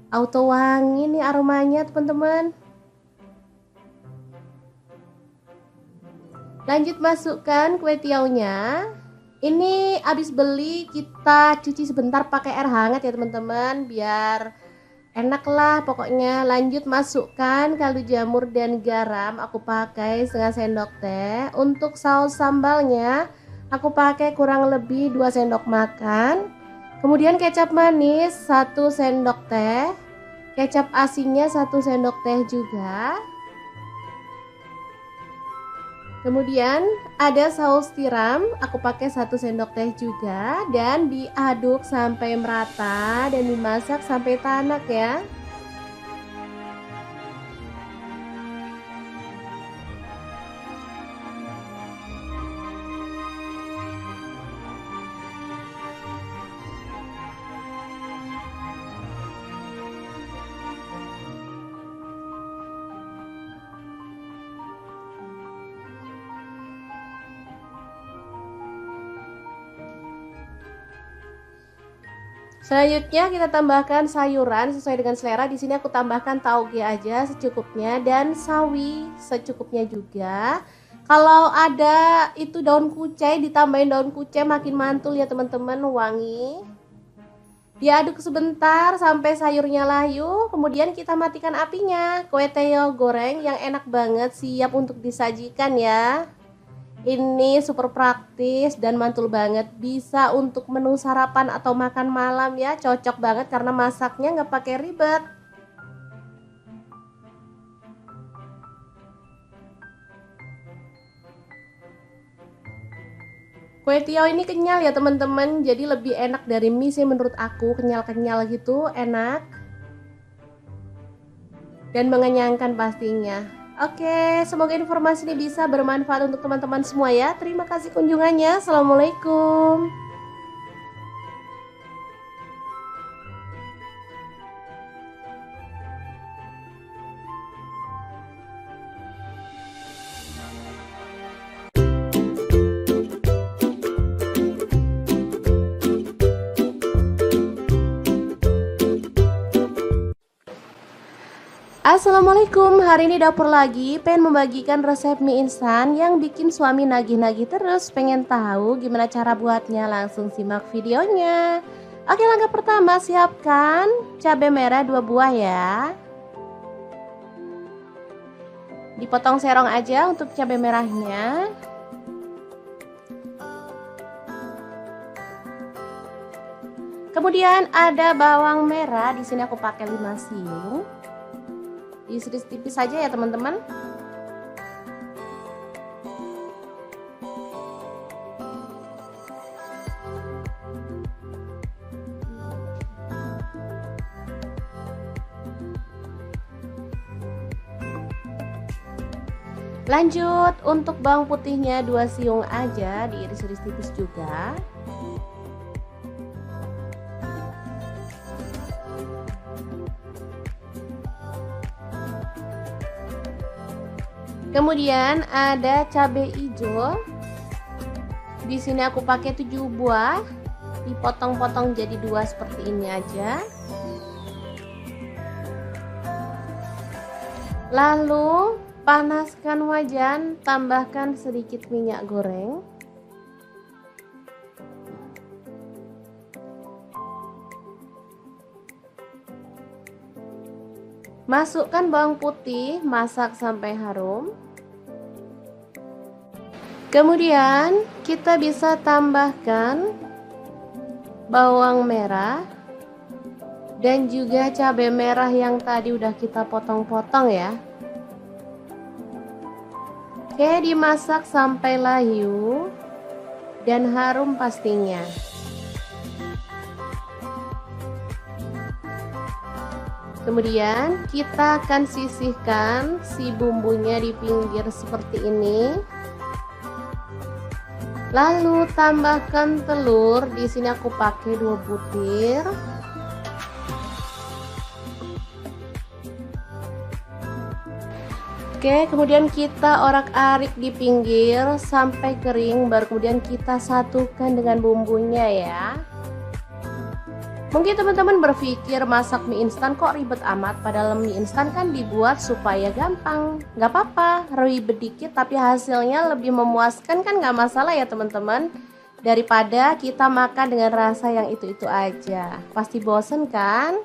auto wangi nih aromanya teman-teman. Lanjut masukkan kue tiaunya. Ini habis beli kita cuci sebentar pakai air hangat ya teman-teman, biar enak lah pokoknya. Lanjut masukkan kaldu jamur dan garam, aku pakai setengah sendok teh. Untuk saus sambalnya aku pakai kurang lebih 2 sendok makan. Kemudian kecap manis 1 sendok teh, kecap asinnya 1 sendok teh juga. Kemudian ada saus tiram, aku pakai 1 sendok teh juga, dan diaduk sampai merata dan dimasak sampai tanak ya. Selanjutnya kita tambahkan sayuran sesuai dengan selera. Di sini aku tambahkan tauge aja secukupnya dan sawi secukupnya juga. Kalau ada itu daun kucai, ditambahin daun kucai makin mantul ya teman-teman, wangi. Diaduk sebentar sampai sayurnya layu, kemudian kita matikan apinya. Kue teo goreng yang enak banget siap untuk disajikan ya. Ini super praktis dan mantul banget, bisa untuk menu sarapan atau makan malam ya, cocok banget karena masaknya nggak pakai ribet. Kue tiaw ini kenyal ya teman-teman, jadi lebih enak dari mie sih menurut aku, kenyal-kenyal gitu, enak dan mengenyangkan pastinya. Oke, semoga informasi ini bisa bermanfaat untuk teman-teman semua ya. Terima kasih kunjungannya. Assalamualaikum. Assalamualaikum, hari ini dapur lagi pengen membagikan resep mie instan yang bikin suami nagih-nagih terus. Pengen tahu gimana cara buatnya? Langsung simak videonya. Oke, langkah pertama siapkan cabai merah 2 buah ya. Dipotong serong aja untuk cabai merahnya. Kemudian ada bawang merah, di sini aku pakai 5 siung. Diiris tipis saja ya teman-teman. Lanjut untuk bawang putihnya 2 siung aja, diiris-iris tipis juga. Kemudian ada cabai hijau. Di sini aku pakai 7 buah, dipotong-potong jadi 2 seperti ini aja. Lalu panaskan wajan, tambahkan sedikit minyak goreng. Masukkan bawang putih, masak sampai harum. Kemudian kita bisa tambahkan bawang merah dan juga cabai merah yang tadi udah kita potong-potong ya. Oke, dimasak sampai layu dan harum pastinya. Kemudian kita akan sisihkan si bumbunya di pinggir seperti ini. Lalu tambahkan telur, di sini aku pakai 2 butir. Oke, kemudian kita orak-arik di pinggir sampai kering, baru kemudian kita satukan dengan bumbunya ya. Mungkin teman-teman berpikir masak mie instan kok ribet amat, padahal mie instan kan dibuat supaya gampang. Gak apa-apa, ribet dikit tapi hasilnya lebih memuaskan kan, gak masalah ya teman-teman. Daripada kita makan dengan rasa yang itu-itu aja, pasti bosen kan?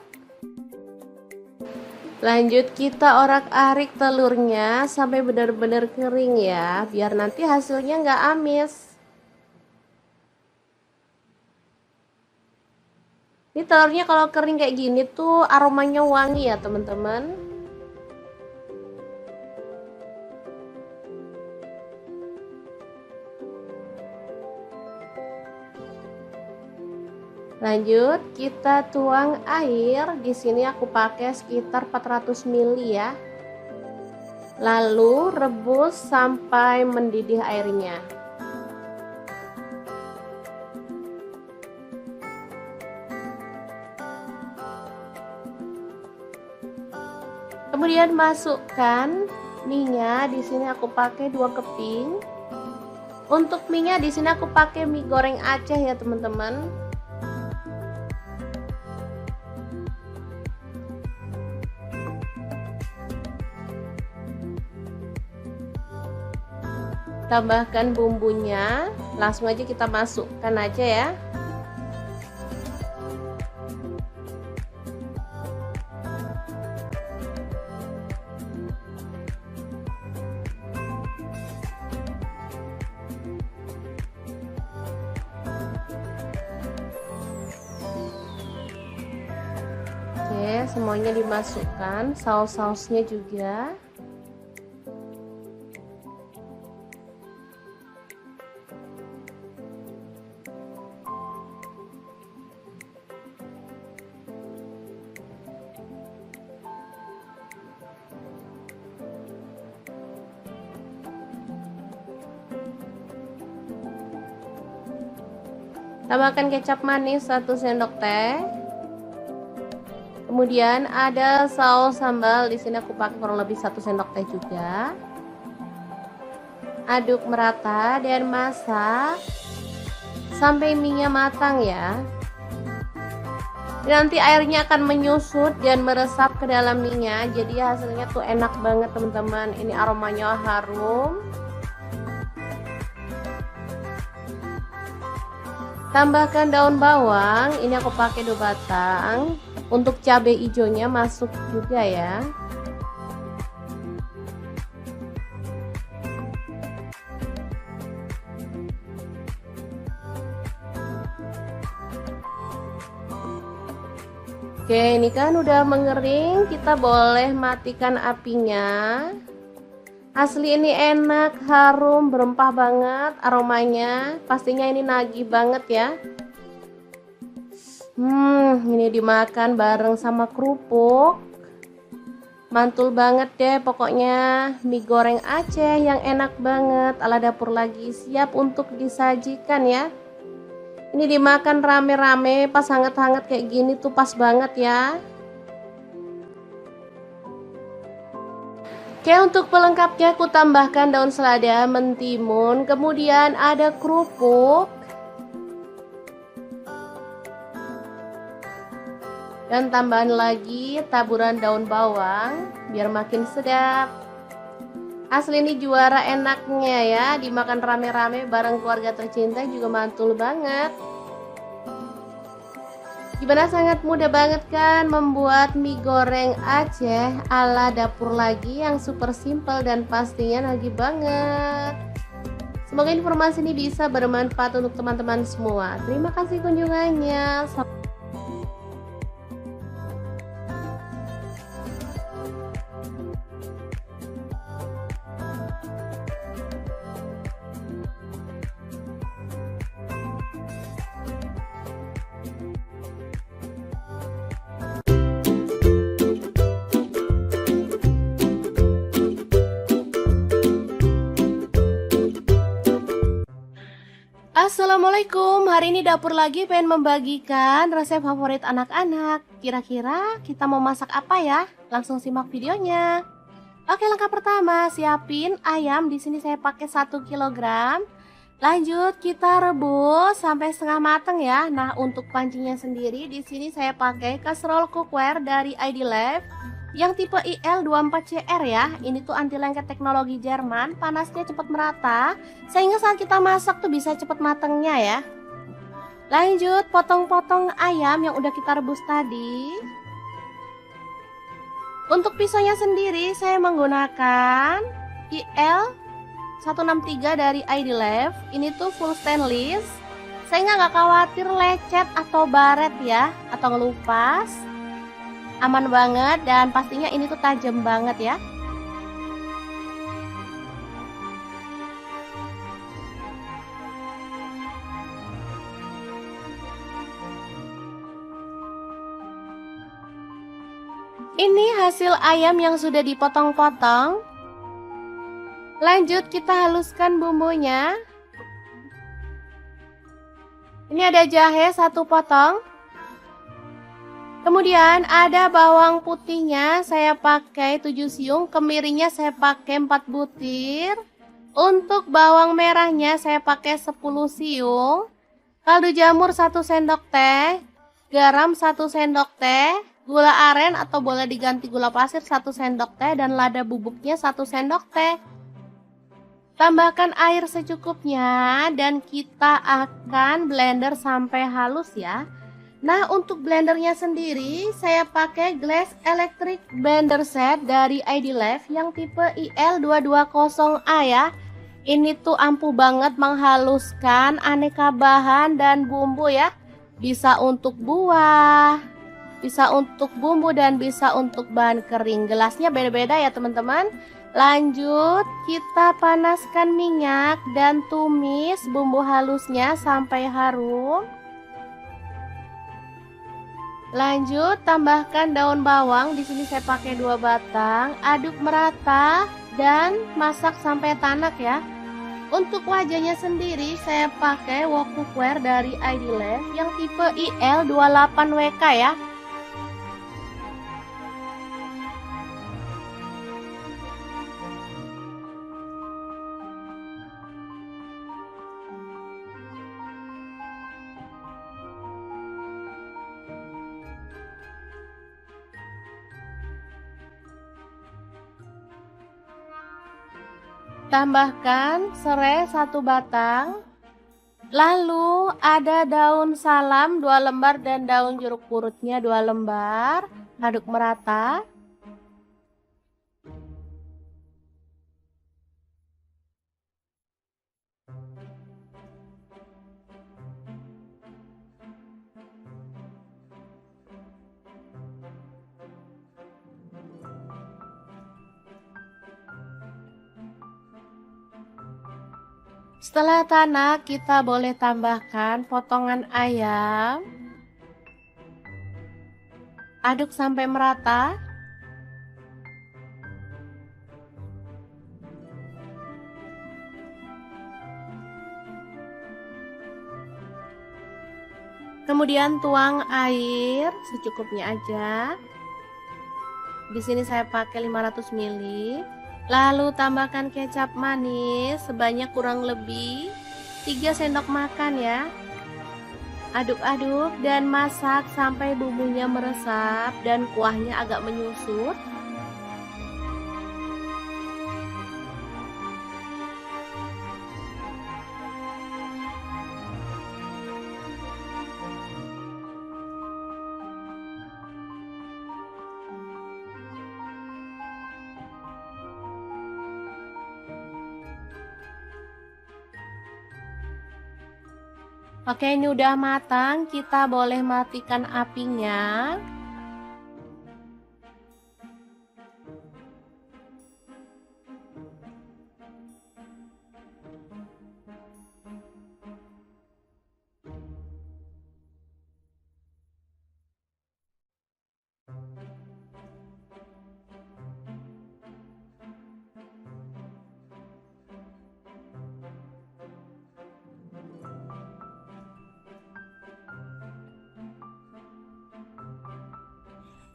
Lanjut kita orak-arik telurnya sampai benar-benar kering ya, biar nanti hasilnya nggak amis. Ini telurnya kalau kering kayak gini tuh aromanya wangi ya teman-teman. Lanjut kita tuang air. Di sini aku pakai sekitar 400 ml ya. Lalu rebus sampai mendidih airnya. Kemudian masukkan mie-nya. Di sini aku pakai 2 keping. Untuk mie-nya di sini aku pakai mie goreng Aceh ya teman-teman. Tambahkan bumbunya, langsung aja kita masukkan aja ya. Oke, semuanya dimasukkan, saus-sausnya juga. Tambahkan kecap manis 1 sendok teh. Kemudian ada saus sambal, di sini aku pakai kurang lebih 1 sendok teh juga. Aduk merata dan masak sampai mie-nya matang ya. Nanti airnya akan menyusut dan meresap ke dalam mie-nya, jadi hasilnya tuh enak banget teman-teman. Ini aromanya harum. Tambahkan daun bawang, ini aku pakai 2 batang. Untuk cabai hijaunya masuk juga ya. Oke, ini kan udah mengering, kita boleh matikan apinya. Asli ini enak, harum, berempah banget aromanya. Pastinya ini nagih banget ya. Ini dimakan bareng sama kerupuk. Mantul banget deh pokoknya. Mie goreng Aceh yang enak banget ala Dapur Lagi siap untuk disajikan ya. Ini dimakan rame-rame pas hangat-hangat kayak gini tuh pas banget ya. Oke, untuk pelengkapnya aku tambahkan daun selada, mentimun, kemudian ada kerupuk, dan tambahan lagi taburan daun bawang biar makin sedap. Asli ini juara enaknya ya, dimakan rame-rame bareng keluarga tercinta juga mantul banget. Gimana, sangat mudah banget kan membuat mie goreng Aceh ala Dapur Lagi yang super simple dan pastinya nagih banget. Semoga informasi ini bisa bermanfaat untuk teman-teman semua. Terima kasih kunjungannya. Assalamualaikum, hari ini Dapur Lagi pengen membagikan resep favorit anak-anak. Kira-kira kita mau masak apa ya? Langsung simak videonya. Oke, langkah pertama, siapin ayam. Di sini saya pakai 1 kg. Lanjut kita rebus sampai setengah matang ya. Nah, untuk pancinya sendiri di sini saya pakai kaserol cookware dari ID Life yang tipe IL24CR ya. Ini tuh anti lengket teknologi Jerman, panasnya cepat merata sehingga saat kita masak tuh bisa cepat matangnya ya. Lanjut potong-potong ayam yang udah kita rebus tadi. Untuk pisaunya sendiri saya menggunakan IL 163 dari ID Life. Ini tuh full stainless sehingga nggak khawatir lecet atau baret ya, atau ngelupas. Aman banget dan pastinya ini tuh tajam banget ya. Ini hasil ayam yang sudah dipotong-potong. Lanjut kita haluskan bumbunya. Ini ada jahe 1 potong. Kemudian ada bawang putihnya saya pakai 7 siung, kemirinya saya pakai 4 butir. Untuk bawang merahnya saya pakai 10 siung. Kaldu jamur 1 sendok teh, garam 1 sendok teh, gula aren atau boleh diganti gula pasir 1 sendok teh dan lada bubuknya 1 sendok teh. Tambahkan air secukupnya dan kita akan blender sampai halus ya. Nah, untuk blendernya sendiri saya pakai Glass Electric Blender Set dari ID Life yang tipe IL220A ya. Ini tuh ampuh banget menghaluskan aneka bahan dan bumbu ya. Bisa untuk buah, bisa untuk bumbu dan bisa untuk bahan kering. Gelasnya beda-beda ya teman-teman. Lanjut kita panaskan minyak dan tumis bumbu halusnya sampai harum. Lanjut tambahkan daun bawang, di sini saya pakai 2 batang. Aduk merata dan masak sampai tanak ya. Untuk wajahnya sendiri saya pakai wok cookware dari ID Life yang tipe IL28WK ya. Tambahkan serai 1 batang. Lalu ada daun salam 2 lembar dan daun jeruk purutnya 2 lembar. Aduk merata. Setelah tanak, kita boleh tambahkan potongan ayam. Aduk sampai merata. Kemudian tuang air secukupnya aja. Di sini saya pakai 500 ml. Lalu tambahkan kecap manis sebanyak kurang lebih 3 sendok makan ya. Aduk-aduk dan masak sampai bumbunya meresap dan kuahnya agak menyusut. Oke, ini udah matang, kita boleh matikan apinya.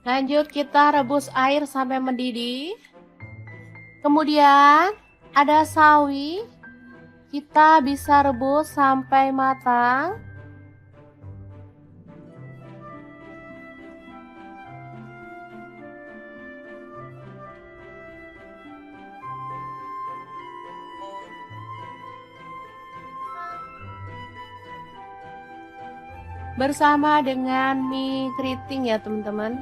Lanjut kita rebus air sampai mendidih. Kemudian ada sawi. Kita bisa rebus sampai matang. Bersama dengan mie keriting ya teman-teman.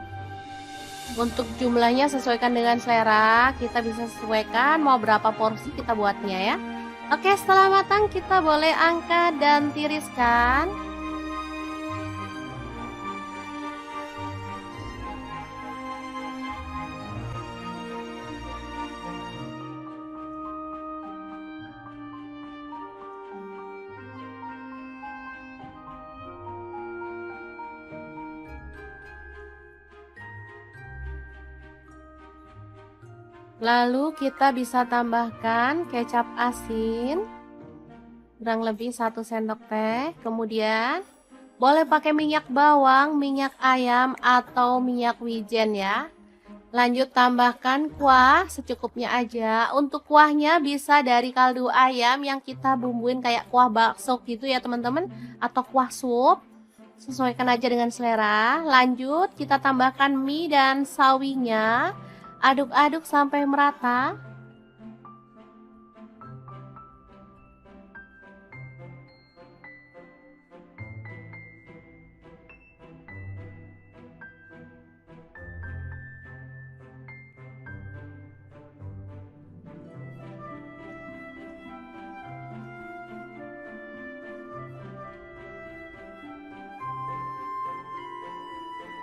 Untuk jumlahnya sesuaikan dengan selera, kita bisa sesuaikan mau berapa porsi kita buatnya ya. Oke, setelah matang kita boleh angkat dan tiriskan. Lalu kita bisa tambahkan kecap asin kurang lebih 1 sendok teh. Kemudian boleh pakai minyak bawang, minyak ayam atau minyak wijen ya. Lanjut tambahkan kuah secukupnya aja. Untuk kuahnya bisa dari kaldu ayam yang kita bumbuin kayak kuah bakso gitu ya teman-teman, atau kuah sup. Sesuaikan aja dengan selera. Lanjut kita tambahkan mie dan sawinya. Aduk-aduk sampai merata.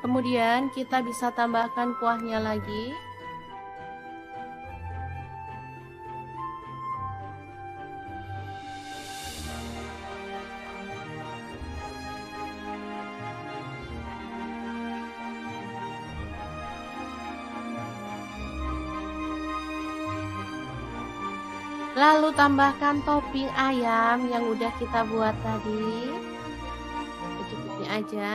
Kemudian kita bisa tambahkan kuahnya lagi. Lalu tambahkan topping ayam yang udah kita buat tadi. Secukupnya aja.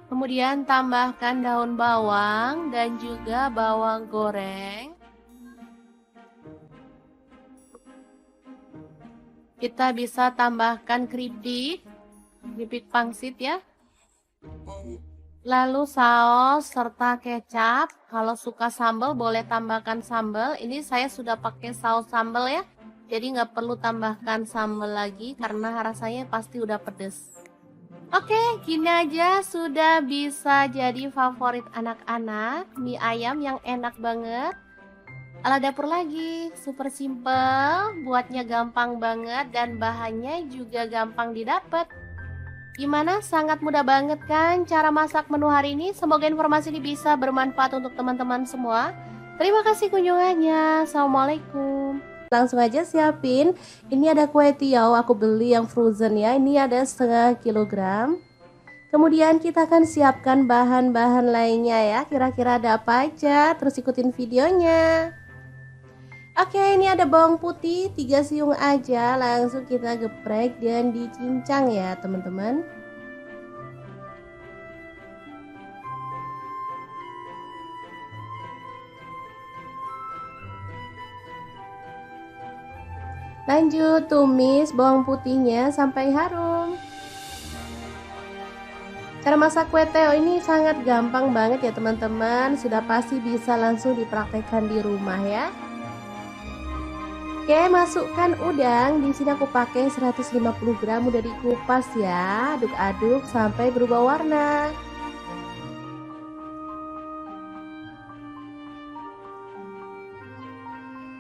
Kemudian tambahkan daun bawang dan juga bawang goreng. Kita bisa tambahkan keripik pangsit ya. Lalu saus serta kecap. Kalau suka sambal boleh tambahkan sambal. Ini saya sudah pakai saus sambal ya. Jadi nggak perlu tambahkan sambal lagi karena rasanya pasti udah pedes. Oke, gini aja sudah bisa jadi favorit anak-anak. Mie ayam yang enak banget. Ala dapur lagi, super simple, buatnya gampang banget dan bahannya juga gampang didapat. Gimana? Sangat mudah banget kan cara masak menu hari ini? Semoga informasi ini bisa bermanfaat untuk teman-teman semua. Terima kasih kunjungannya. Assalamualaikum. Langsung aja siapin. Ini ada kue tiaw, aku beli yang frozen ya. Ini ada setengah kilogram. Kemudian kita akan siapkan bahan-bahan lainnya ya. Kira-kira ada apa aja? Terus ikutin videonya. Oke, ini ada bawang putih 3 siung aja, langsung kita geprek dan dicincang ya teman-teman. Lanjut tumis bawang putihnya sampai harum. Cara masak kue teo ini sangat gampang banget ya teman-teman, sudah pasti bisa langsung dipraktekkan di rumah ya. Oke, masukkan udang. Di sini aku pakai 150 gram udah dikupas ya. Aduk-aduk sampai berubah warna.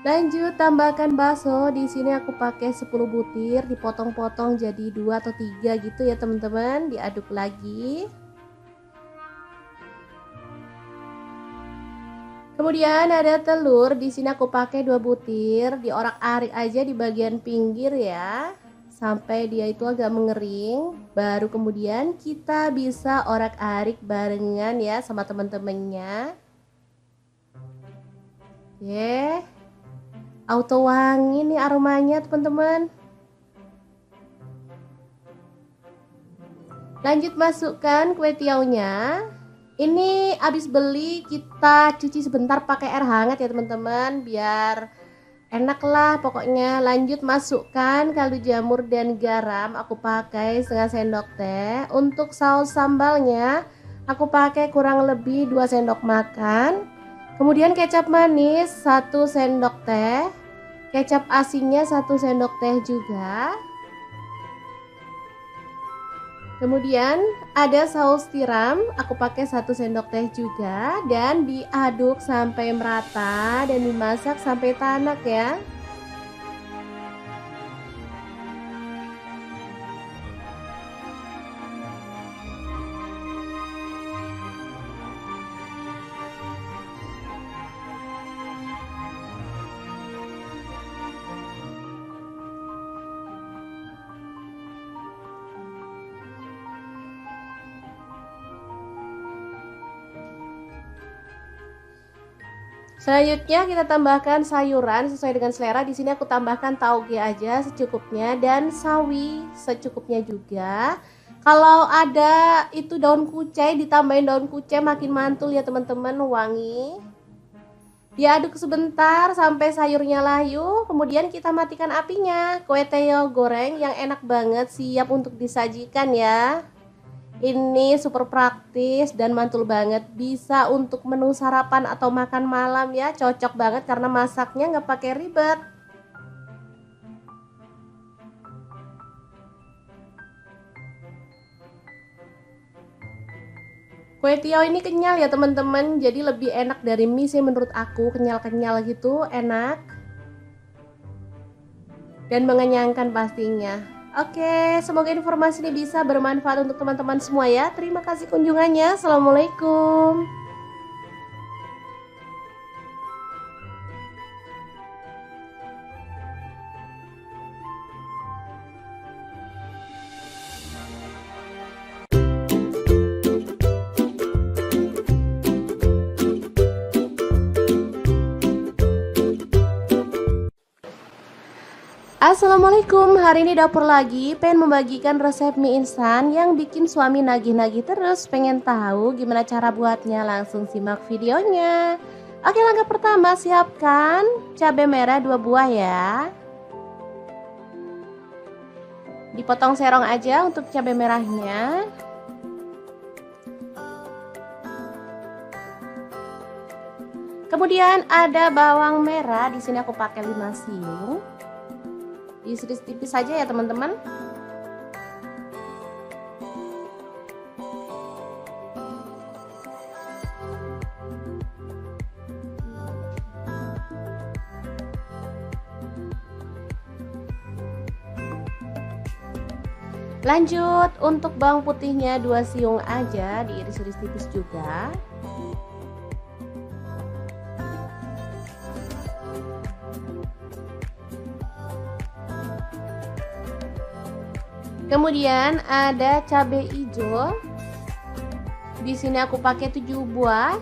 Lanjut tambahkan bakso. Di sini aku pakai 10 butir, dipotong-potong jadi 2 atau 3 gitu ya teman-teman. Diaduk lagi. Kemudian ada telur, di sini aku pakai 2 butir, diorak-arik aja di bagian pinggir ya, sampai dia itu agak mengering. Baru kemudian kita bisa orak-arik barengan ya sama teman-temannya. Oke, auto wangi nih aromanya teman-teman. Lanjut masukkan kue tiaunya. Ini habis beli, kita cuci sebentar pakai air hangat ya teman-teman, biar enak lah pokoknya. Lanjut masukkan kaldu jamur dan garam, aku pakai setengah sendok teh. Untuk saus sambalnya aku pakai kurang lebih 2 sendok makan. Kemudian kecap manis 1 sendok teh, kecap asinnya 1 sendok teh juga. Kemudian ada saus tiram, aku pakai 1 sendok teh juga, dan diaduk sampai merata dan dimasak sampai tanak ya. Selanjutnya kita tambahkan sayuran sesuai dengan selera. Di sini aku tambahkan tauge aja secukupnya dan sawi secukupnya juga. Kalau ada itu daun kucai, ditambahin daun kucai makin mantul ya teman-teman, wangi. Diaduk sebentar sampai sayurnya layu, kemudian kita matikan apinya. Kue teo goreng yang enak banget siap untuk disajikan ya. Ini super praktis dan mantul banget, bisa untuk menu sarapan atau makan malam ya, cocok banget karena masaknya nggak pakai ribet. Kue tiaw ini kenyal ya teman-teman, jadi lebih enak dari mie sih menurut aku, kenyal-kenyal gitu, enak dan mengenyangkan pastinya. Oke, semoga informasi ini bisa bermanfaat untuk teman-teman semua ya. Terima kasih kunjungannya. Assalamualaikum. Assalamualaikum, hari ini dapur lagi pengen membagikan resep mie instan yang bikin suami nagih-nagih terus. Pengen tahu gimana cara buatnya? Langsung simak videonya. Oke, langkah pertama siapkan cabai merah 2 buah ya. Dipotong serong aja untuk cabai merahnya. Kemudian ada bawang merah, di sini aku pakai 5 siung. Diiris tipis saja ya teman-teman. Lanjut untuk bawang putihnya 2 siung aja, diiris-iris tipis juga. Kemudian ada cabai hijau. Di sini aku pakai 7 buah,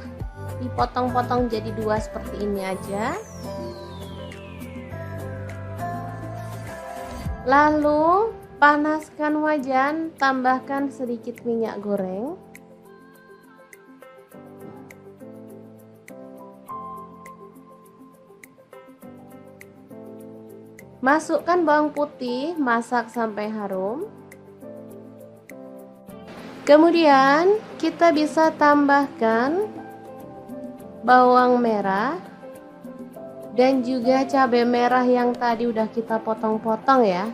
dipotong-potong jadi 2 seperti ini aja. Lalu panaskan wajan, tambahkan sedikit minyak goreng. Masukkan bawang putih, masak sampai harum. Kemudian kita bisa tambahkan bawang merah dan juga cabai merah yang tadi udah kita potong-potong ya.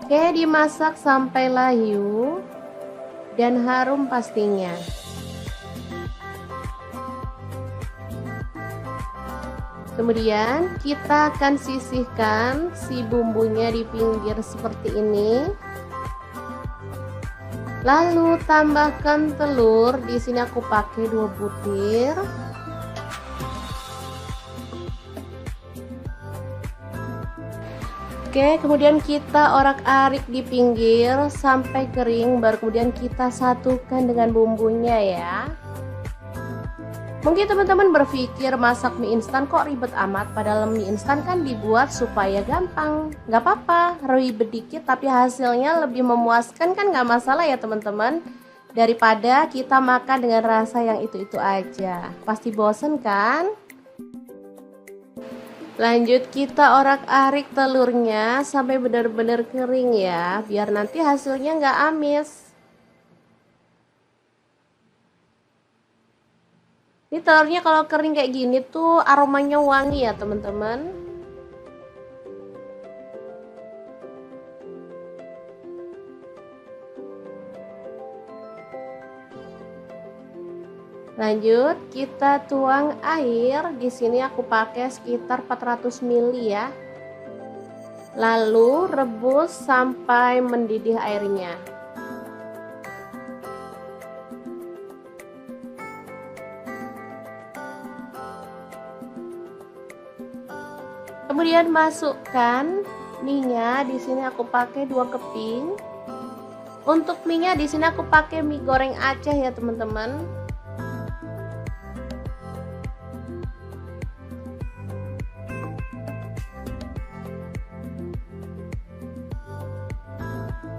Oke, dimasak sampai layu dan harum pastinya. Kemudian kita akan sisihkan si bumbunya di pinggir seperti ini. Lalu tambahkan telur. Di sini aku pakai 2 butir. Oke, kemudian kita orak-arik di pinggir sampai kering, baru kemudian kita satukan dengan bumbunya ya. Mungkin teman-teman berpikir masak mie instan kok ribet amat, padahal mie instan kan dibuat supaya gampang. Nggak apa-apa, ribet dikit tapi hasilnya lebih memuaskan kan, nggak masalah ya teman-teman. Daripada kita makan dengan rasa yang itu-itu aja. Pasti bosen kan? Lanjut kita orak-arik telurnya sampai benar-benar kering ya, biar nanti hasilnya nggak amis. Ini telurnya kalau kering kayak gini tuh aromanya wangi ya teman-teman. Lanjut kita tuang air. Di sini aku pakai sekitar 400 ml ya. Lalu rebus sampai mendidih airnya. Kemudian masukkan mie-nya. Di sini aku pakai 2 keping. Untuk mie-nya di sini aku pakai mie goreng Aceh ya teman-teman.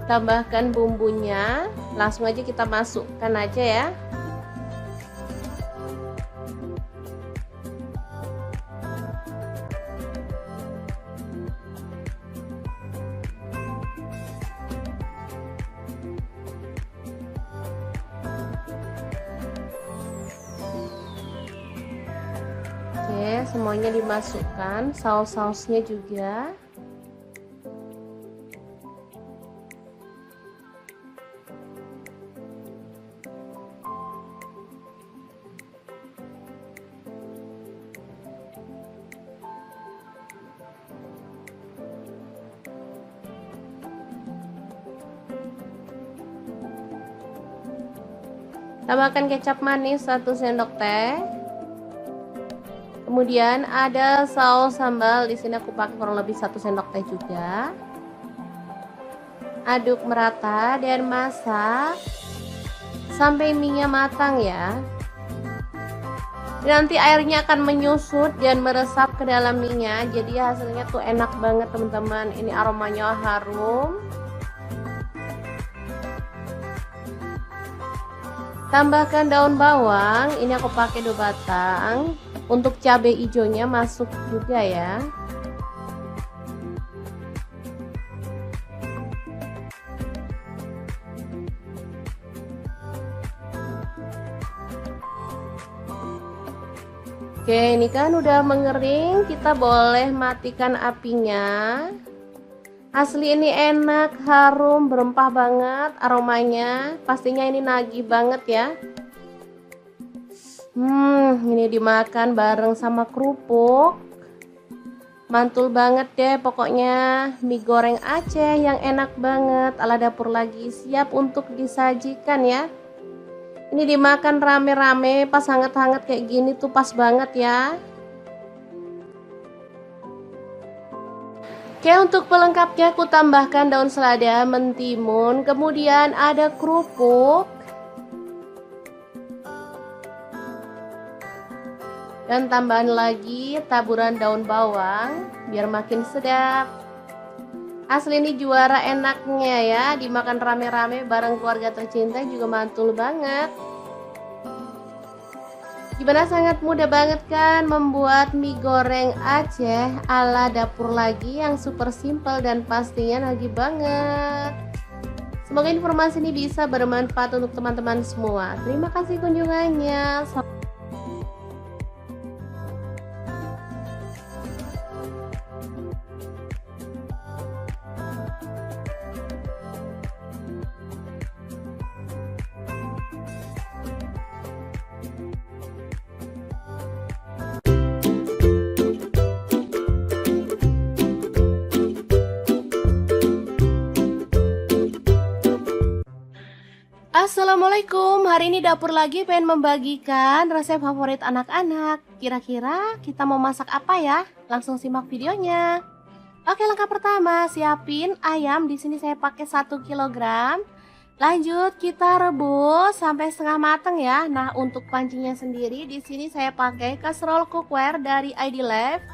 Tambahkan bumbunya, langsung aja kita masukkan aja ya. Oke, semuanya dimasukkan, saus-sausnya juga. Tambahkan kecap manis 1 sendok teh. Kemudian ada saus sambal, di sini aku pakai kurang lebih 1 sendok teh juga. Aduk merata dan masak sampai mie-nya matang ya. Nanti airnya akan menyusut dan meresap ke dalam mie-nya, jadi hasilnya tuh enak banget teman-teman. Ini aromanya harum. Tambahkan daun bawang, ini aku pakai 2 batang. Untuk cabai hijaunya masuk juga ya. Oke, ini kan udah mengering, kita boleh matikan apinya. Asli ini enak, harum, berempah banget aromanya. Pastinya ini nagih banget ya. Ini dimakan bareng sama kerupuk. Mantul banget deh pokoknya. Mie goreng Aceh yang enak banget. Ala dapur lagi siap untuk disajikan ya. Ini dimakan rame-rame pas hangat-hangat kayak gini tuh pas banget ya. Oke, untuk pelengkapnya aku tambahkan daun selada, mentimun, kemudian ada kerupuk. Dan tambahan lagi taburan daun bawang biar makin sedap. Asli ini juara enaknya ya, dimakan rame-rame bareng keluarga tercinta juga mantul banget. Gimana, sangat mudah banget kan membuat mie goreng Aceh ala dapur lagi yang super simple dan pastinya nagih banget. Semoga informasi ini bisa bermanfaat untuk teman-teman semua. Terima kasih kunjungannya. Assalamualaikum, hari ini dapur lagi pengen membagikan resep favorit anak-anak. Kira-kira kita mau masak apa ya? Langsung simak videonya. Oke, langkah pertama, siapin ayam. Di sini saya pakai 1 kg. Lanjut kita rebus sampai setengah matang ya. Nah, untuk pancinya sendiri di sini saya pakai casserole cookware dari ID Life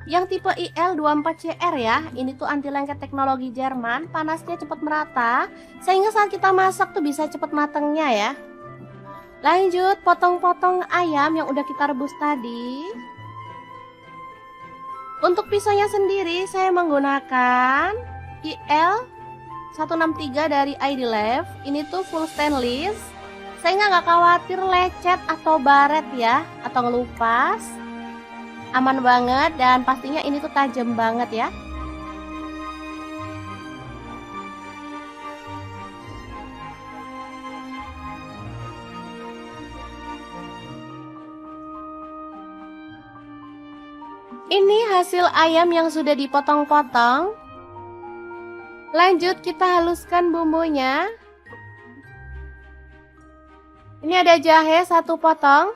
yang tipe IL24CR ya. Ini tuh anti lengket teknologi Jerman, panasnya cepat merata sehingga saat kita masak tuh bisa cepat matangnya ya. Lanjut potong-potong ayam yang udah kita rebus tadi. Untuk pisaunya sendiri saya menggunakan IL163 dari ID Life. Ini tuh full stainless sehingga nggak khawatir lecet atau baret ya, atau ngelupas. Aman banget dan pastinya ini tuh tajam banget ya. Ini hasil ayam yang sudah dipotong-potong. Lanjut kita haluskan bumbunya. Ini ada jahe 1 potong.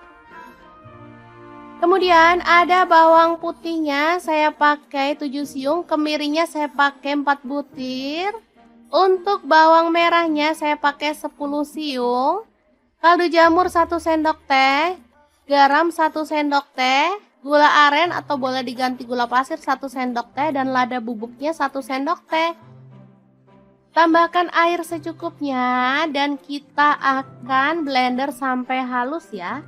Kemudian ada bawang putihnya saya pakai 7 siung, kemirinya saya pakai 4 butir. Untuk bawang merahnya saya pakai 10 siung. Kaldu jamur 1 sendok teh, garam 1 sendok teh, gula aren atau boleh diganti gula pasir 1 sendok teh, dan lada bubuknya 1 sendok teh. Tambahkan air secukupnya dan kita akan blender sampai halus ya.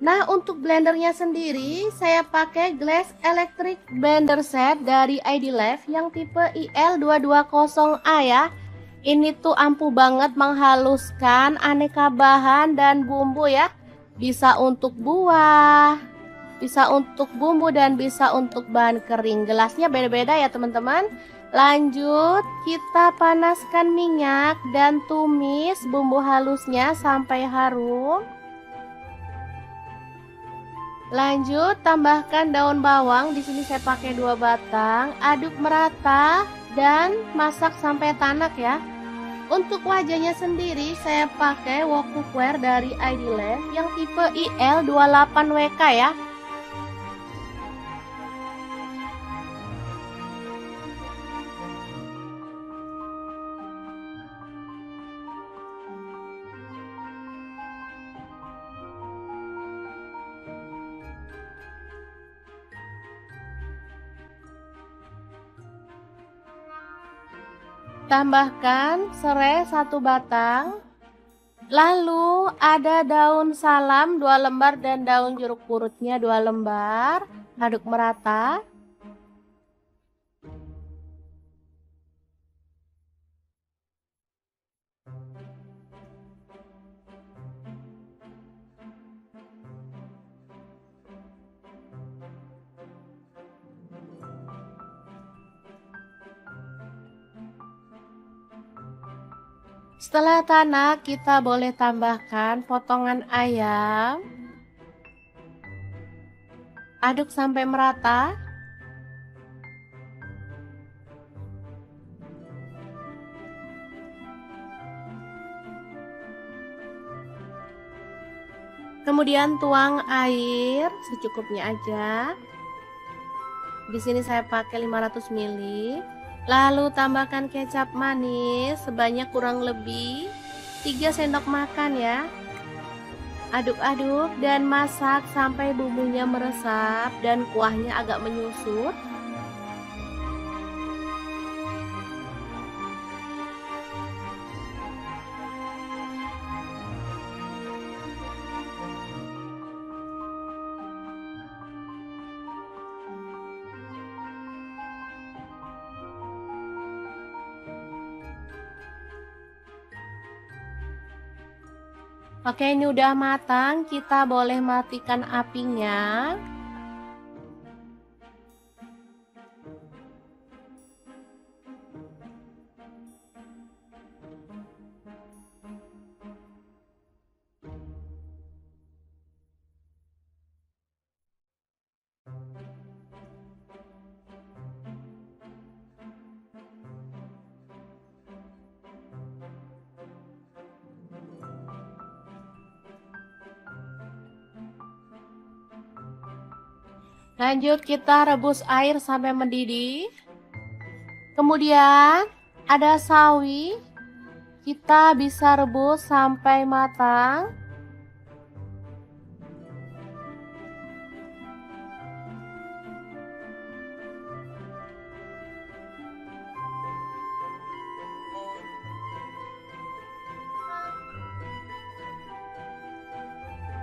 Nah, untuk blendernya sendiri saya pakai Glass Electric Blender Set dari ID Life yang tipe IL220A ya. Ini tuh ampuh banget menghaluskan aneka bahan dan bumbu ya. Bisa untuk buah, bisa untuk bumbu, dan bisa untuk bahan kering. Gelasnya beda-beda ya teman-teman. Lanjut kita panaskan minyak dan tumis bumbu halusnya sampai harum. Lanjut tambahkan daun bawang, di sini saya pakai 2 batang. Aduk merata dan masak sampai tanak ya. Untuk wajahnya sendiri saya pakai wok cookware dari ID Life yang tipe IL28WK ya. Tambahkan serai 1 batang. Lalu ada daun salam 2 lembar dan daun jeruk purutnya 2 lembar. Aduk merata. Setelah tanak, kita boleh tambahkan potongan ayam. Aduk sampai merata. Kemudian tuang air secukupnya aja. Di sini saya pakai 500 ml. Lalu tambahkan kecap manis sebanyak kurang lebih 3 sendok makan ya. Aduk-aduk dan masak sampai bumbunya meresap dan kuahnya agak menyusut. Oke, ini udah matang, kita boleh matikan apinya. Lanjut kita rebus air sampai mendidih. Kemudian ada sawi Kita bisa rebus sampai matang.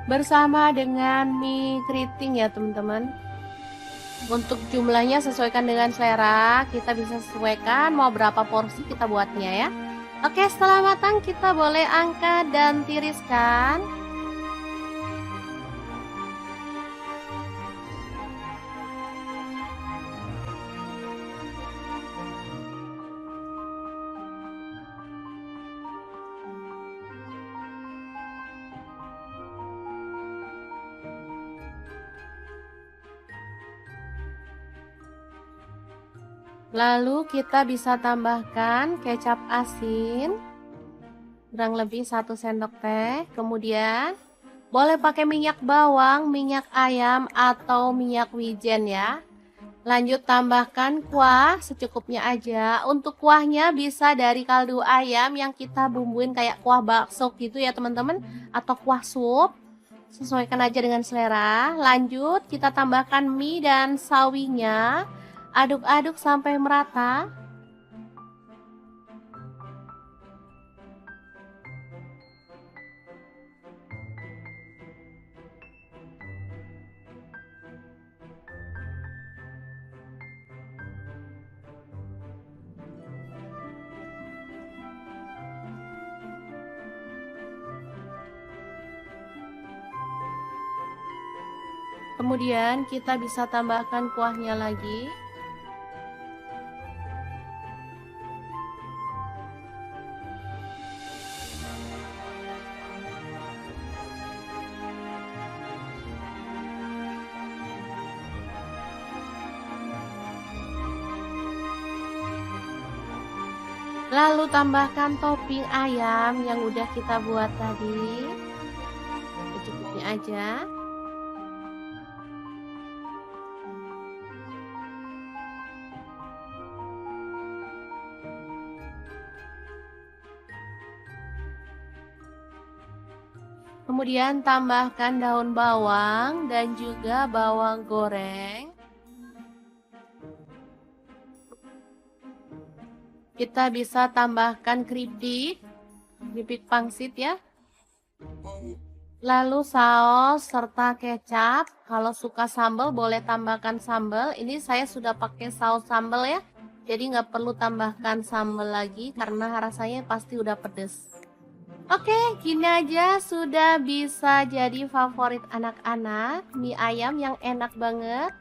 Bersama dengan mie keriting ya teman-teman. Untuk jumlahnya sesuaikan dengan selera, kita bisa sesuaikan mau berapa porsi kita buatnya ya. Oke, setelah matang kita boleh angkat dan tiriskan. Lalu kita bisa tambahkan kecap asin kurang lebih 1 sendok teh. Kemudian boleh pakai minyak bawang, minyak ayam atau minyak wijen ya. Lanjut tambahkan kuah secukupnya aja. Untuk kuahnya bisa dari kaldu ayam yang kita bumbuin kayak kuah bakso gitu ya teman-teman, atau kuah sup. Sesuaikan aja dengan selera. Lanjut kita tambahkan mie dan sawinya. Aduk-aduk sampai merata. Kemudian kita bisa tambahkan kuahnya lagi. Lalu tambahkan topping ayam yang udah kita buat tadi. Secukupnya aja. Kemudian tambahkan daun bawang dan juga bawang goreng. Kita bisa tambahkan keripik pangsit ya. Lalu saus serta kecap. Kalau suka sambal boleh tambahkan sambal. Ini saya sudah pakai saus sambal ya. Jadi nggak perlu tambahkan sambal lagi karena rasanya pasti udah pedes. Oke, gini aja sudah bisa jadi favorit anak-anak. Mie ayam yang enak banget.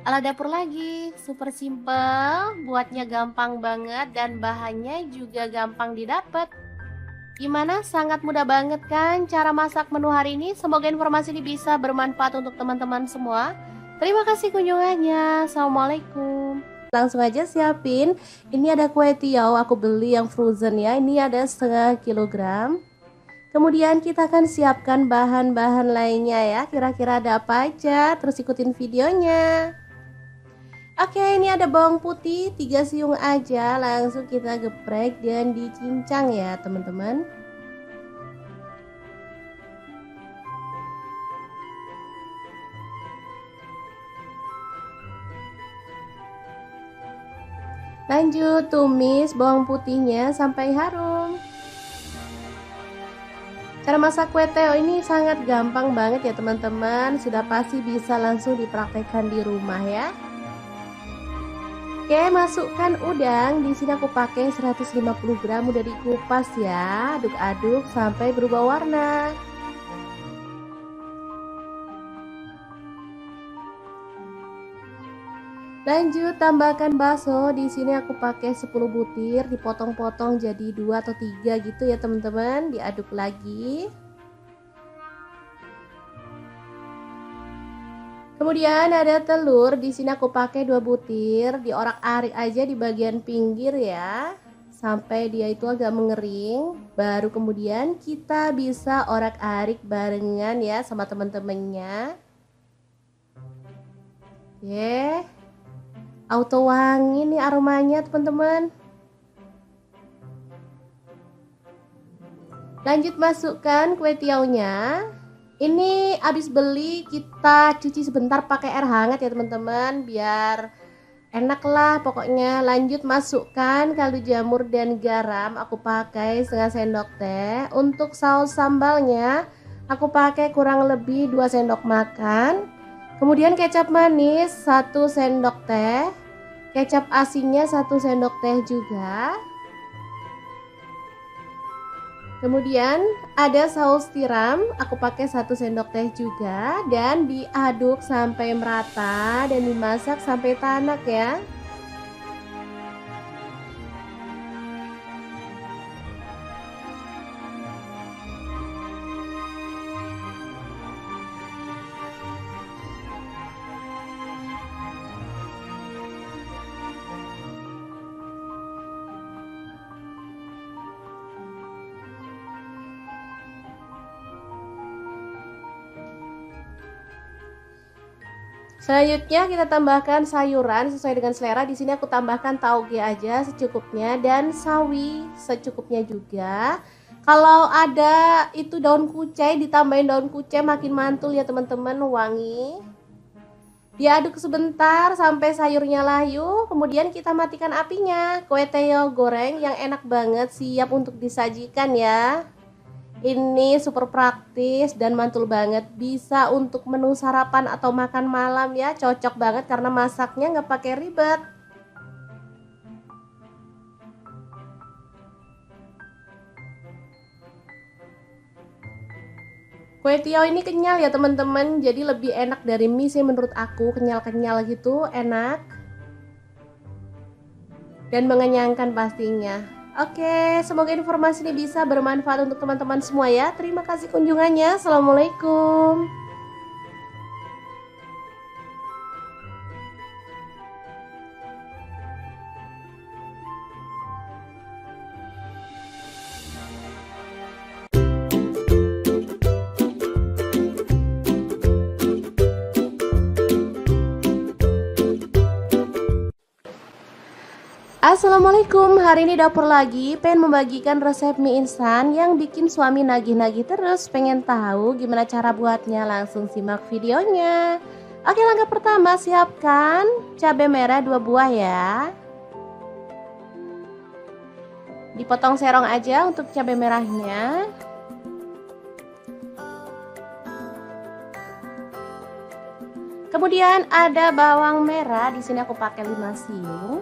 Ala dapur lagi, super simple, buatnya gampang banget dan bahannya juga gampang didapat. Gimana? Sangat mudah banget kan cara masak menu hari ini? Semoga informasi ini bisa bermanfaat untuk teman-teman semua. Terima kasih kunjungannya. Assalamualaikum. Langsung aja siapin. Ini ada kue tiaw, aku beli yang frozen ya. Ini ada setengah kilogram. Kemudian kita akan siapkan bahan-bahan lainnya ya. Kira-kira ada apa aja? Terus ikutin videonya. Oke, ini ada bawang putih 3 siung aja, langsung kita geprek dan dicincang ya teman-teman. Lanjut tumis bawang putihnya sampai harum. Cara masak kue teo ini sangat gampang banget ya teman-teman, sudah pasti bisa langsung dipraktekkan di rumah ya. Oke, masukkan udang. Di sini aku pakai 150 gram udah dikupas ya. Aduk-aduk sampai berubah warna. Lanjut tambahkan bakso. Di sini aku pakai 10 butir, dipotong-potong jadi 2 atau 3 gitu ya teman-teman. Diaduk lagi. Kemudian ada telur, di sini aku pakai 2 butir, diorak-arik aja di bagian pinggir ya, sampai dia itu agak mengering. Baru kemudian kita bisa orak-arik barengan ya sama teman-temannya. Oke, auto wangi nih aromanya teman-teman. Lanjut masukkan kue tiaunya. Ini habis beli kita cuci sebentar pakai air hangat ya teman-teman, biar enak lah pokoknya. Lanjut masukkan kaldu jamur dan garam, aku pakai setengah sendok teh. Untuk saus sambalnya aku pakai kurang lebih 2 sendok makan. Kemudian kecap manis 1 sendok teh, kecap asinnya 1 sendok teh juga. Kemudian ada saus tiram, aku pakai 1 sendok teh juga, dan diaduk sampai merata dan dimasak sampai tanak ya. Selanjutnya kita tambahkan sayuran sesuai dengan selera. Di sini aku tambahkan tauge aja secukupnya dan sawi secukupnya juga. Kalau ada itu daun kucai, ditambahin daun kucai makin mantul ya teman-teman, wangi. Diaduk sebentar sampai sayurnya layu, kemudian kita matikan apinya. Kue teo goreng yang enak banget siap untuk disajikan ya. Ini super praktis dan mantul banget, bisa untuk menu sarapan atau makan malam ya, cocok banget karena masaknya nggak pakai ribet. Kue tiaw ini kenyal ya teman-teman, jadi lebih enak dari mie sih menurut aku, kenyal-kenyal gitu, enak dan mengenyangkan pastinya. Oke, semoga informasi ini bisa bermanfaat untuk teman-teman semua ya. Terima kasih kunjungannya. Assalamualaikum. Assalamualaikum, hari ini dapur lagi pengen membagikan resep mie instan yang bikin suami nagih-nagih terus. Pengen tahu gimana cara buatnya? Langsung simak videonya. Oke, langkah pertama siapkan cabai merah 2 buah ya. Dipotong serong aja untuk cabai merahnya. Kemudian ada bawang merah, di sini aku pakai 5 siung.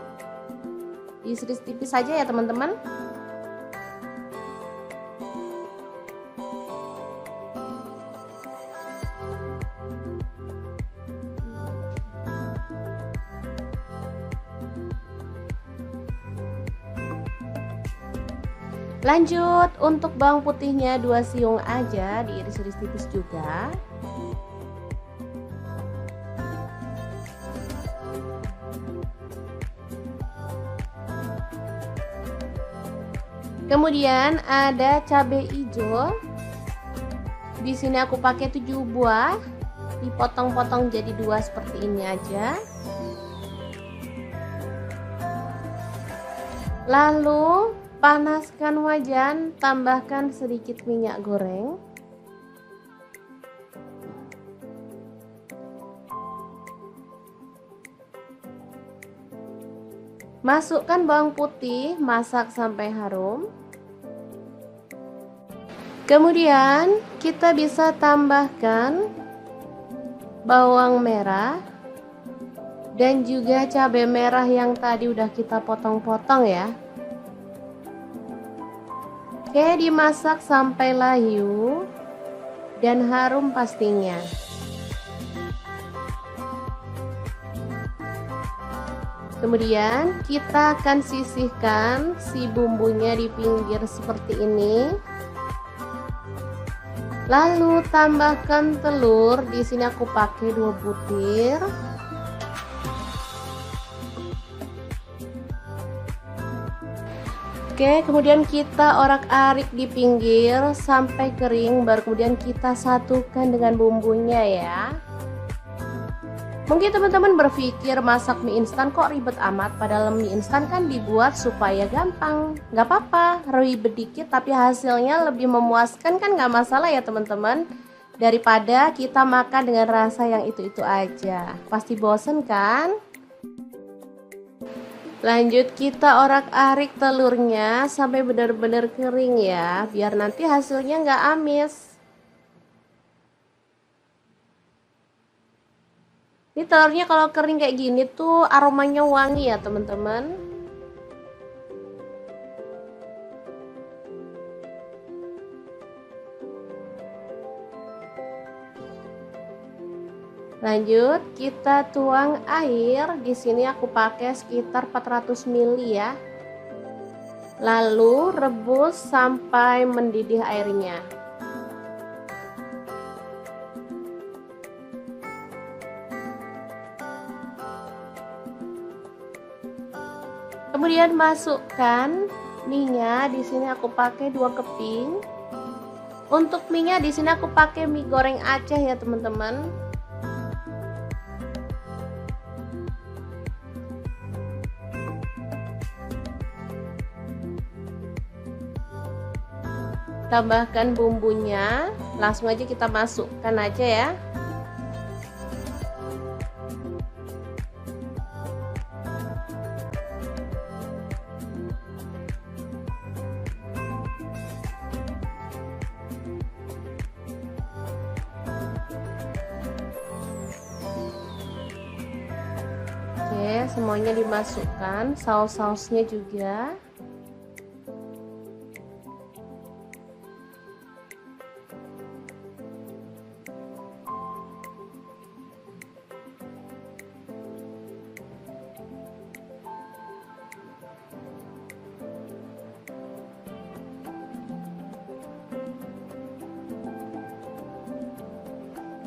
Diiris tipis saja ya teman-teman. Lanjut untuk bawang putihnya 2 siung aja, diiris-iris tipis juga. Kemudian ada cabai hijau. Di sini aku pakai 7 buah, dipotong-potong jadi 2 seperti ini aja. Lalu panaskan wajan, tambahkan sedikit minyak goreng. Masukkan bawang putih, masak sampai harum. Kemudian kita bisa tambahkan bawang merah dan juga cabai merah yang tadi udah kita potong-potong ya. Oke, dimasak sampai layu dan harum pastinya. Kemudian kita akan sisihkan si bumbunya di pinggir seperti ini. Lalu tambahkan telur, di sini aku pakai 2 butir. Oke, kemudian kita orak-arik di pinggir sampai kering, baru kemudian kita satukan dengan bumbunya ya. Mungkin teman-teman berpikir masak mie instan kok ribet amat, padahal mie instan kan dibuat supaya gampang. Nggak apa-apa, ribet dikit tapi hasilnya lebih memuaskan kan, nggak masalah ya teman-teman. Daripada kita makan dengan rasa yang itu-itu aja, pasti bosen kan? Lanjut kita orak-arik telurnya sampai benar-benar kering ya, biar nanti hasilnya nggak amis. Ini telurnya kalau kering kayak gini tuh aromanya wangi ya teman-teman. Lanjut kita tuang air. Di sini aku pakai sekitar 400 ml ya. Lalu rebus sampai mendidih airnya. Kemudian masukkan mie-nya. Di sini aku pakai 2 keping. Untuk mie-nya di sini aku pakai mie goreng Aceh ya teman-teman. Tambahkan bumbunya, langsung aja kita masukkan aja ya. Oke, semuanya dimasukkan, saus-sausnya juga.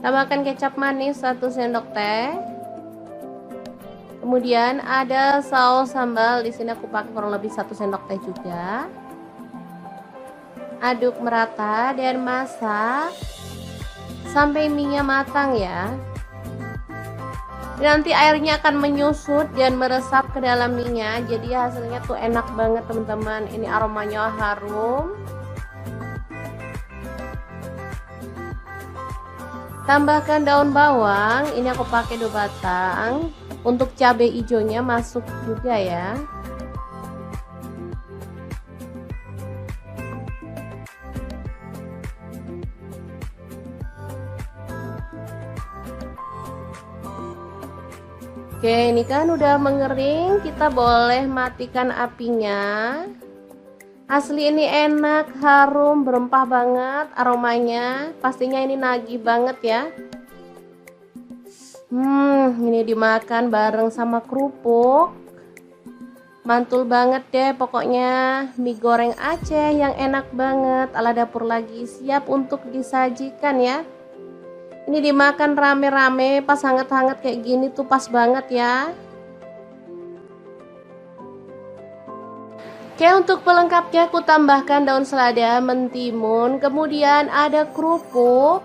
Tambahkan kecap manis 1 sendok teh. Kemudian ada saus sambal, di sini aku pakai kurang lebih 1 sendok teh juga. Aduk merata dan masak sampai mie-nya matang ya. Nanti airnya akan menyusut dan meresap ke dalam mie-nya, jadi hasilnya tuh enak banget teman-teman. Ini aromanya harum. Tambahkan daun bawang, ini aku pakai 2 batang. Untuk cabai hijaunya masuk juga ya. Oke, ini kan udah mengering, kita boleh matikan apinya. Asli ini enak, harum, berempah banget aromanya. Pastinya ini nagih banget ya. Ini dimakan bareng sama kerupuk. Mantul banget deh pokoknya. Mie goreng Aceh yang enak banget ala dapur lagi, siap untuk disajikan ya. Ini dimakan rame-rame pas hangat-hangat kayak gini tuh pas banget ya. Oke, untuk pelengkapnya aku tambahkan daun selada, mentimun, kemudian ada kerupuk.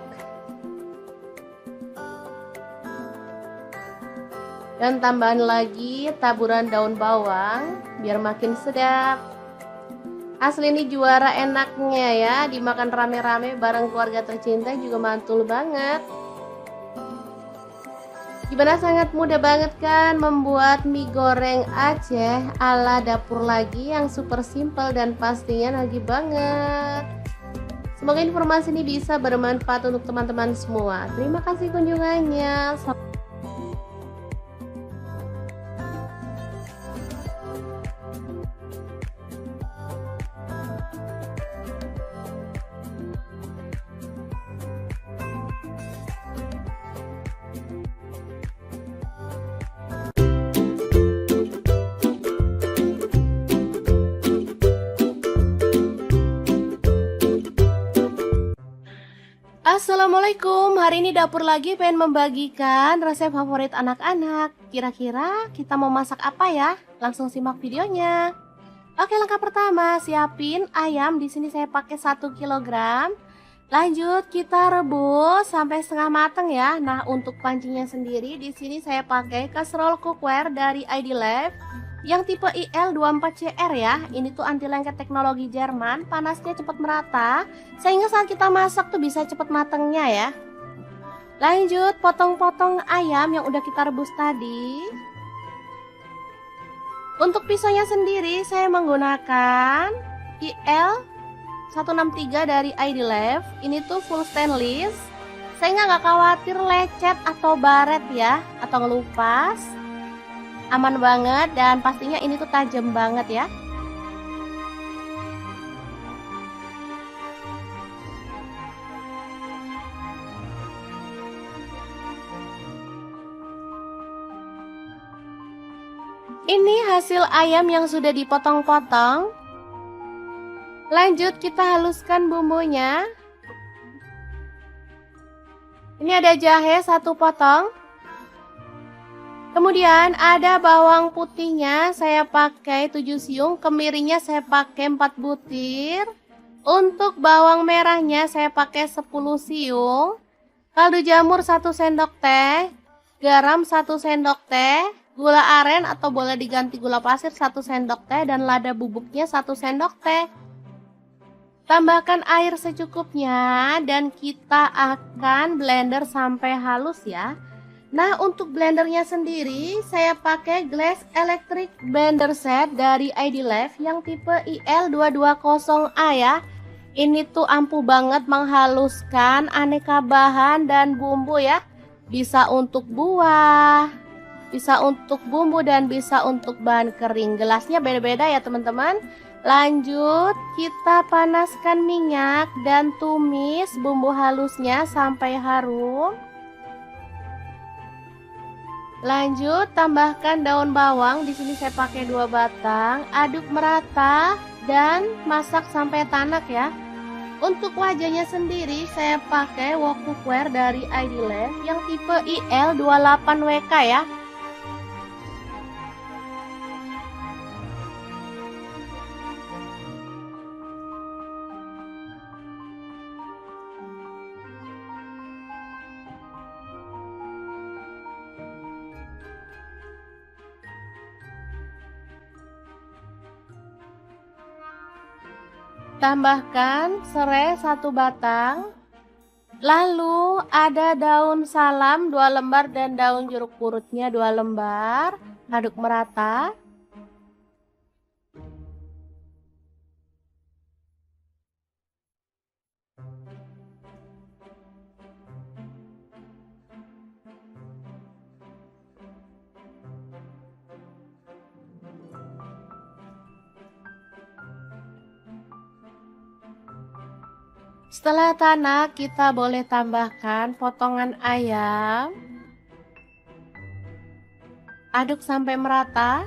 Dan tambahan lagi taburan daun bawang biar makin sedap. Asli ini juara enaknya ya, dimakan rame-rame bareng keluarga tercinta juga mantul banget. Gimana, sangat mudah banget kan membuat mie goreng Aceh ala dapur lagi yang super simple dan pastinya nagih banget. Semoga informasi ini bisa bermanfaat untuk teman-teman semua. Terima kasih kunjungannya. Assalamualaikum, hari ini dapur lagi pengen membagikan resep favorit anak-anak. Kira-kira kita mau masak apa ya? Langsung simak videonya. Oke, langkah pertama, siapin ayam. Di sini saya pakai 1 kg. Lanjut kita rebus sampai setengah matang ya. Nah, untuk pancinya sendiri di sini saya pakai casserole cookware dari ID Life yang tipe IL24CR ya. Ini tuh anti lengket teknologi Jerman, panasnya cepat merata sehingga saat kita masak tuh bisa cepat matangnya ya. Lanjut potong-potong ayam yang udah kita rebus tadi. Untuk pisaunya sendiri saya menggunakan IL163 dari ID Life. Ini tuh full stainless sehingga nggak khawatir lecet atau baret ya, atau ngelupas. Aman banget dan pastinya ini tuh tajam banget ya. Ini hasil ayam yang sudah dipotong-potong. Lanjut kita haluskan bumbunya. Ini ada jahe 1 potong. Kemudian ada bawang putihnya saya pakai 7 siung, kemirinya saya pakai 4 butir. Untuk bawang merahnya saya pakai 10 siung. Kaldu jamur 1 sendok teh, garam 1 sendok teh, gula aren atau boleh diganti gula pasir 1 sendok teh, dan lada bubuknya 1 sendok teh. Tambahkan air secukupnya dan kita akan blender sampai halus ya. Nah, untuk blendernya sendiri saya pakai Glass Electric Blender Set dari ID Life yang tipe IL220A ya. Ini tuh ampuh banget menghaluskan aneka bahan dan bumbu ya. Bisa untuk buah, bisa untuk bumbu, dan bisa untuk bahan kering. Gelasnya beda-beda ya teman-teman. Lanjut kita panaskan minyak dan tumis bumbu halusnya sampai harum. Lanjut tambahkan daun bawang, di sini saya pakai 2 batang. Aduk merata dan masak sampai tanak ya. Untuk wajahnya sendiri saya pakai wok cookware dari ID Life yang tipe IL28WK ya. Tambahkan serai 1 batang. Lalu ada daun salam 2 lembar dan daun jeruk purutnya 2 lembar. Aduk merata. Setelah tanak, kita boleh tambahkan potongan ayam. Aduk sampai merata.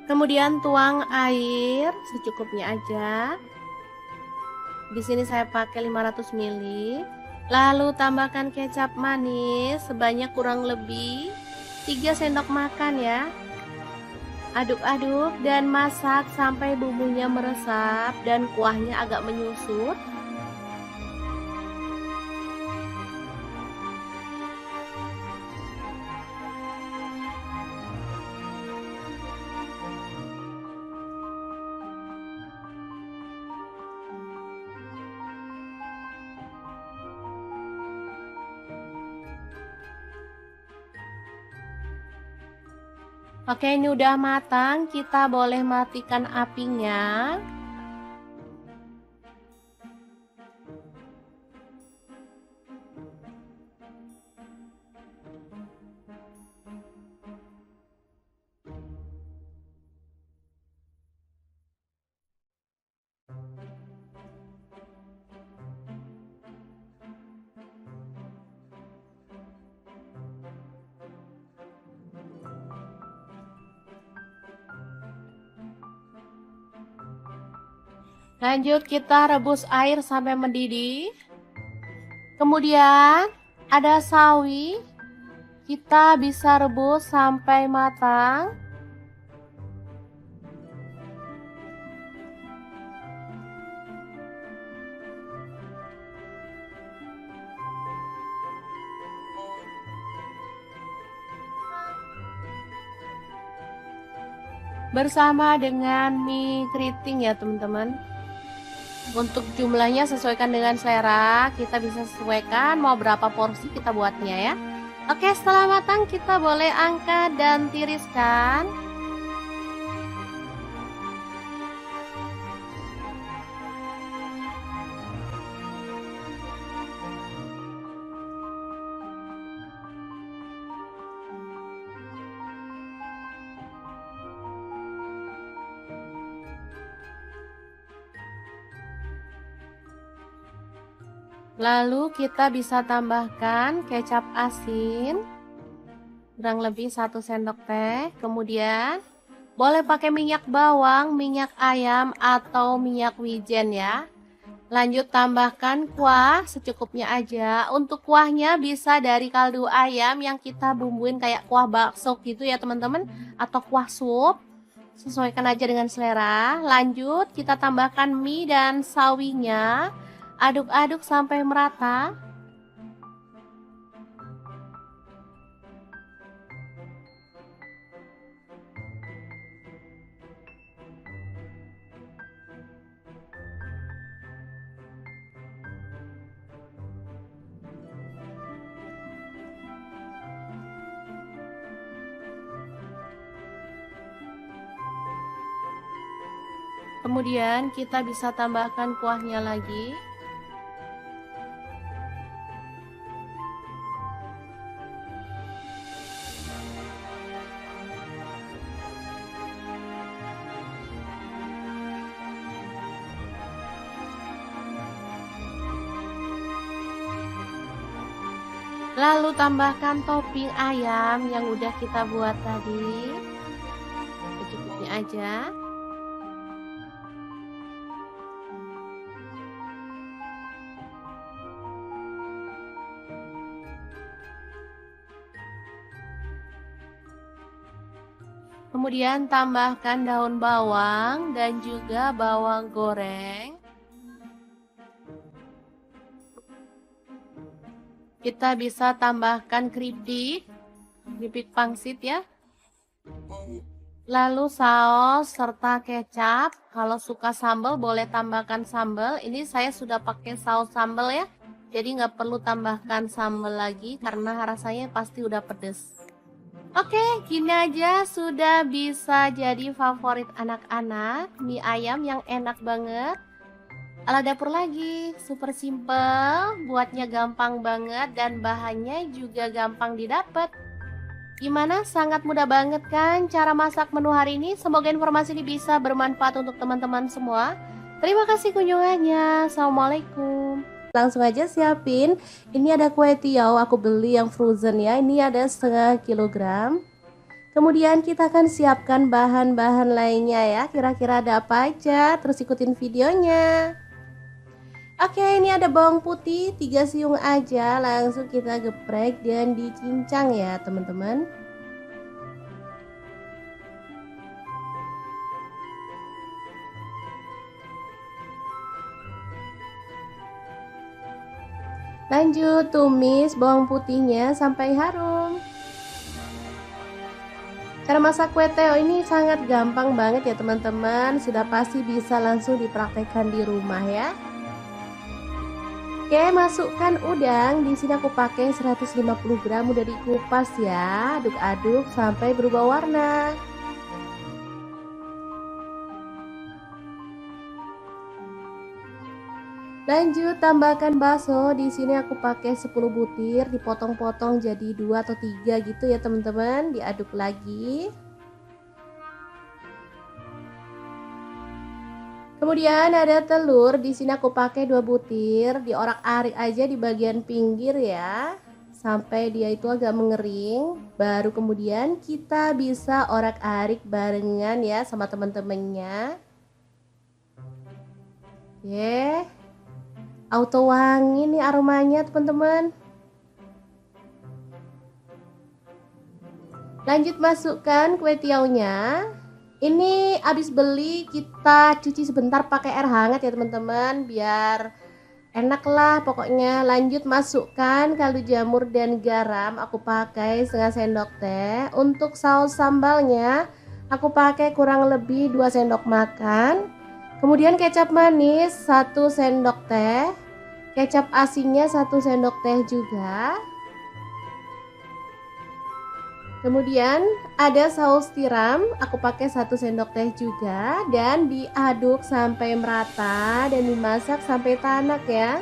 Kemudian tuang air secukupnya aja. Di sini saya pakai 500 ml. Lalu tambahkan kecap manis sebanyak kurang lebih 3 sendok makan ya. Aduk-aduk dan masak sampai bumbunya meresap dan kuahnya agak menyusut. Oke, ini udah matang, kita boleh matikan apinya. Lanjut kita rebus air sampai mendidih. Kemudian ada sawi. Kita bisa rebus sampai matang. Bersama dengan mie keriting ya teman-teman. Untuk jumlahnya sesuaikan dengan selera, kita bisa sesuaikan mau berapa porsi kita buatnya ya. Oke, setelah matang kita boleh angkat dan tiriskan. Lalu kita bisa tambahkan kecap asin kurang lebih 1 sendok teh. Kemudian boleh pakai minyak bawang, minyak ayam atau minyak wijen ya. Lanjut tambahkan kuah secukupnya aja. Untuk kuahnya bisa dari kaldu ayam yang kita bumbuin kayak kuah bakso gitu ya teman-teman, atau kuah sup. Sesuaikan aja dengan selera. Lanjut kita tambahkan mie dan sawinya. Aduk-aduk sampai merata. Kemudian kita bisa tambahkan kuahnya lagi. Lalu tambahkan topping ayam yang udah kita buat tadi. Secukupnya aja. Kemudian tambahkan daun bawang dan juga bawang goreng. Kita bisa tambahkan keripik pangsit ya. Lalu saus serta kecap. Kalau suka sambal boleh tambahkan sambal. Ini saya sudah pakai saus sambal ya. Jadi nggak perlu tambahkan sambal lagi karena rasanya pasti udah pedes. Oke, gini aja sudah bisa jadi favorit anak-anak. Mie ayam yang enak banget. Ala dapur lagi, super simple, buatnya gampang banget dan bahannya juga gampang didapat. Gimana? Sangat mudah banget kan cara masak menu hari ini? Semoga informasi ini bisa bermanfaat untuk teman-teman semua. Terima kasih kunjungannya. Assalamualaikum. Langsung aja siapin. Ini ada kue tiaw, aku beli yang frozen ya. Ini ada setengah kilogram. Kemudian kita akan siapkan bahan-bahan lainnya ya. Kira-kira ada apa aja? Terus ikutin videonya. Oke, ini ada bawang putih 3 siung aja. Langsung kita geprek dan dicincang ya teman-teman. Lanjut tumis bawang putihnya sampai harum. Cara masak kue teo ini sangat gampang banget ya teman-teman. Sudah pasti bisa langsung dipraktekkan di rumah ya. Oke, masukkan udang. Di sini aku pakai 150 gram udah dikupas ya. Aduk-aduk sampai berubah warna. Lanjut tambahkan bakso. Di sini aku pakai 10 butir, dipotong-potong jadi 2 atau 3 gitu ya teman-teman. Diaduk lagi. Kemudian ada telur. Di sini aku pakai 2 butir, diorak-arik aja di bagian pinggir ya. Sampai dia itu agak mengering. Baru kemudian kita bisa orak-arik barengan ya sama teman-temannya. Oke. Auto wangi nih aromanya teman-teman. Lanjut masukkan kue tiaunya. Ini habis beli kita cuci sebentar pakai air hangat ya teman-teman, biar enak lah pokoknya. Lanjut masukkan kaldu jamur dan garam, aku pakai setengah sendok teh. Untuk saus sambalnya aku pakai kurang lebih 2 sendok makan. Kemudian kecap manis 1 sendok teh, kecap asinnya 1 sendok teh juga. Kemudian ada saus tiram, aku pakai 1 sendok teh juga, dan diaduk sampai merata dan dimasak sampai tanak ya.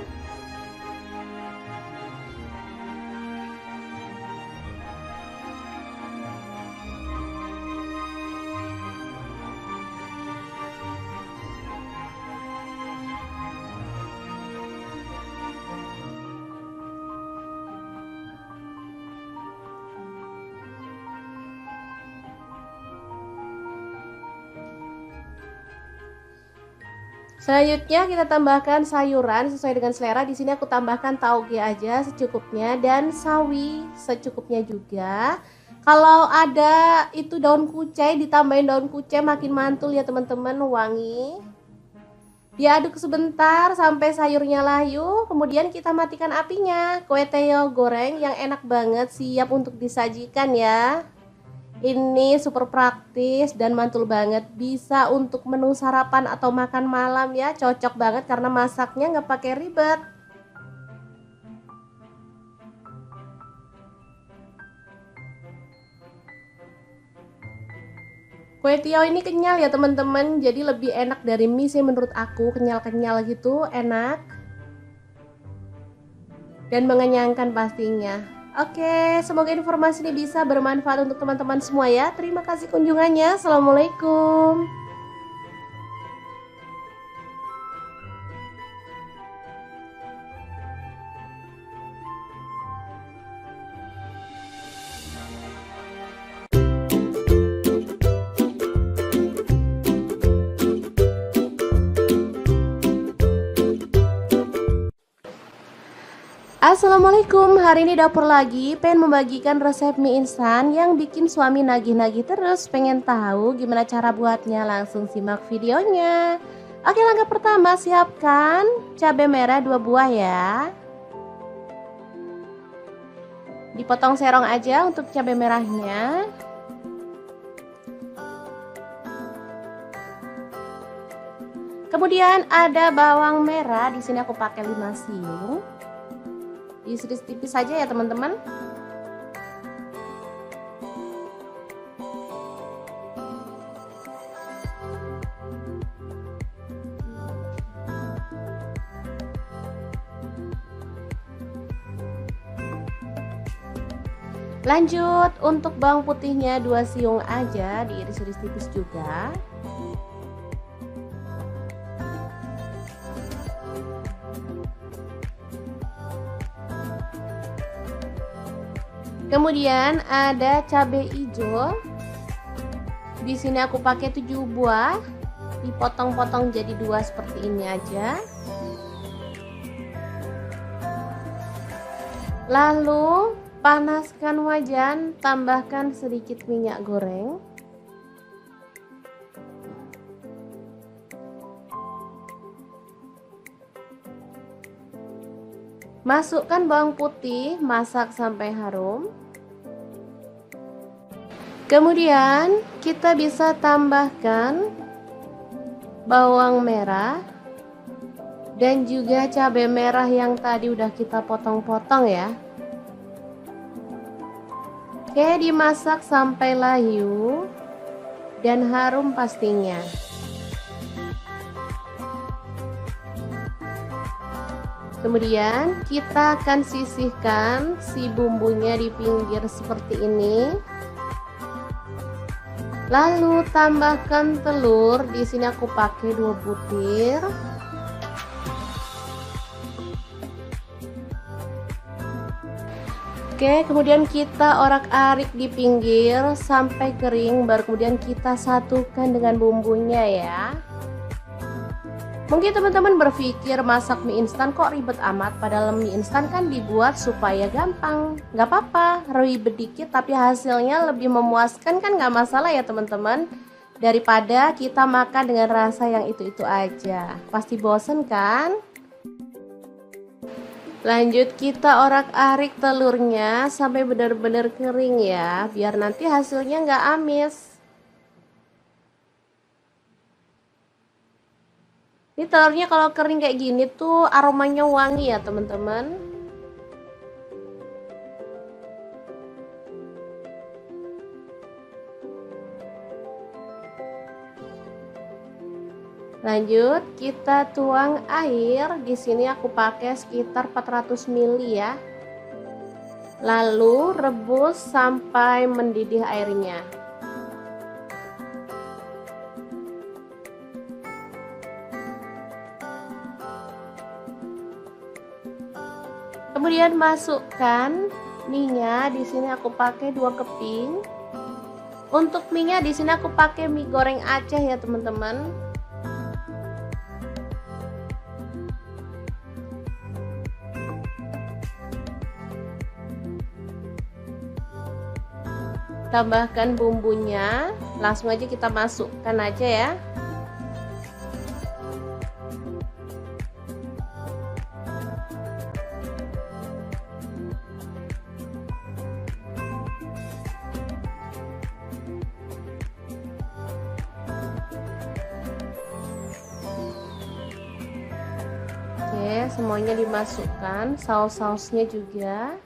Selanjutnya kita tambahkan sayuran sesuai dengan selera. Di sini aku tambahkan tauge aja secukupnya dan sawi secukupnya juga. Kalau ada itu daun kucai, ditambahin daun kucai makin mantul ya teman-teman, wangi. Diaduk sebentar sampai sayurnya layu, kemudian kita matikan apinya. Kue teo goreng yang enak banget siap untuk disajikan ya. Ini super praktis dan mantul banget, bisa untuk menu sarapan atau makan malam ya, cocok banget karena masaknya nggak pakai ribet. Kue tiaw ini kenyal ya teman-teman, jadi lebih enak dari mie sih menurut aku, kenyal-kenyal gitu, enak dan mengenyangkan pastinya. Oke, semoga informasi ini bisa bermanfaat untuk teman-teman semua ya. Terima kasih kunjungannya. Assalamualaikum. Assalamualaikum, hari ini dapur lagi pengen membagikan resep mie instan yang bikin suami nagih-nagih terus. Pengen tahu gimana cara buatnya? Langsung simak videonya. Oke, langkah pertama siapkan cabai merah 2 buah ya. Dipotong serong aja untuk cabai merahnya. Kemudian ada bawang merah, di sini aku pakai 5 siung. Diiris tipis saja ya teman-teman. Lanjut untuk bawang putihnya 2 siung aja, diiris-iris tipis juga. Kemudian ada cabai hijau. Di sini aku pakai 7 buah, dipotong-potong jadi 2 seperti ini aja. Lalu panaskan wajan, tambahkan sedikit minyak goreng. Masukkan bawang putih, masak sampai harum. Kemudian kita bisa tambahkan bawang merah dan juga cabai merah yang tadi udah kita potong-potong ya. Oke, dimasak sampai layu dan harum pastinya. Kemudian kita akan sisihkan si bumbunya di pinggir seperti ini. Lalu tambahkan telur, di sini aku pakai 2 butir. Oke, kemudian kita orak-arik di pinggir sampai kering, baru kemudian kita satukan dengan bumbunya ya. Mungkin teman-teman berpikir masak mie instan kok ribet amat, padahal mie instan kan dibuat supaya gampang. Gak apa-apa, ribet dikit tapi hasilnya lebih memuaskan kan, gak masalah ya teman-teman. Daripada kita makan dengan rasa yang itu-itu aja. Pasti bosen kan? Lanjut kita orak-arik telurnya sampai benar-benar kering ya, biar nanti hasilnya nggak amis. Ini telurnya kalau kering kayak gini tuh aromanya wangi ya teman-teman. Lanjut kita tuang air. Di sini aku pakai sekitar 400 ml ya. Lalu rebus sampai mendidih airnya. Kemudian masukkan mie-nya. Di sini aku pakai 2 keping. Untuk mie-nya di sini aku pakai mie goreng Aceh ya teman-teman. Tambahkan bumbunya, langsung aja kita masukkan aja ya. Oke, semuanya dimasukkan, saus-sausnya juga.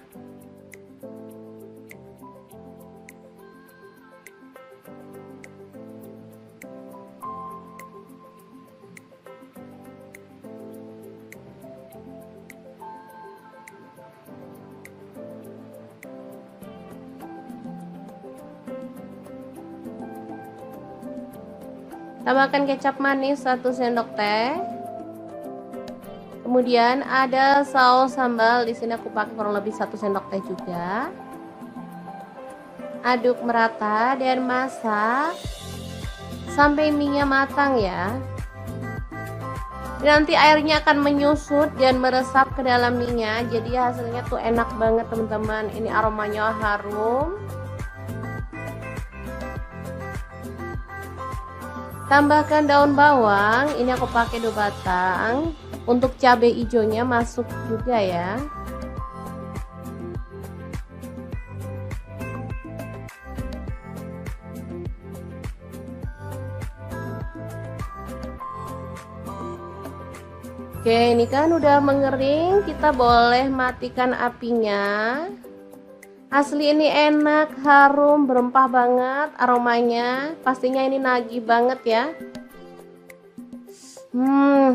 Tambahkan kecap manis 1 sendok teh. Kemudian ada saus sambal, di sini aku pakai kurang lebih 1 sendok teh juga. Aduk merata dan masak sampai mie-nya matang ya. Nanti airnya akan menyusut dan meresap ke dalam mie-nya, jadi hasilnya tuh enak banget teman-teman. Ini aromanya harum. Tambahkan daun bawang, ini aku pakai 2 batang. Untuk cabai hijaunya masuk juga ya. Oke, ini kan udah mengering, kita boleh matikan apinya. Asli ini enak, harum, berempah banget aromanya. Pastinya ini nagih banget ya.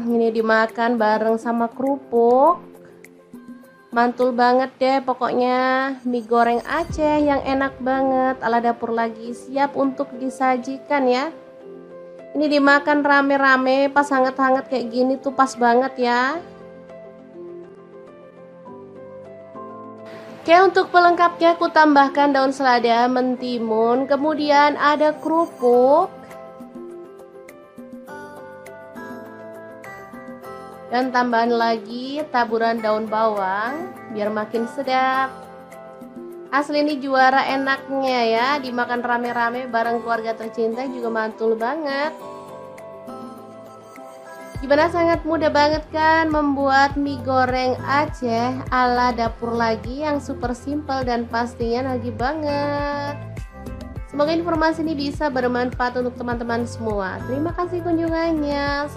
Ini dimakan bareng sama kerupuk. Mantul banget deh pokoknya. Mie goreng Aceh yang enak banget. Ala Dapur Lagi siap untuk disajikan ya. Ini dimakan rame-rame pas hangat-hangat kayak gini tuh pas banget ya. Oke, untuk pelengkapnya aku tambahkan daun selada, mentimun, kemudian ada kerupuk, dan tambahan lagi taburan daun bawang biar makin sedap. Asli ini juara enaknya ya, dimakan rame-rame bareng keluarga tercinta juga mantul banget. Gimana, sangat mudah banget kan membuat mie goreng Aceh ala Dapur Lagi yang super simple dan pastinya nagih banget. Semoga informasi ini bisa bermanfaat untuk teman-teman semua. Terima kasih kunjungannya.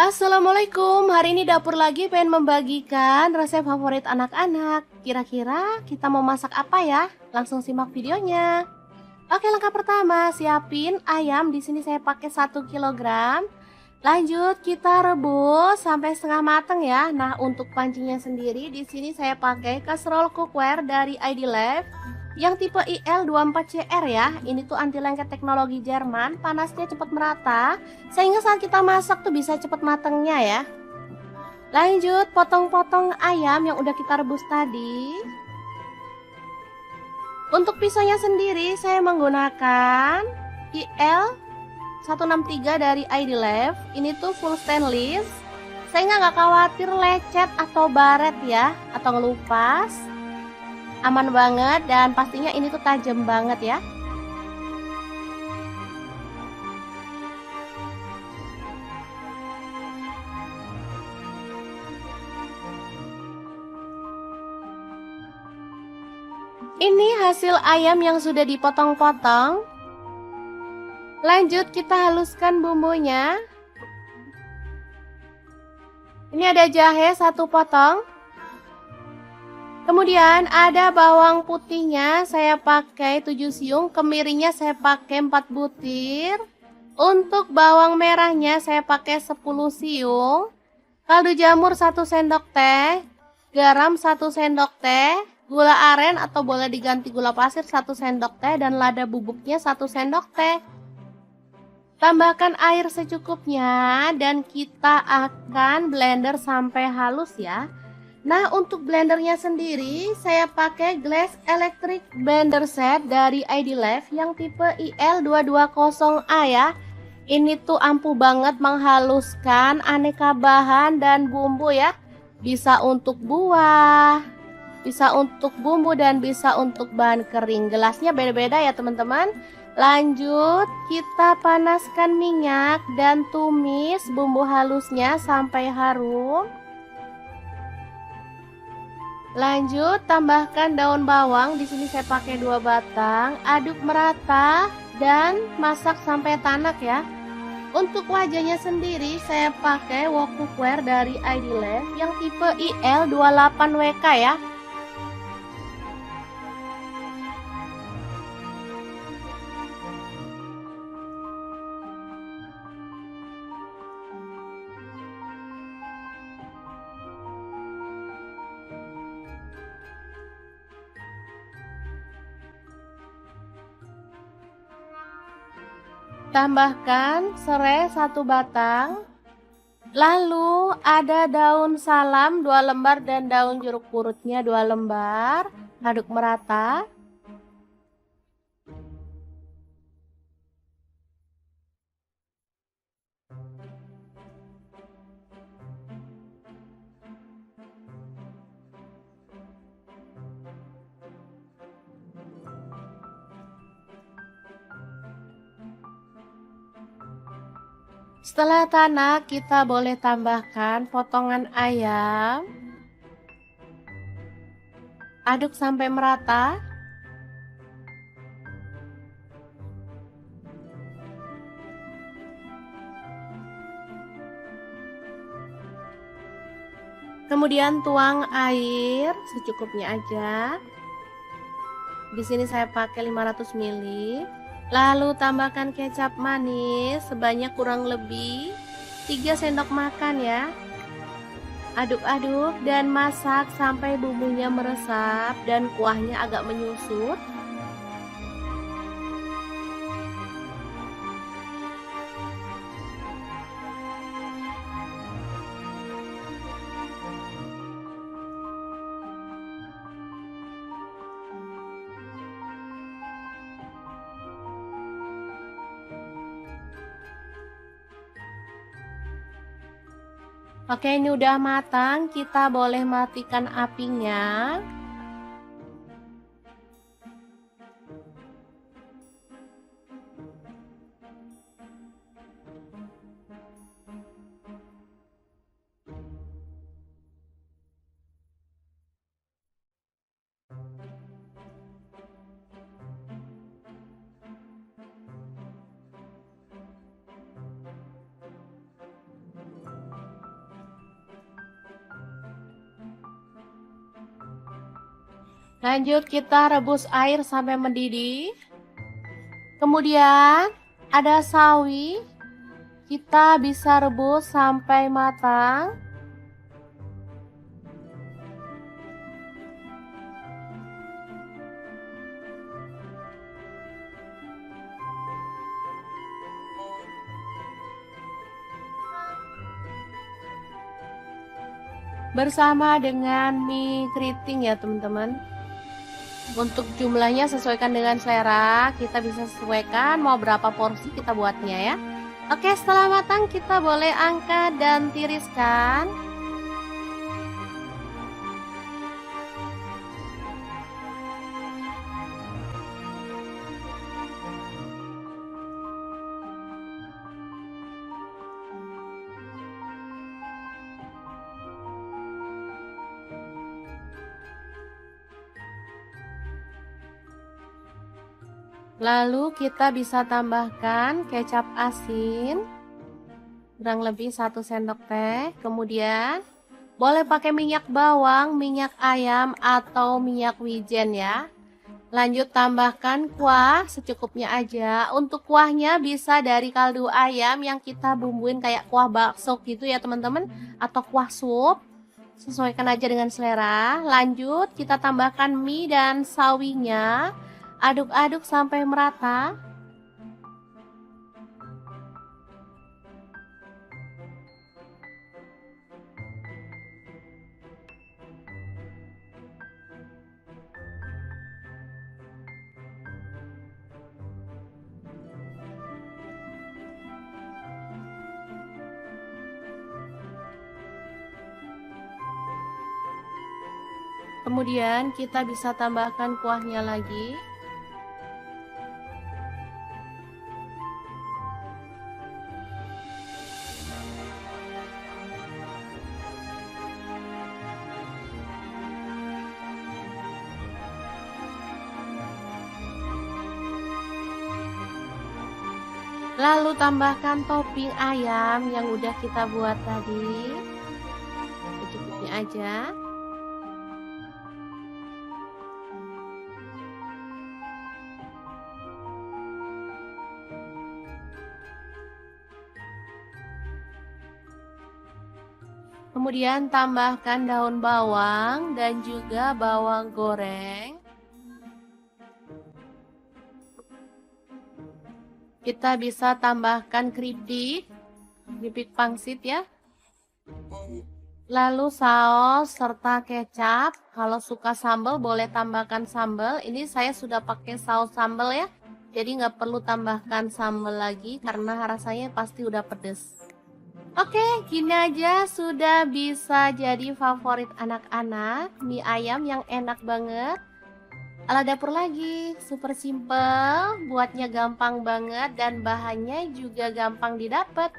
Assalamualaikum, hari ini Dapur Lagi pengen membagikan resep favorit anak-anak. Kira-kira kita mau masak apa ya? Langsung simak videonya. Oke, langkah pertama, siapin ayam. Di sini saya pakai 1 kg. Lanjut kita rebus sampai setengah matang ya. Nah, untuk pancinya sendiri di sini saya pakai kaserol cookware dari ID Life yang tipe IL24CR ya. Ini tuh anti lengket teknologi Jerman, panasnya cepat merata sehingga saat kita masak tuh bisa cepat matangnya ya. Lanjut potong-potong ayam yang udah kita rebus tadi. Untuk pisaunya sendiri saya menggunakan IL 163 dari ID Life. Ini tuh full stainless sehingga nggak khawatir lecet atau baret ya, atau ngelupas. Aman banget dan pastinya ini tuh tajam banget ya. Ini hasil ayam yang sudah dipotong-potong. Lanjut kita haluskan bumbunya. Ini ada jahe 1 potong. Kemudian ada bawang putihnya saya pakai 7 siung, kemirinya saya pakai 4 butir. Untuk bawang merahnya saya pakai 10 siung. Kaldu jamur 1 sendok teh, garam 1 sendok teh, gula aren atau boleh diganti gula pasir 1 sendok teh dan lada bubuknya 1 sendok teh. Tambahkan air secukupnya dan kita akan blender sampai halus ya. Nah, untuk blendernya sendiri saya pakai Glass Electric Blender Set dari ID Life yang tipe IL220A ya. Ini tuh ampuh banget menghaluskan aneka bahan dan bumbu ya. Bisa untuk buah, bisa untuk bumbu dan bisa untuk bahan kering. Gelasnya beda-beda ya teman-teman. Lanjut kita panaskan minyak dan tumis bumbu halusnya sampai harum. Lanjut tambahkan daun bawang, di sini saya pakai 2 batang. Aduk merata dan masak sampai tanak ya. Untuk wajahnya sendiri saya pakai wok cookware dari ID Life yang tipe IL28WK ya. Tambahkan serai 1 batang. Lalu ada daun salam 2 lembar dan daun jeruk purutnya 2 lembar. Aduk merata. Setelah tanak, kita boleh tambahkan potongan ayam. Aduk sampai merata. Kemudian tuang air secukupnya aja. Di sini saya pakai 500 ml. Lalu tambahkan kecap manis sebanyak kurang lebih 3 sendok makan ya. Aduk-aduk dan masak sampai bumbunya meresap dan kuahnya agak menyusut. Oke, ini udah matang, kita boleh matikan apinya. Lanjut kita rebus air sampai mendidih. Kemudian ada sawi. Kita bisa rebus sampai matang. Bersama dengan mie keriting ya teman-teman. Untuk jumlahnya sesuaikan dengan selera, kita bisa sesuaikan mau berapa porsi kita buatnya ya. Oke, setelah matang kita boleh angkat dan tiriskan. Lalu kita bisa tambahkan kecap asin kurang lebih 1 sendok teh. Kemudian boleh pakai minyak bawang, minyak ayam atau minyak wijen ya. Lanjut tambahkan kuah secukupnya aja. Untuk kuahnya bisa dari kaldu ayam yang kita bumbuin kayak kuah bakso gitu ya teman-teman, atau kuah sup. Sesuaikan aja dengan selera. Lanjut kita tambahkan mie dan sawinya. Aduk-aduk sampai merata. Kemudian kita bisa tambahkan kuahnya lagi. Lalu tambahkan topping ayam yang udah kita buat tadi. Secukupnya aja. Kemudian tambahkan daun bawang dan juga bawang goreng. Kita bisa tambahkan keripik pangsit ya. Lalu saus serta kecap. Kalau suka sambal boleh tambahkan sambal. Ini saya sudah pakai saus sambal ya. Jadi nggak perlu tambahkan sambal lagi karena rasanya pasti udah pedes. Oke, gini aja sudah bisa jadi favorit anak-anak. Mie ayam yang enak banget. Ala dapur lagi, super simple, buatnya gampang banget dan bahannya juga gampang didapat.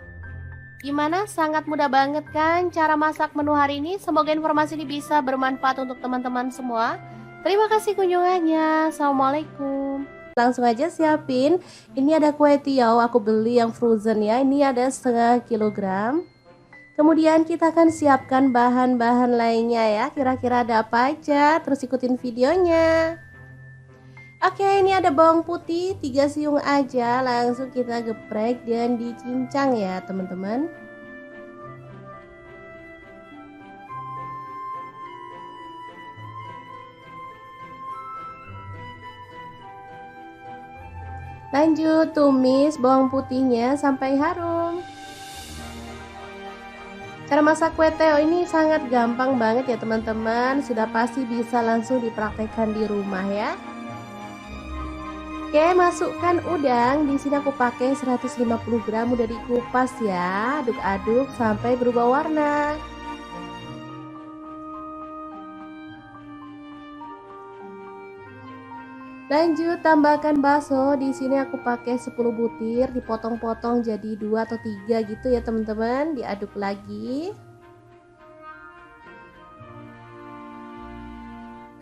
Gimana? Sangat mudah banget kan cara masak menu hari ini? Semoga informasi ini bisa bermanfaat untuk teman-teman semua. Terima kasih kunjungannya. Assalamualaikum. Langsung aja siapin. Ini ada kue tiaw, aku beli yang frozen ya. Ini ada setengah kilogram. Kemudian kita akan siapkan bahan-bahan lainnya ya. Kira-kira ada apa aja? Terus ikutin videonya. Oke, ini ada bawang putih 3 siung aja, langsung kita geprek dan dicincang ya teman-teman. Lanjut tumis bawang putihnya sampai harum. Cara masak kue teo ini sangat gampang banget ya teman-teman, sudah pasti bisa langsung dipraktekkan di rumah ya. Oke, masukkan udang. Di sini aku pakai 150 gram udah dikupas ya. Aduk-aduk sampai berubah warna. Lanjut tambahkan bakso. Di sini aku pakai 10 butir, dipotong-potong jadi 2 atau 3 gitu ya teman-teman. Diaduk lagi.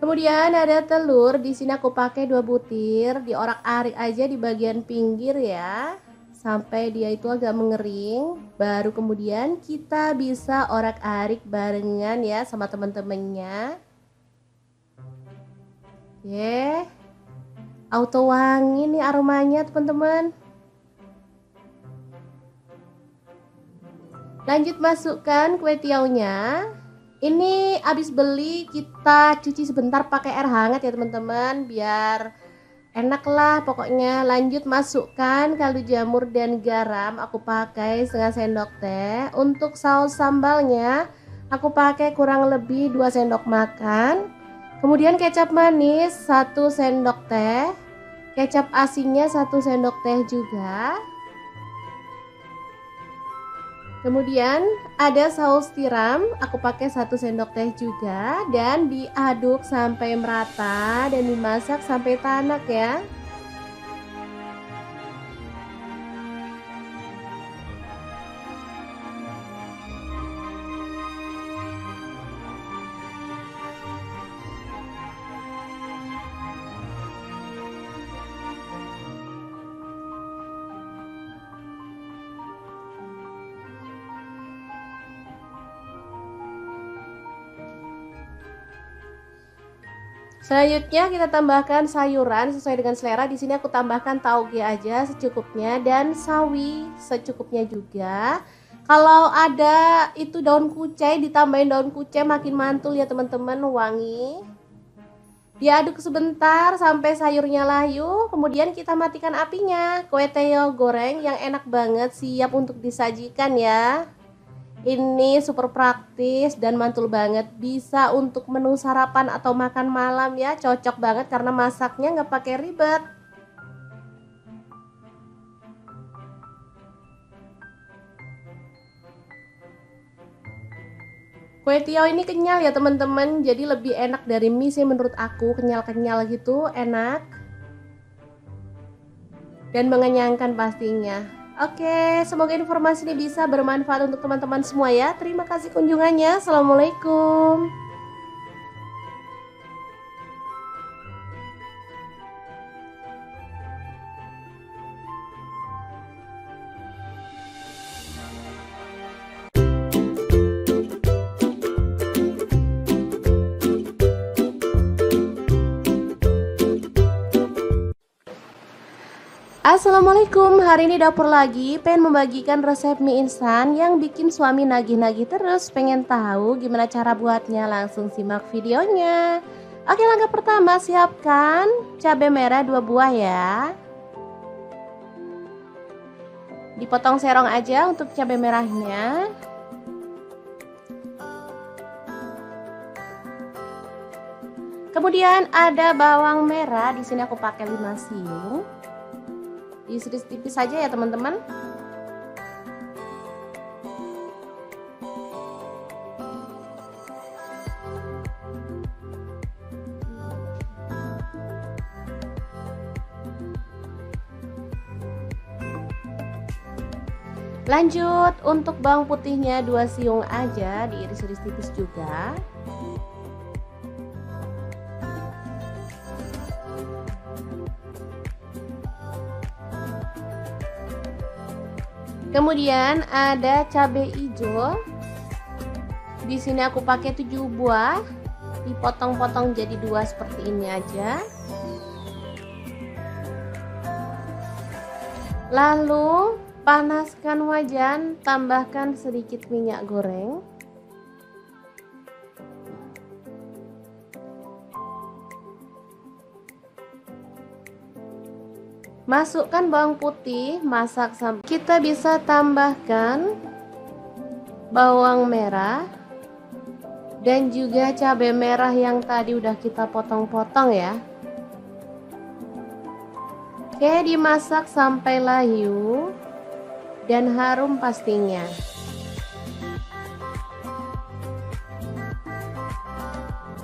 Kemudian ada telur, di sini aku pakai 2 butir, diorak-arik aja di bagian pinggir ya, sampai dia itu agak mengering. Baru kemudian kita bisa orak-arik barengan ya sama teman-temannya. Oke, auto wangi nih aromanya teman-teman. Lanjut masukkan kue tiaunya. Ini habis beli kita cuci sebentar pakai air hangat ya teman-teman, biar enak lah pokoknya. Lanjut masukkan kaldu jamur dan garam, aku pakai setengah sendok teh. Untuk saus sambalnya aku pakai kurang lebih 2 sendok makan. Kemudian kecap manis 1 sendok teh, kecap asinnya 1 sendok teh juga. Kemudian ada saus tiram, aku pakai 1 sendok teh juga, dan diaduk sampai merata dan dimasak sampai tanak ya. Selanjutnya kita tambahkan sayuran sesuai dengan selera. Di sini aku tambahkan tauge aja secukupnya dan sawi secukupnya juga. Kalau ada itu daun kucai, ditambahin daun kucai makin mantul ya teman-teman, wangi. Diaduk sebentar sampai sayurnya layu, kemudian kita matikan apinya. Kue teo goreng yang enak banget siap untuk disajikan ya. Ini super praktis dan mantul banget, bisa untuk menu sarapan atau makan malam ya, cocok banget karena masaknya nggak pakai ribet. Kue tiaw ini kenyal ya teman-teman, jadi lebih enak dari mie sih menurut aku, kenyal-kenyal gitu, enak dan mengenyangkan pastinya. Oke, semoga informasi ini bisa bermanfaat untuk teman-teman semua ya. Terima kasih kunjungannya. Assalamualaikum. Assalamualaikum, hari ini dapur lagi pengen membagikan resep mie instan yang bikin suami nagih-nagih terus. Pengen tahu gimana cara buatnya? Langsung simak videonya. Oke, langkah pertama siapkan cabai merah 2 buah ya. Dipotong serong aja untuk cabai merahnya. Kemudian ada bawang merah, di sini aku pakai 5 siung. Diiris tipis saja ya teman-teman. Lanjut untuk bawang putihnya 2 siung aja, diiris-iris tipis juga. Kemudian ada cabai hijau. Di sini aku pakai 7 buah, dipotong-potong jadi 2 seperti ini aja. Lalu panaskan wajan, tambahkan sedikit minyak goreng. Masukkan bawang putih, masak sampai kita bisa tambahkan bawang merah dan juga cabai merah yang tadi udah kita potong-potong ya. Oke, dimasak sampai layu dan harum pastinya.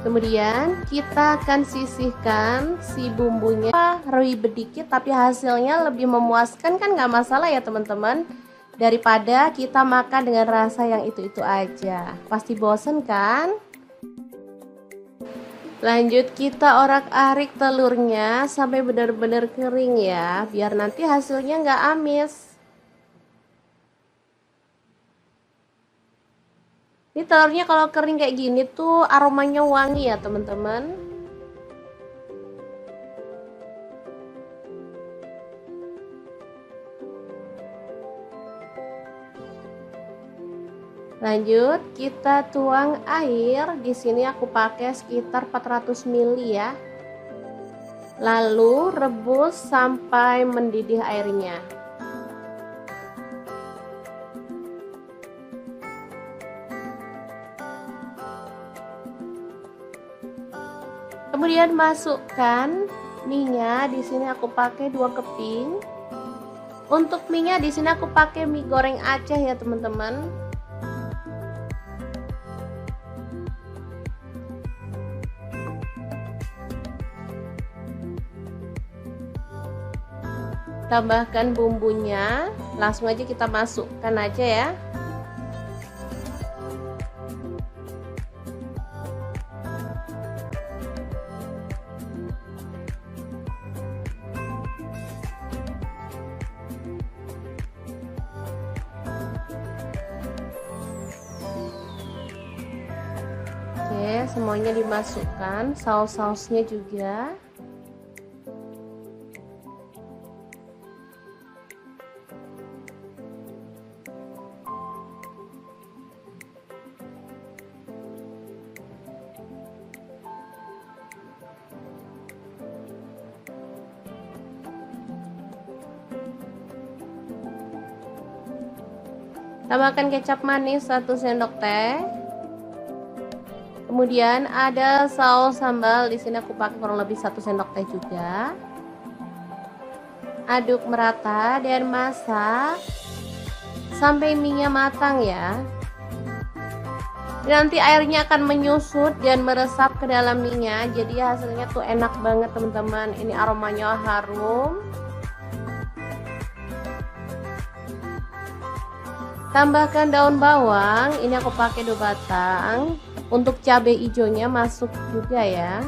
Kemudian kita akan sisihkan si bumbunya, ribet dikit tapi hasilnya lebih memuaskan kan, nggak masalah ya teman-teman, daripada kita makan dengan rasa yang itu-itu aja, pasti bosen kan. Lanjut kita orak-arik telurnya sampai benar-benar kering ya, biar nanti hasilnya nggak amis. Ini telurnya kalau kering kayak gini tuh aromanya wangi ya teman-teman. Lanjut, kita tuang air. Di sini aku pakai sekitar 400 ml ya. Lalu rebus sampai mendidih airnya. Kemudian masukkan mie-nya. Di sini aku pakai 2 keping. Untuk mie-nya di sini aku pakai mie goreng Aceh ya, teman-teman. Tambahkan bumbunya, langsung aja kita masukkan aja ya. Oke, semuanya dimasukkan, saus-sausnya juga. Tambahkan kecap manis 1 sendok teh. Kemudian ada saus sambal, di sini aku pakai kurang lebih 1 sendok teh juga. Aduk merata dan masak sampai mie-nya matang ya. Nanti airnya akan menyusut dan meresap ke dalam mie-nya. Jadi hasilnya tuh enak banget teman-teman. Ini aromanya harum. Tambahkan daun bawang, ini aku pakai 2 batang. Untuk cabai hijaunya masuk juga ya.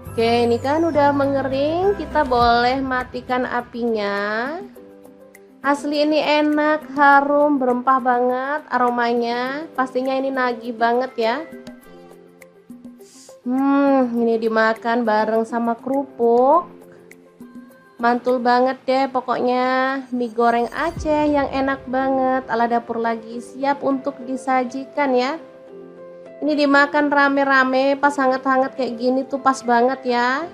Oke, ini kan udah mengering, kita boleh matikan apinya. Asli ini enak, harum, berempah banget aromanya. Pastinya ini nagih banget ya. Ini dimakan bareng sama kerupuk. Mantul banget deh pokoknya. Mie goreng Aceh yang enak banget ala dapur lagi, siap untuk disajikan ya. Ini dimakan rame-rame pas hangat-hangat kayak gini tuh pas banget ya.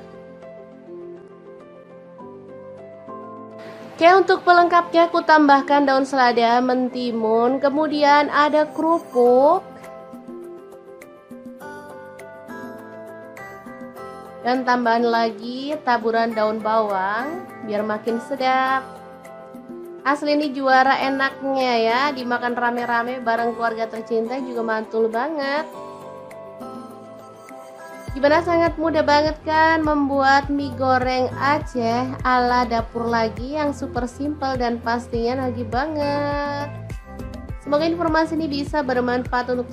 Oke, untuk pelengkapnya aku tambahkan daun selada, mentimun, kemudian ada kerupuk, dan tambahan lagi taburan daun bawang biar makin sedap. Asli ini juara enaknya ya, dimakan rame-rame bareng keluarga tercinta juga mantul banget. Gimana, sangat mudah banget kan membuat mie goreng Aceh ala dapur lagi yang super simple dan pastinya nagih banget. Semoga informasi ini bisa bermanfaat untuk